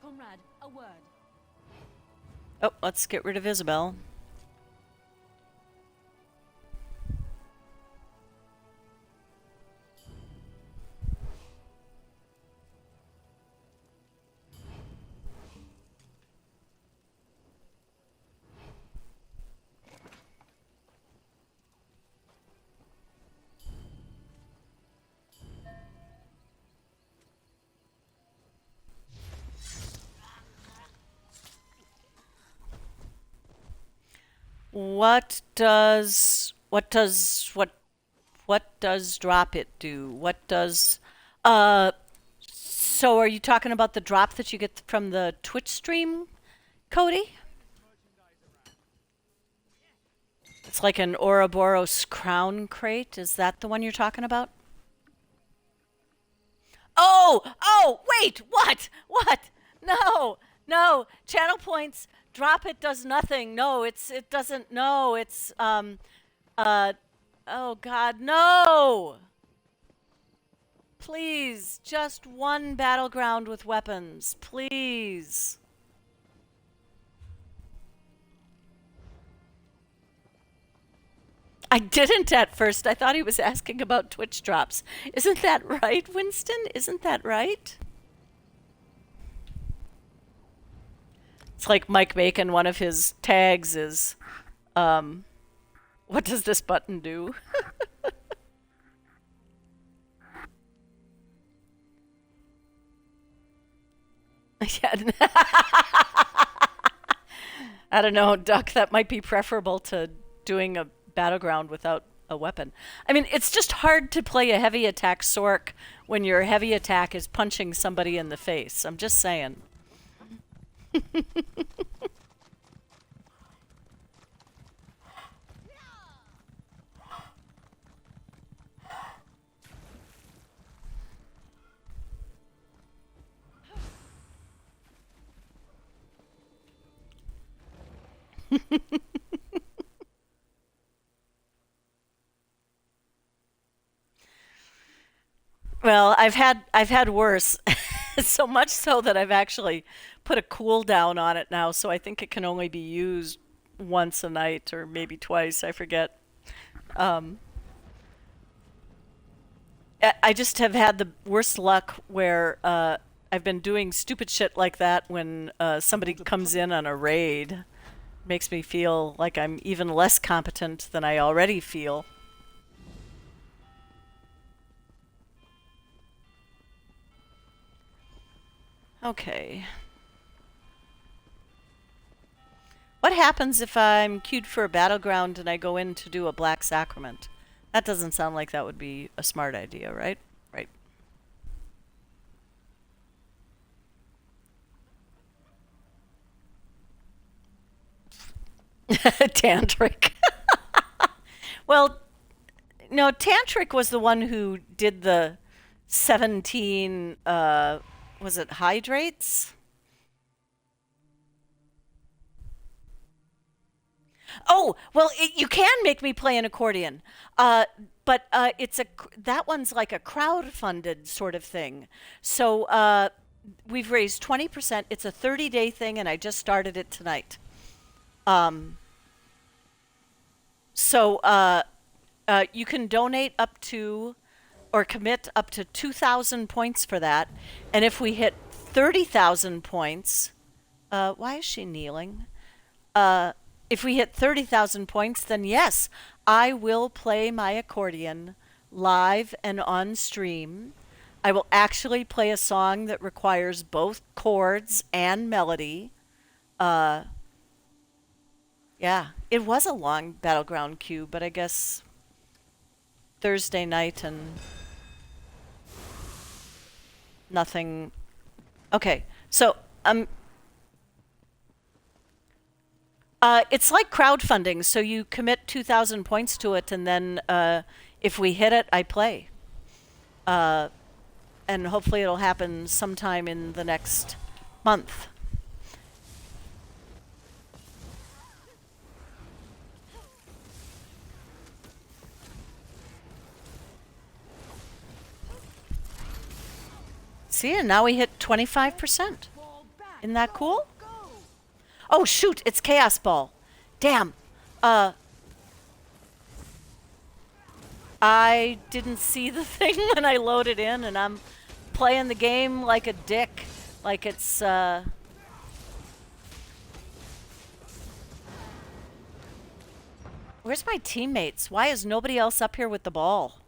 Comrade, a word. Oh, let's get rid of Isabel. What does drop it do? What does uh so are you talking about the drop that you get from the Twitch stream, Cody? It's like an Ouroboros crown crate. Is that the one you're talking about? Oh, wait, what? What? No, no, channel points, drop it does nothing. No, it doesn't, no, uh, oh God, no! Please, just one battleground with weapons, please. I didn't at first. I thought he was asking about Twitch drops. Isn't that right, Winston? Isn't that right? It's like Mike Bacon, one of his tags is, what does this button do? Yeah. I don't know, Duck, that might be preferable to doing a battleground without a weapon. I mean, it's just hard to play a heavy attack Sork when your heavy attack is punching somebody in the face. I'm just saying. Well, I've had worse. So much so that I've actually put a cooldown on it now, so I think it can only be used once a night or maybe twice, I forget. Um, I just have had the worst luck where I've been doing stupid shit like that when somebody comes in on a raid. Makes me feel like I'm even less competent than I already feel. Okay. What happens if I'm queued for a battleground and I go in to do a Black Sacrament? That doesn't sound like that would be a smart idea, right? Right. Tantric. Well, no, Tantric was the one who did the 17, was it hydrates? Oh, well, you can make me play an accordion, but that one's like a crowd-funded sort of thing. So we've raised 20%. It's a 30-day thing, and I just started it tonight. Um, so you can donate up to or commit up to 2,000 points for that, and if we hit 30,000 points, why is she kneeling? Uh, if we hit 30,000 points, then yes, I will play my accordion live and on stream. I will actually play a song that requires both chords and melody. Uh, yeah, it was a long battleground queue, but I guess Thursday night and nothing. Okay, so it's like crowdfunding. So you commit 2,000 points to it, and then if we hit it, I play. Uh, and hopefully it'll happen sometime in the next month. See, and now we hit 25%. Isn't that cool? Oh, shoot, it's Chaos Ball. Damn. I didn't see the thing when I loaded in, and I'm playing the game like a dick. Like it's, Where's my teammates? Why is nobody else up here with the ball?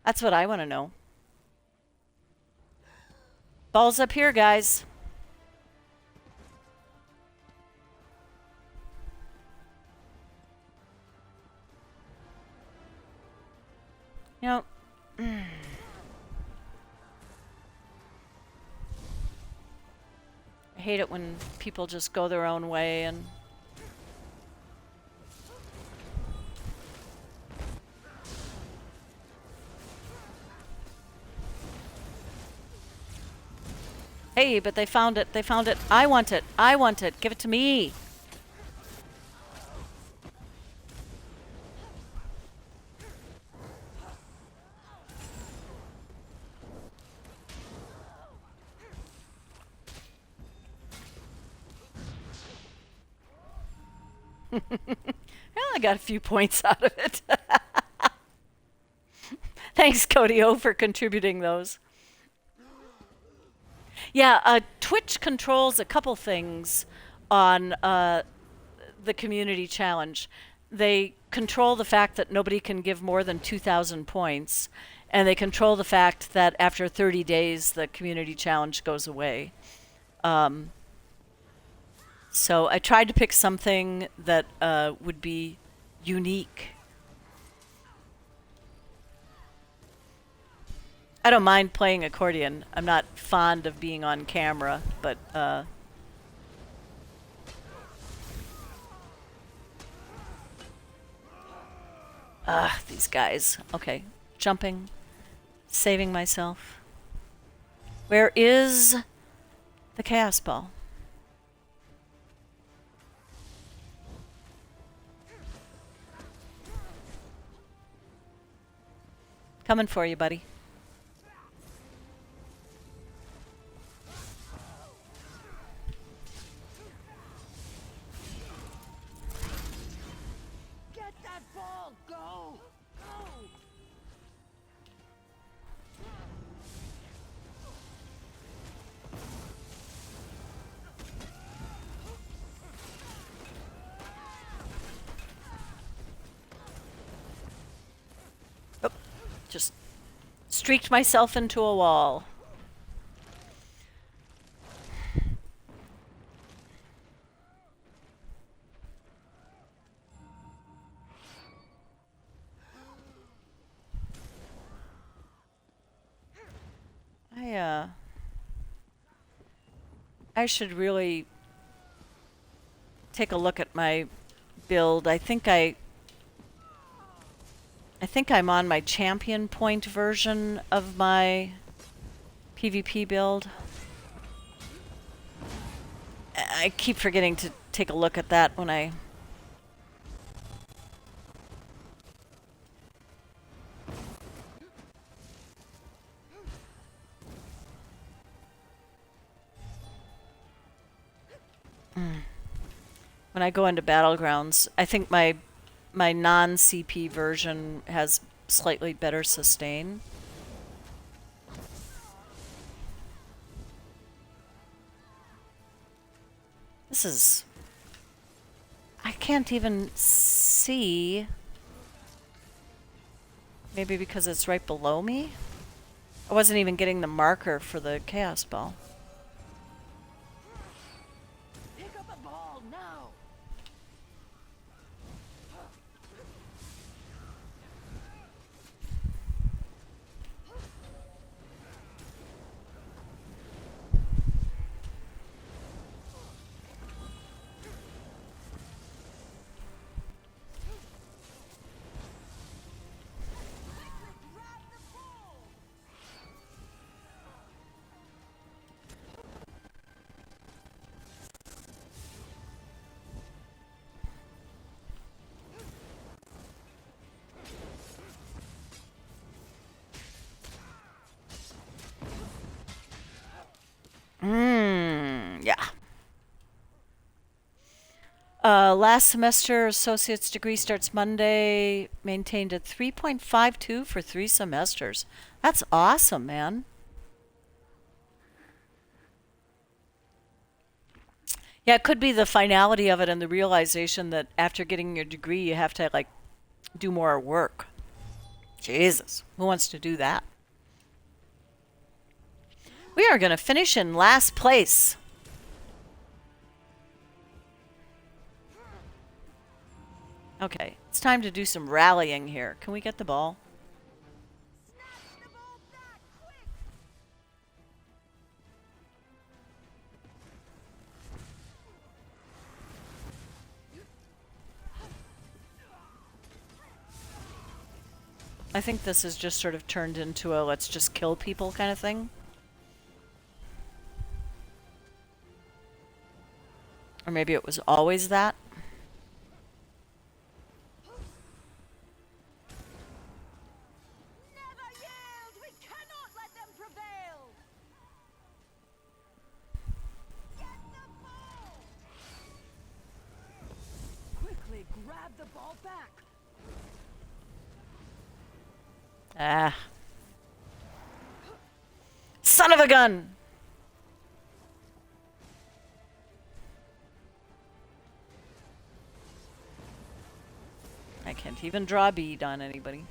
That's what I want to know. Ball's up here, guys. You know, I hate it when people just go their own way and... Hey, but they found it. They found it. I want it. I want it. Give it to me. Well, I got a few points out of it. Thanks, Cody O, for contributing those. Yeah, Twitch controls a couple things on the community challenge. They control the fact that nobody can give more than 2,000 points, and they control the fact that after 30 days the community challenge goes away. So I tried to pick something that would be unique. I don't mind playing accordion. I'm not fond of being on camera, but these guys. Okay, jumping, saving myself. Where is the Chaos Ball? Coming for you, buddy. Just streaked myself into a wall. I should really take a look at my build. I think I'm on my champion point version of my PvP build. I keep forgetting to take a look at that when I... When I go into Battlegrounds, I think my non-CP version has slightly better sustain. This is... I can't even see. Maybe because it's right below me? I wasn't even getting the marker for the Chaos Ball. Pick up a ball now. Yeah. Last semester, associate's degree starts Monday. Maintained a 3.52 for 3 semesters. That's awesome, man. Yeah, it could be the finality of it and the realization that after getting your degree, you have to, like, do more work. Jesus, who wants to do that? We are going to finish in last place. Okay, it's time to do some rallying here. Can we get the ball? I think this has just sort of turned into a let's just kill people kind of thing. Or maybe it was always that. Never yield! We cannot let them prevail! Get the ball! Quickly grab the ball back! Ah. Son of a gun! I can't even draw a bead on anybody.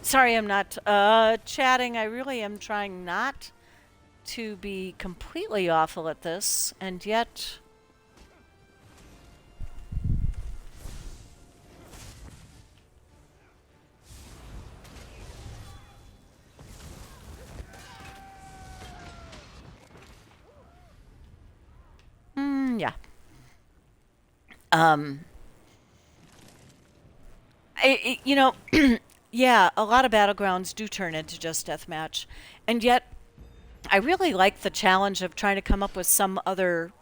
Sorry, I'm not chatting. I really am trying not to be completely awful at this, and yet... yeah. You know, yeah, a lot of battlegrounds do turn into just deathmatch, and yet I really like the challenge of trying to come up with some other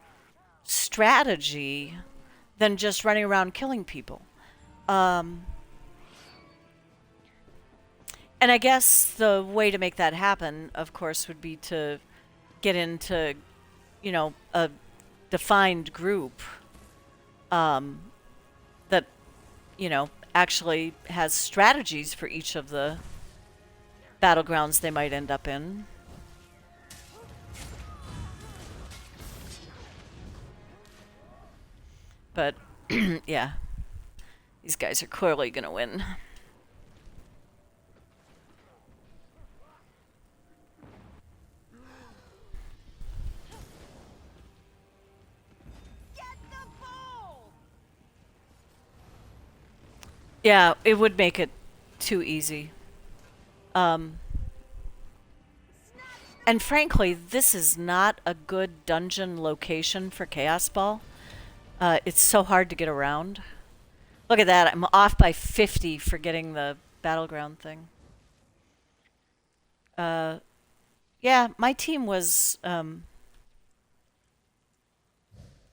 strategy than just running around killing people. And And I guess the way to make that happen, of course, would be to get into, a defined group um, that, actually has strategies for each of the battlegrounds they might end up in. But yeah, these guys are clearly going to win. Get the ball! Yeah, it would make it too easy. Um, and frankly, this is not a good dungeon location for Chaos Ball. It's so hard to get around. Look at that. I'm off by 50 for getting the battleground thing. Uh, yeah, my team was,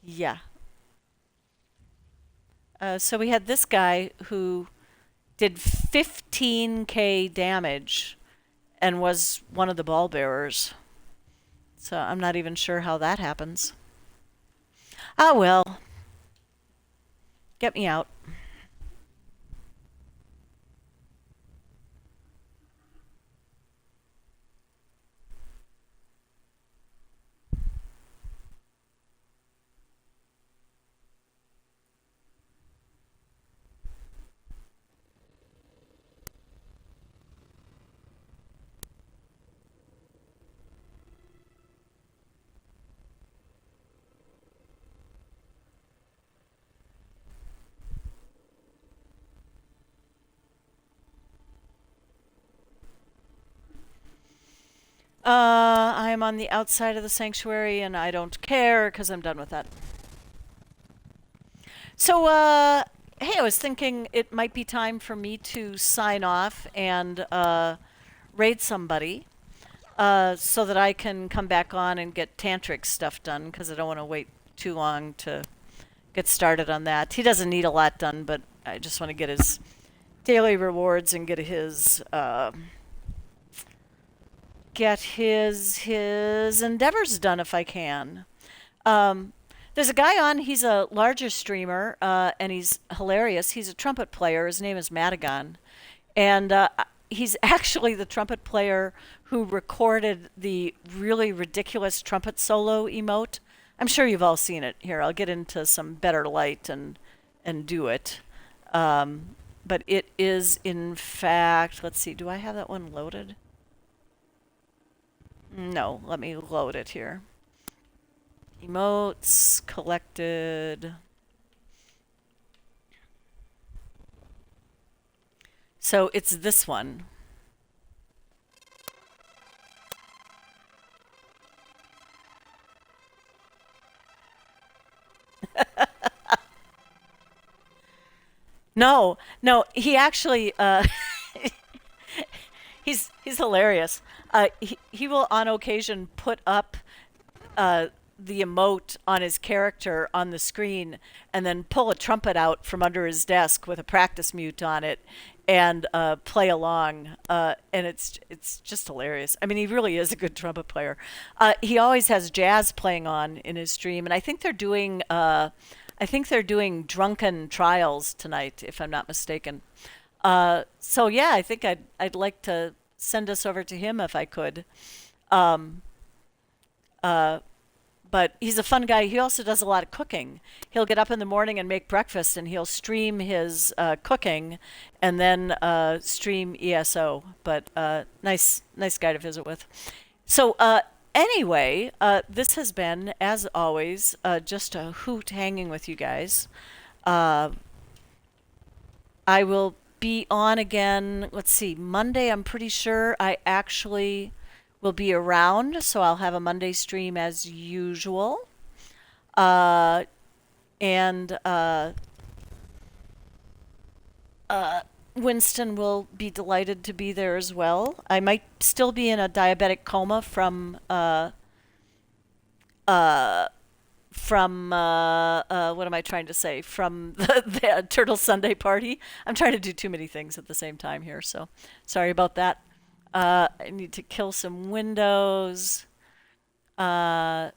yeah. So we had this guy who did 15k damage and was one of the ball bearers. So I'm not even sure how that happens. Ah, well. Get me out. I'm on the outside of the sanctuary and I don't care because I'm done with that. So, hey, I was thinking it might be time for me to sign off and raid somebody so that I can come back on and get tantric stuff done because I don't want to wait too long to get started on that. He doesn't need a lot done, but I just want to get his daily rewards and get his endeavors done if I can. There's a guy on. He's a larger streamer, and he's hilarious. He's a trumpet player. His name is Madagon, and he's actually the trumpet player who recorded the really ridiculous trumpet solo emote. I'm sure you've all seen it. Here, I'll get into some better light and do it. But it is, in fact, let's see. Do I have that one loaded? No, let me load it here. Emotes collected. So it's this one. No, he actually he's hilarious. He will on occasion put up the emote on his character on the screen and then pull a trumpet out from under his desk with a practice mute on it and play along. And it's just hilarious. I mean, he really is a good trumpet player. He always has jazz playing on in his stream, and I think they're doing drunken trials tonight, if I'm not mistaken. So yeah, I think I'd like to send us over to him if I could. Um, uh, but he's a fun guy. He also does a lot of cooking. He'll get up in the morning and make breakfast, and he'll stream his cooking, and then stream ESO. But nice guy to visit with. So anyway, this has been, as always, just a hoot hanging with you guys. Uh, I will be on again. Let's see, Monday. I'm pretty sure I actually will be around, so I'll have a Monday stream as usual. Uh, and Winston will be delighted to be there as well. I might still be in a diabetic coma from from what am I trying to say? From the Turtle Sunday party. I'm trying to do too many things at the same time here, so sorry about that. I need to kill some windows. Uh,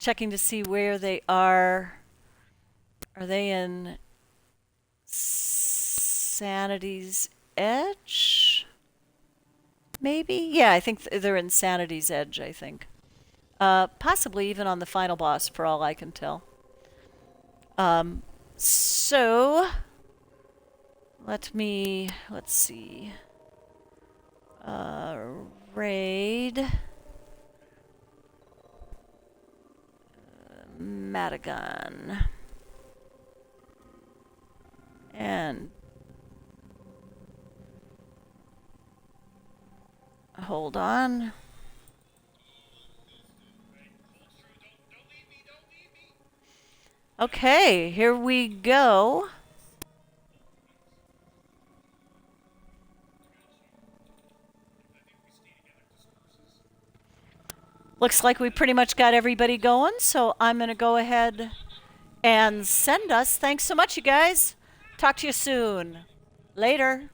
Checking to see where they are. Are they in Sanity's Edge? Maybe? Yeah, I think they're in Sanity's Edge, I think. Possibly even on the final boss, for all I can tell. So, let's see. Raid. Matagon. And hold on. Okay, here we go. Looks like we pretty much got everybody going, so I'm going to go ahead and send us. Thanks so much, you guys. Talk to you soon. Later.